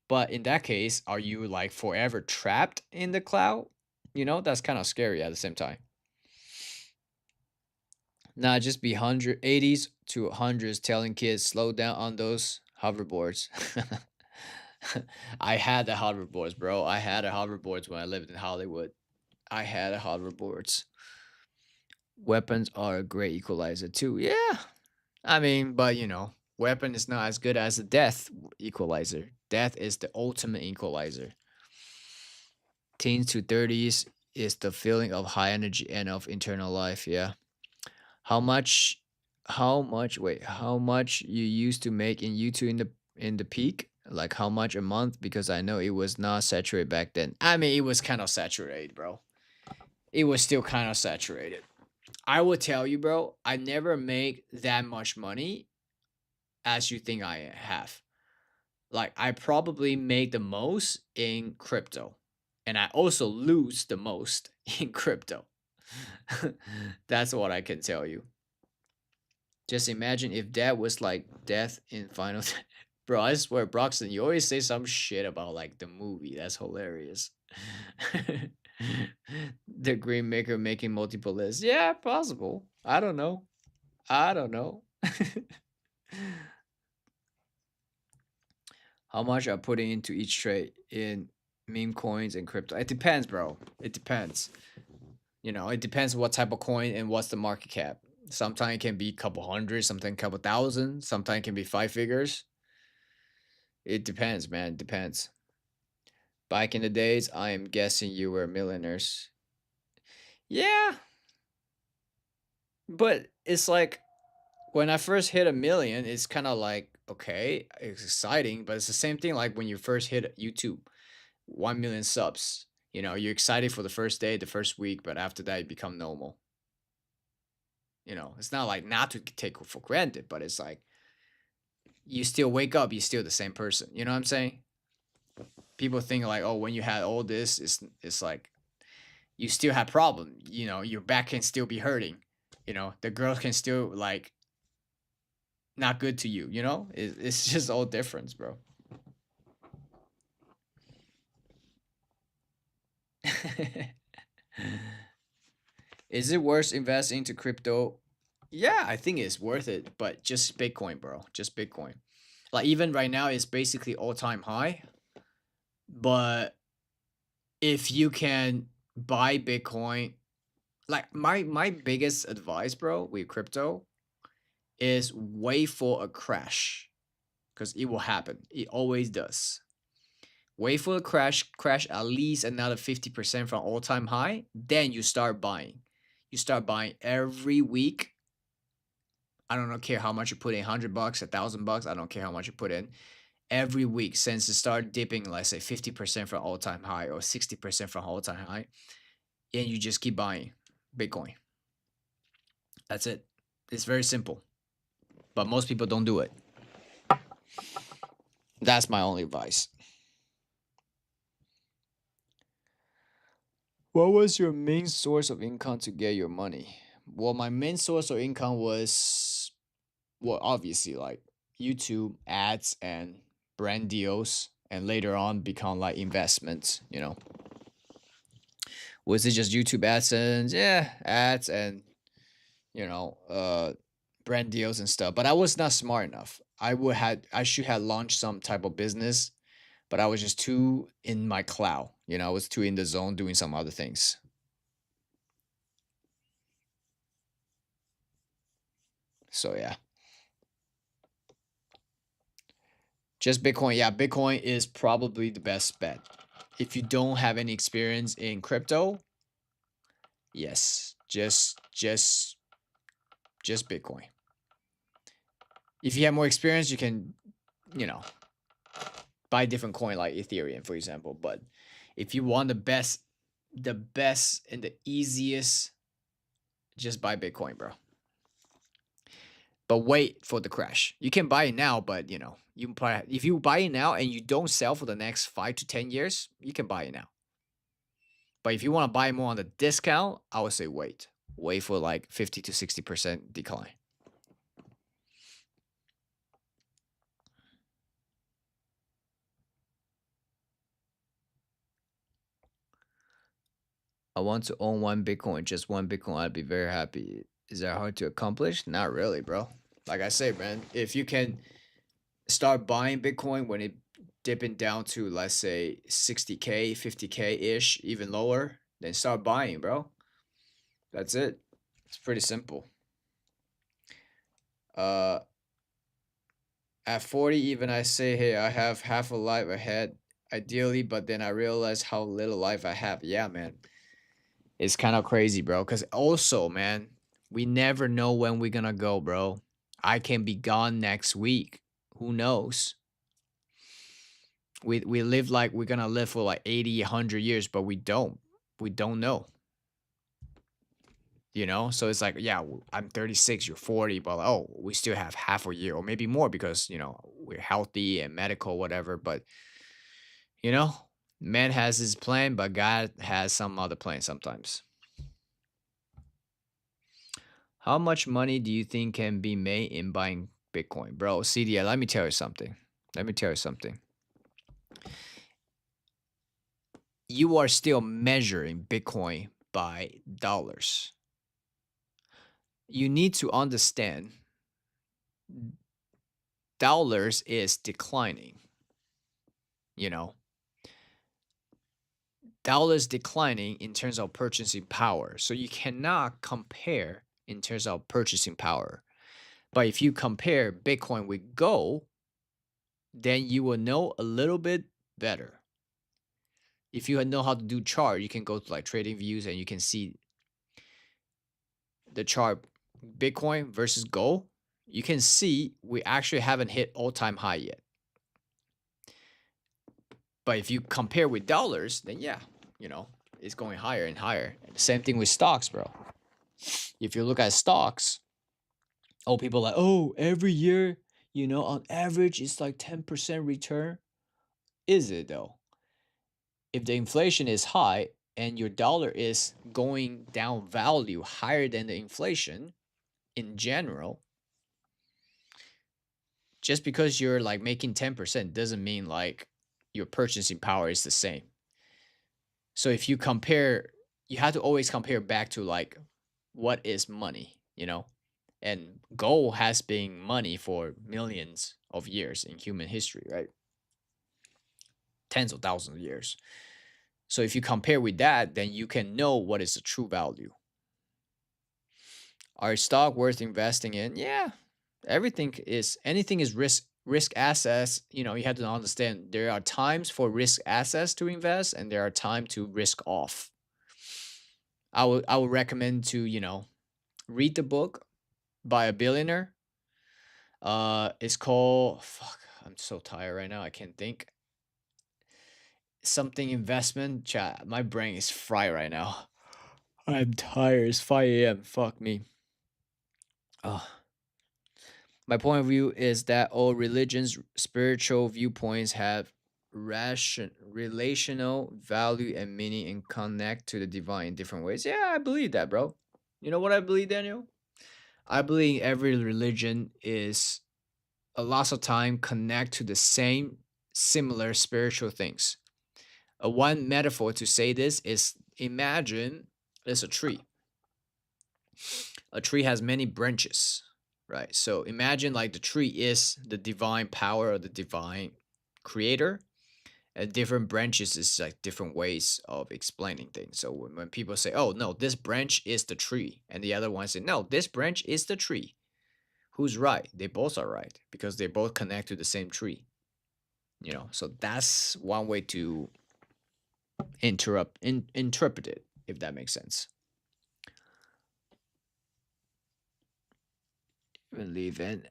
But in that case, are you like forever trapped in the cloud? That's kind of scary at the same time. Not just be 180s to hundreds telling kids slow down on those hoverboards. I had the hoverboards, bro. I had a hoverboards when I lived in Hollywood. I had a hoverboards. Weapons are a great equalizer too. Yeah. I mean, but weapon is not as good as a death equalizer. Death is the ultimate equalizer. Teens to 30s is the feeling of high energy and of internal life. Yeah. How much how much you used to make in YouTube in the peak? Like how much a month? Because I know it was not saturated back then. I mean, it was kind of saturated, bro. It was still kind of saturated. I will tell you, bro, I never make that much money as you think I have. Like I probably make the most in crypto. And I also lose the most in crypto. That's what I can tell you. Just imagine if that was like death in Final. Bro, I swear, Broxton, you always say some shit about like the movie. That's hilarious. The green maker making multiple lists. Yeah, possible. I don't know. I don't know. How much are putting into each trade in meme coins and crypto? It depends, bro. It depends. You know, it depends what type of coin and what's the market cap. Sometimes it can be a couple hundred, sometimes a couple thousand, sometimes it can be five figures. It depends, man. It depends. Back in the days, I am guessing you were millionaires. Yeah, but it's like when I first hit a million, it's kind of like, okay, it's exciting, but it's the same thing like when you first hit YouTube, 1 million subs. You know, you're excited for the first day, the first week, but after that, it become normal. You know, it's not like not to take for granted, but it's like you still wake up, you're still the same person. You know what I'm saying? People think like, oh, when you had all this, it's like you still have problem. You know, your back can still be hurting. You know, the girl can still like not good to you. You know, it's just all difference, bro. Is it worth investing into crypto? Yeah, I think it's worth it, but just Bitcoin, bro. Just Bitcoin. Like even right now, it's basically all-time high. But if you can buy Bitcoin, like my biggest advice, bro, with crypto is wait for a crash because it will happen. It always does. Wait for the crash at least another 50% from all-time high, then you start buying. You start buying every week. I don't care how much you put in, $100, $1,000. I don't care how much you put in. Every week since it started dipping, let's say 50% from all-time high or 60% from all-time high, and you just keep buying Bitcoin. That's it. It's very simple. But most people don't do it. That's my only advice. What was your main source of income to get your money? Well, my main source of income was, well, obviously like YouTube ads and brand deals, and later on become like investments, you know. Was it just YouTube AdSense? Yeah, ads and you know, brand deals and stuff. But I was not smart enough. I should have launched some type of business, but I was just too in my cloud. You know, I was too in the zone doing some other things. So yeah. Just Bitcoin. Yeah, Bitcoin is probably the best bet. If you don't have any experience in crypto, yes, just Bitcoin. If you have more experience, you can, you know, buy different coin like Ethereum, for example. But if you want the best and the easiest, just buy Bitcoin, bro. But wait for the crash. You can buy it now, but you know, you probably, if you buy it now and you don't sell for the next 5 to 10 years, you can buy it now. But if you want to buy more on the discount, I would say wait. Wait for like 50 to 60% decline. I want to own one Bitcoin, just one Bitcoin. I'd be very happy. Is that hard to accomplish? Not really, bro. Like I say, man, if you can start buying Bitcoin when it dipping down to let's say 60K, 50K ish, even lower, then start buying, bro. That's it. It's pretty simple. Uh at 40 even I say, hey, I have half a life ahead ideally, but then I realize how little life I have. Yeah, man. It's kind of crazy, bro, cuz also, man, we never know when we're going to go, bro. I can be gone next week. Who knows? We live like we're gonna live for like 80, 100 years, but we don't know, you know. So it's like, yeah, I'm 36, you're 40, but oh, we still have half a year or maybe more because you know we're healthy and medical whatever. But you know, man has his plan, but God has some other plan sometimes. How much money do you think can be made in buying Bitcoin, bro? CDA, let me tell you something. Let me tell you something. You are still measuring Bitcoin by dollars. You need to understand dollars is declining, you know. Dollars declining in terms of purchasing power. So you cannot compare in terms of purchasing power. But if you compare Bitcoin with gold, then you will know a little bit better. If you know how to do chart, you can go to like trading views and you can see the chart Bitcoin versus gold. You can see we actually haven't hit all-time high yet. But if you compare with dollars, then yeah, it's going higher and higher. And the same thing with stocks, bro. If you look at stocks, people are like, oh, every year, on average, it's like 10% return. Is it though? If the inflation is high and your dollar is going down value higher than the inflation in general, just because you're like making 10% doesn't mean like your purchasing power is the same. So if you compare, you have to always compare back to like what is money. And gold has been money for millions of years in human history, right? Tens of thousands of years. So if you compare with that, then you can know what is the true value. Are stock worth investing in? Yeah. Anything is risk assets. You have to understand there are times for risk assets to invest and there are times to risk off. I would recommend to, read the book by a billionaire. It's called fuck. I'm so tired right now. I can't think. Something investment. Chat. My brain is fried right now. I'm tired. It's 5 a.m. Fuck me. My point of view is that all religions, spiritual viewpoints have relational value and meaning and connect to the divine in different ways. Yeah, I believe that, bro. You know what I believe, Daniel? I believe every religion is a lot of time connect to the same similar spiritual things. One metaphor to say this is imagine there's a tree. A tree has many branches, right? So imagine like the tree is the divine power or the divine creator, and different branches is like different ways of explaining things. So when people say, oh no, this branch is the tree, and the other one say, no, this branch is the tree, who's right? They both are right because they both connect to the same tree. So that's one way to interpret it, if that makes sense. Even leave an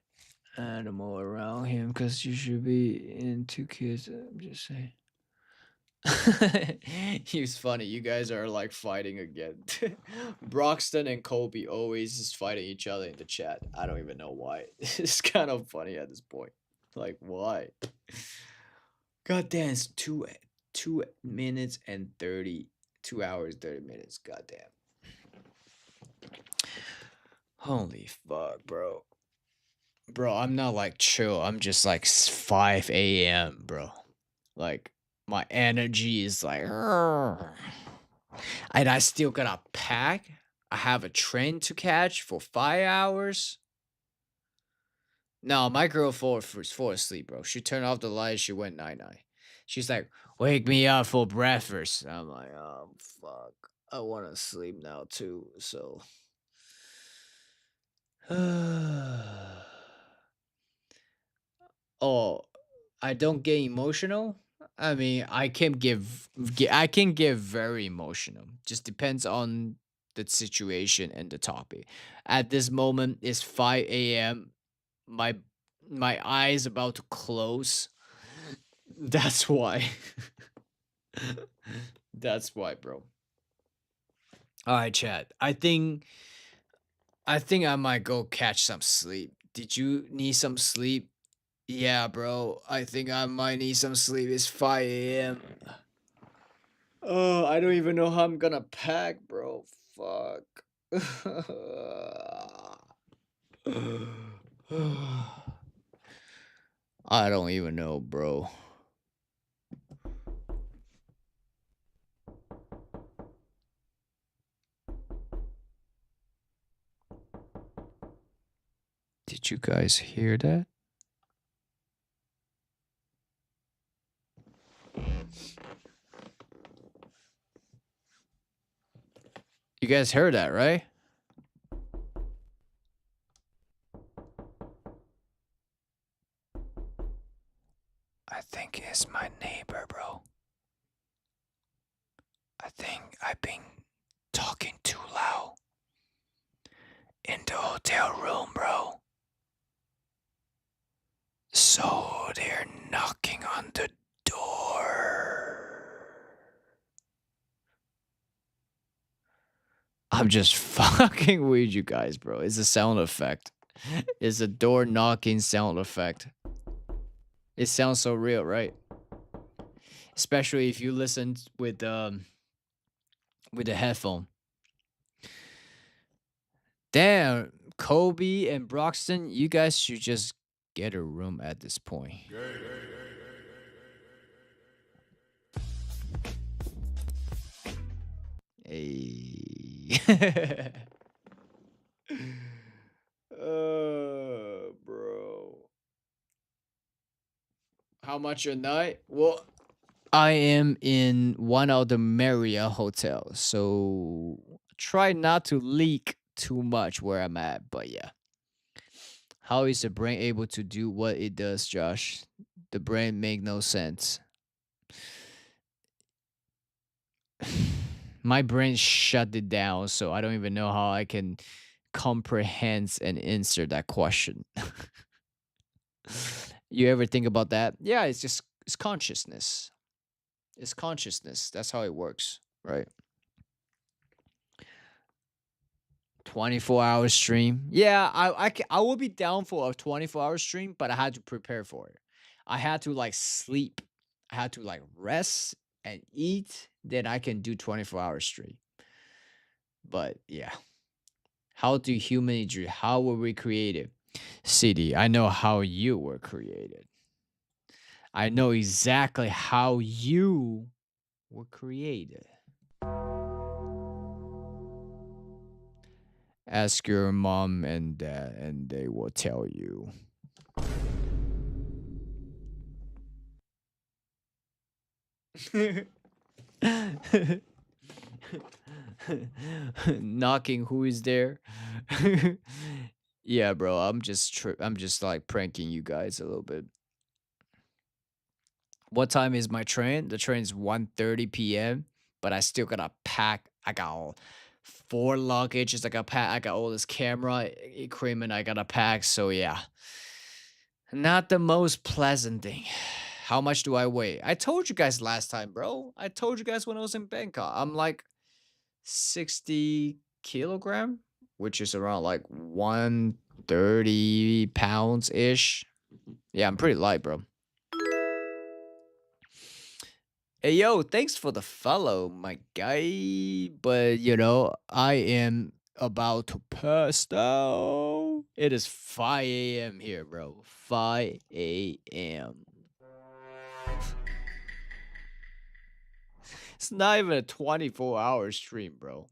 animal around him because you should be into kids. I'm just saying. He's funny. You guys are like fighting again. Broxton and Kobe always is fighting each other in the chat. I don't even know why. It's kind of funny at this point. Like why? God damn, it's 2 minutes and 2 hours 30 minutes. God damn. Holy fuck, bro. Bro, I'm not like chill. I'm just like 5 a.m., bro. Like my energy is like, "Argh." And I still gotta pack. I have a train to catch for 5 hours. No, my girl fall asleep, bro. She turned off the light. She went night night. She's like, wake me up for breakfast. I'm like, oh fuck. I want to sleep now too. So, oh, I don't get emotional. I mean, I can get very emotional. Just depends on the situation and the topic. At this moment, it's 5 a.m. My my eyes about to close. That's why. That's why, bro. All right, Chad. I think I might go catch some sleep. Did you need some sleep? Yeah, bro. I think I might need some sleep. It's 5 a.m. Oh, I don't even know how I'm gonna pack, bro. Fuck. I don't even know, bro. Did you guys hear that? You guys heard that, right? I think it's my neighbor, bro. I think I've been talking too loud in the hotel room, bro. So they're knocking on the door. I'm just fucking with you guys, bro. It's a sound effect. It's a door knocking sound effect. It sounds so real, right? Especially if you listen with the headphone. Damn, Kobe and Broxton, you guys should just get a room at this point. Hey. Bro. How much a night? Well, I am in one of the Marriott hotels, so try not to leak too much where I'm at, but yeah. How is the brain able to do what it does, Josh? The brain make no sense. My brain shut it down, so I don't even know how I can comprehend and answer that question. You ever think about that? Yeah, it's consciousness. It's consciousness. That's how it works, right? 24-hour stream. Yeah, I would be down for a 24-hour stream, but I had to prepare for it. I had to like sleep. I had to like rest and eat. Then I can do 24-hour stream. But yeah. How do humans dream? How were we created? CD, I know how you were created. I know exactly how you were created. Ask your mom and dad, and they will tell you. Knocking, who is there? Yeah, bro, I'm just like pranking you guys a little bit. What time is my train? The train is 1:30 p.m. But I still gotta pack. I got all 4 luggages. I got pack. I got all this camera equipment. I gotta pack. So yeah, not the most pleasant thing. How much do I weigh? I told you guys last time, bro. I told you guys when I was in Bangkok. I'm like 60 kilogram, which is around like 130 pounds ish. Yeah, I'm pretty light, bro. Hey yo, thanks for the follow, my guy. But you know, I am about to pass out. It is 5 a.m. here, bro. 5 a.m. It's not even a 24-hour stream, bro.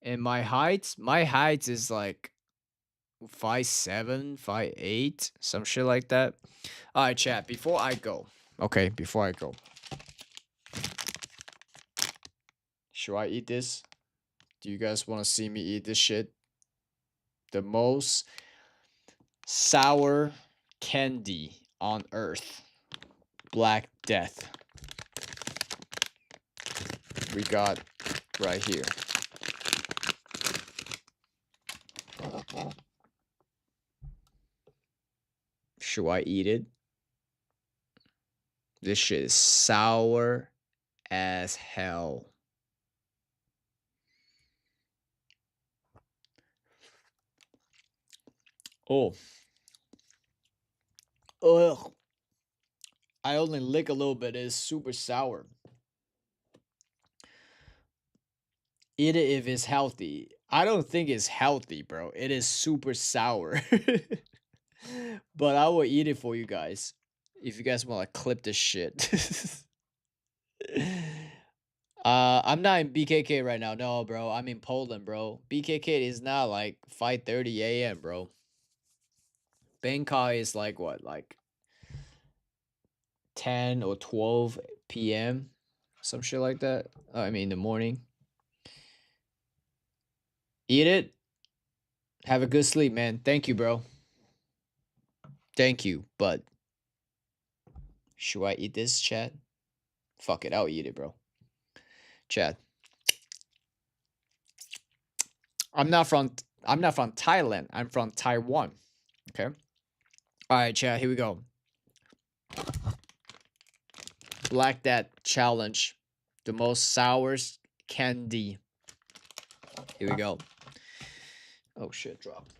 And my height is like 5'7", 5'8", some shit like that. All right, chat. Before I go, okay, before I go, should I eat this? Do you guys want to see me eat this shit? The most sour candy on earth. Black Death. We got right here. Should I eat it? This shit is sour as hell. Oh. Ugh. I only lick a little bit. It's super sour. Eat it if it's healthy. I don't think it's healthy, bro. It is super sour. But I will eat it for you guys. If you guys want to clip this shit. I'm not in BKK right now. No, bro. I'm in Poland, bro. BKK is not like 5:30 a.m., bro. Bangkok is like what, like 10 or 12 p.m. Some shit like that. I mean, in the morning. Eat it. Have a good sleep, man. Thank you, bro. Thank you, but should I eat this, Chad? Fuck it, I'll eat it, bro. Chad. I'm not from Thailand. I'm from Taiwan. Okay. All right, Chad. Here we go. Black Dad challenge. The most sour candy. Here we go. Oh shit, dropped.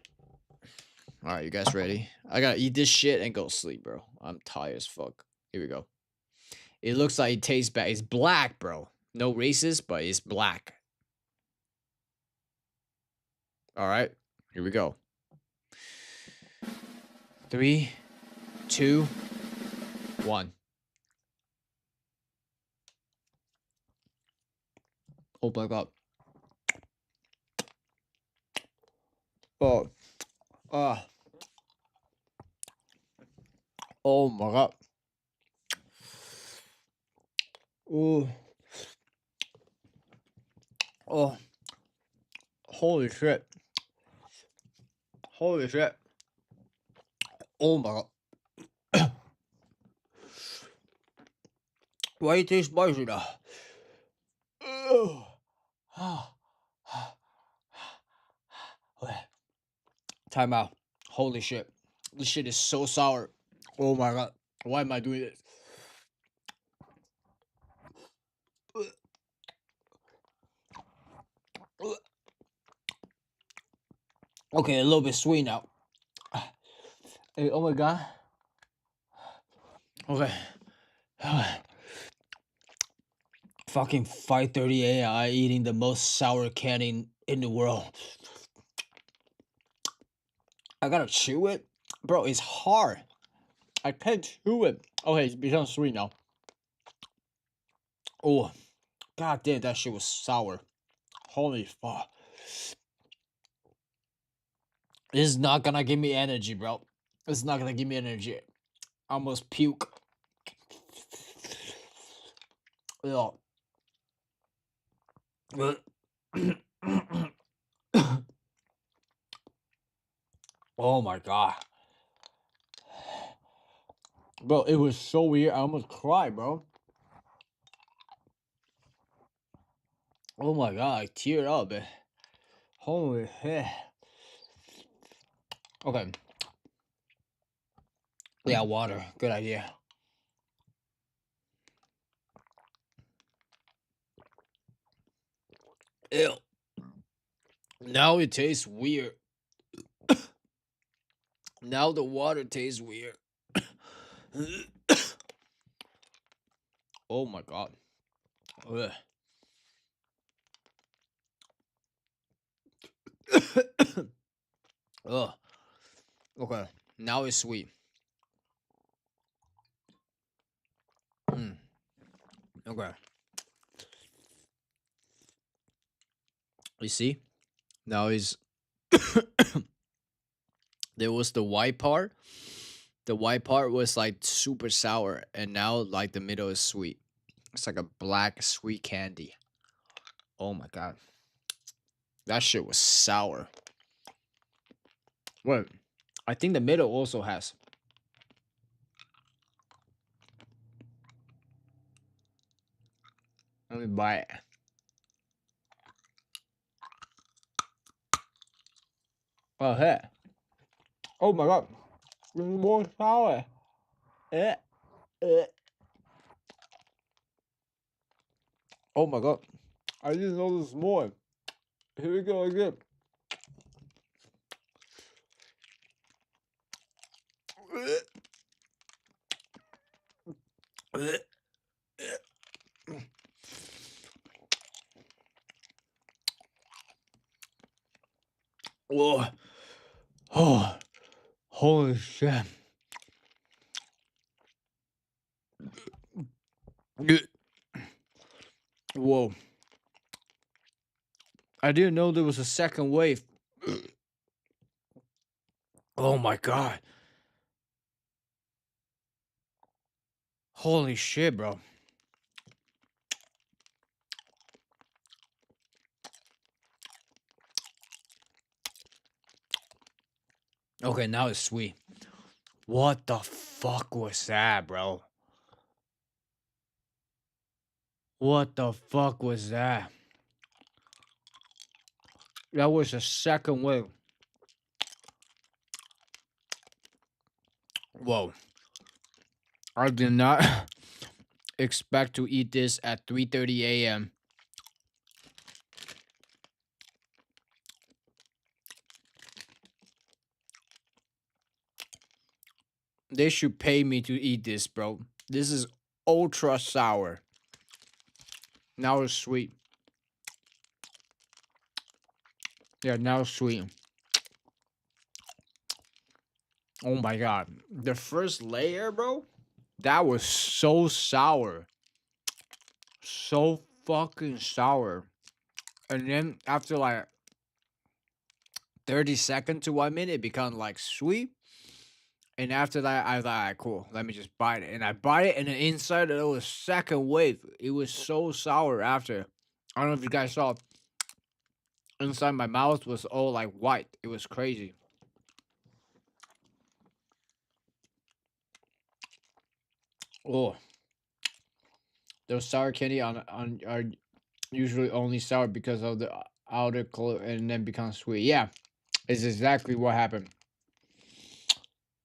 All right, you guys ready? I gotta eat this shit and go sleep, bro. I'm tired as fuck. Here we go. It looks like it tastes bad. It's black, bro. No racist, but it's black. All right, here we go. 3, 2, 1. Oh my god. Oh. Oh my god. Ooh. Oh. Holy shit. Holy shit. Oh my god. Why it taste spicy now? Okay. Time out. Holy shit. This shit is so sour. Oh my god. Why am I doing this? Okay, a little bit sweet now. Hey, oh my god. Okay. Fucking 5:30 a.m. I eating the most sour candy in the world. I gotta chew it? Bro, it's hard. I can't chew it. Okay, it's become sweet now. Oh, god damn, that shit was sour. Holy fuck. This is not gonna give me energy, bro. It's not gonna give me energy. I almost puke. Ugh. Oh my god. Bro, it was so weird. I almost cried, bro. Oh my god, I teared up. Holy shit. Okay. Yeah, water. Good idea. Ew. Now it tastes weird. Now the water tastes weird. Oh my god. Ugh. Ugh. Okay. Now it's sweet. Okay. You see? Now is there was the white part. The white part was like super sour, and now like the middle is sweet. It's like a black sweet candy. Oh my god. That shit was sour. Wait. I think the middle also has. Let me buy it. Oh, hey. Oh my god. This is more sour. Eh. Oh my god. I didn't know this more. Here we go again. Whoa. Oh. Holy shit. Whoa. I didn't know there was a second wave. Oh my god. Holy shit, bro. Okay, now it's sweet. What the fuck was that, bro? What the fuck was that? That was a second wave. Whoa. I did not expect to eat this at 3:30 a.m. They should pay me to eat this, bro. This is ultra sour. Now it's sweet. Yeah, now it's sweet. Oh my god. The first layer, bro, that was so sour. So fucking sour. And then after like 30 seconds to 1 minute, it become like sweet. And after that, I thought, alright, cool, let me just bite it. And I bite it, and the inside it was second wave. It was so sour after. I don't know if you guys saw. Inside my mouth was all like white. It was crazy. Oh, those sour candy on are usually only sour because of the outer color and then become sweet. Yeah, it's exactly what happened.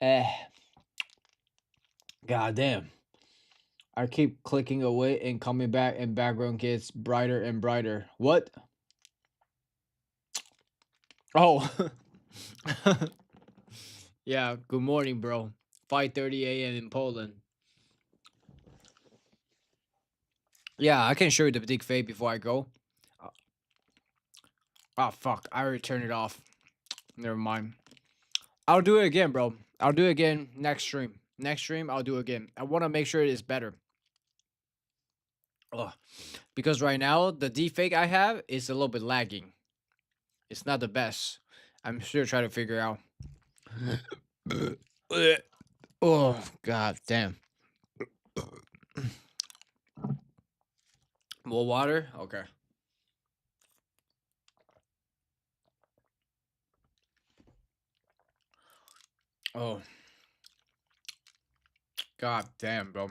Eh. God damn. I keep clicking away and coming back, and background gets brighter and brighter. What? Oh. Yeah, good morning, bro. 5:30 a.m. in Poland. Yeah, I can show you the big fade before I go. Oh, fuck. I already turned it off. Never mind. I'll do it again, bro. I'll do it again next stream. Next stream, I'll do it again. I want to make sure it is better. Ugh. Because right now, the deepfake I have is a little bit lagging. It's not the best. I'm still trying to figure out. Oh, god damn. More water? Okay. Oh. God damn, bro.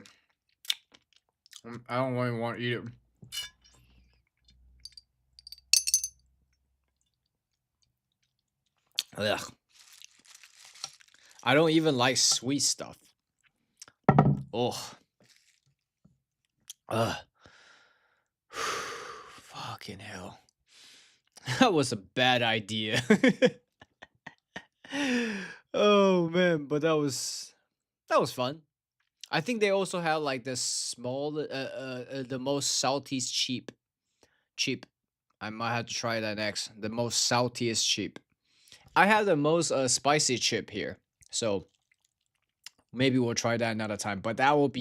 I don't really want to eat it. Ugh. I don't even like sweet stuff. Oh. Ugh. Fucking hell. That was a bad idea. Oh man, but that was fun. I think they also have like the small the most saltiest cheap. I might have to try that next. The most saltiest chip. I have the most spicy chip here. So maybe we'll try that another time. But that will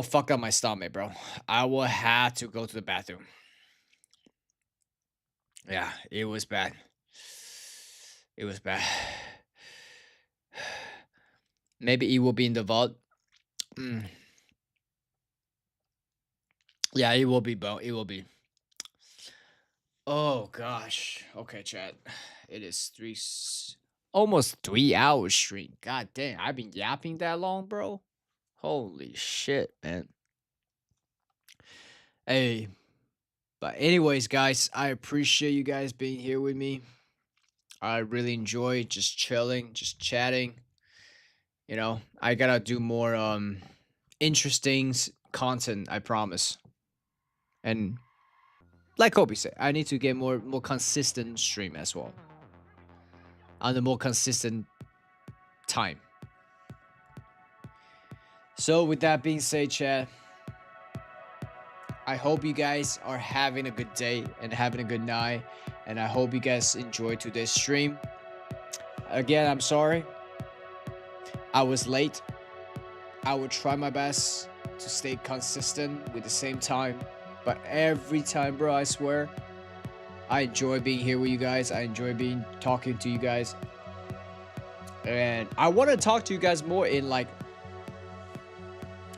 fuck up my stomach, bro. I will have to go to the bathroom. Yeah, it was bad. It was bad. Maybe it will be in the vault. Yeah, it will be, bro. It will be. Oh gosh. Okay, chat. It is almost 3 hours stream. God damn, I've been yapping that long, bro. Holy shit, man. Hey, but anyways, guys, I appreciate you guys being here with me. I really enjoy just chilling, just chatting. You know, I gotta do more interesting content, I promise. And like Kobe said, I need to get more consistent stream as well. On a more consistent time. So with that being said, chat, I hope you guys are having a good day and having a good night. And I hope you guys enjoyed today's stream. Again, I'm sorry. I was late. I will try my best to stay consistent with the same time. But every time, bro, I swear, I enjoy being here with you guys. I enjoy talking to you guys. And I want to talk to you guys more in like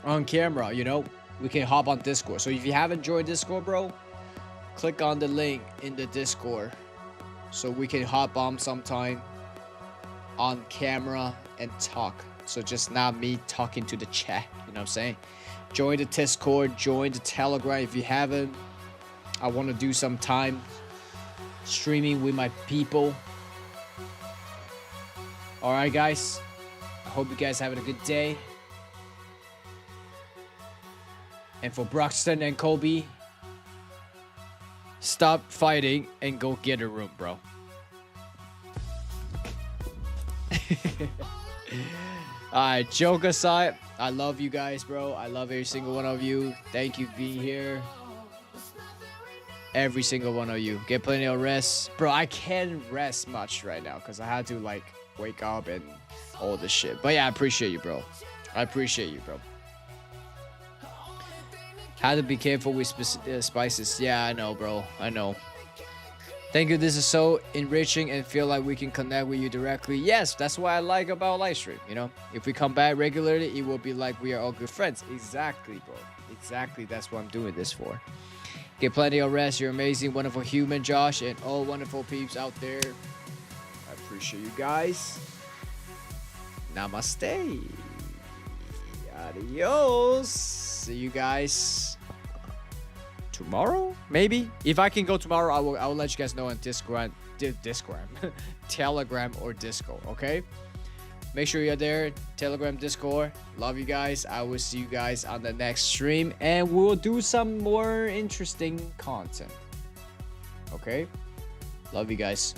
on camera, you know? We can hop on Discord. So if you haven't joined Discord, bro, click on the link in the Discord so we can hop on sometime on camera and talk. So just not me talking to the chat, you know what I'm saying? Join the Discord, join the Telegram if you haven't. I want to do some time streaming with my people. Alright guys, I hope you guys having a good day. And for Broxton and Kobe, stop fighting and go get a room, bro. Alright, joke aside, I love you guys, bro. I love every single one of you. Thank you for being here. Every single one of you. Get plenty of rest. Bro, I can't rest much right now because I had to like wake up and all this shit. But yeah, I appreciate you, bro. I appreciate you, bro. Had to be careful with spices. Yeah, I know, bro. I know. Thank you. This is so enriching and feel like we can connect with you directly. Yes, that's what I like about live stream. You know, if we come back regularly, it will be like we are all good friends. Exactly, bro. Exactly. That's what I'm doing this for. Get plenty of rest. You're amazing, wonderful human, Josh, and all wonderful peeps out there. I appreciate you guys. Namaste. Adios. See you guys tomorrow, maybe. If I can go tomorrow, I will let you guys know on Discord, Telegram or Discord. Okay. Make sure you're there. Telegram, Discord. Love you guys. I will see you guys on the next stream, and we'll do some more interesting content. Okay. Love you guys.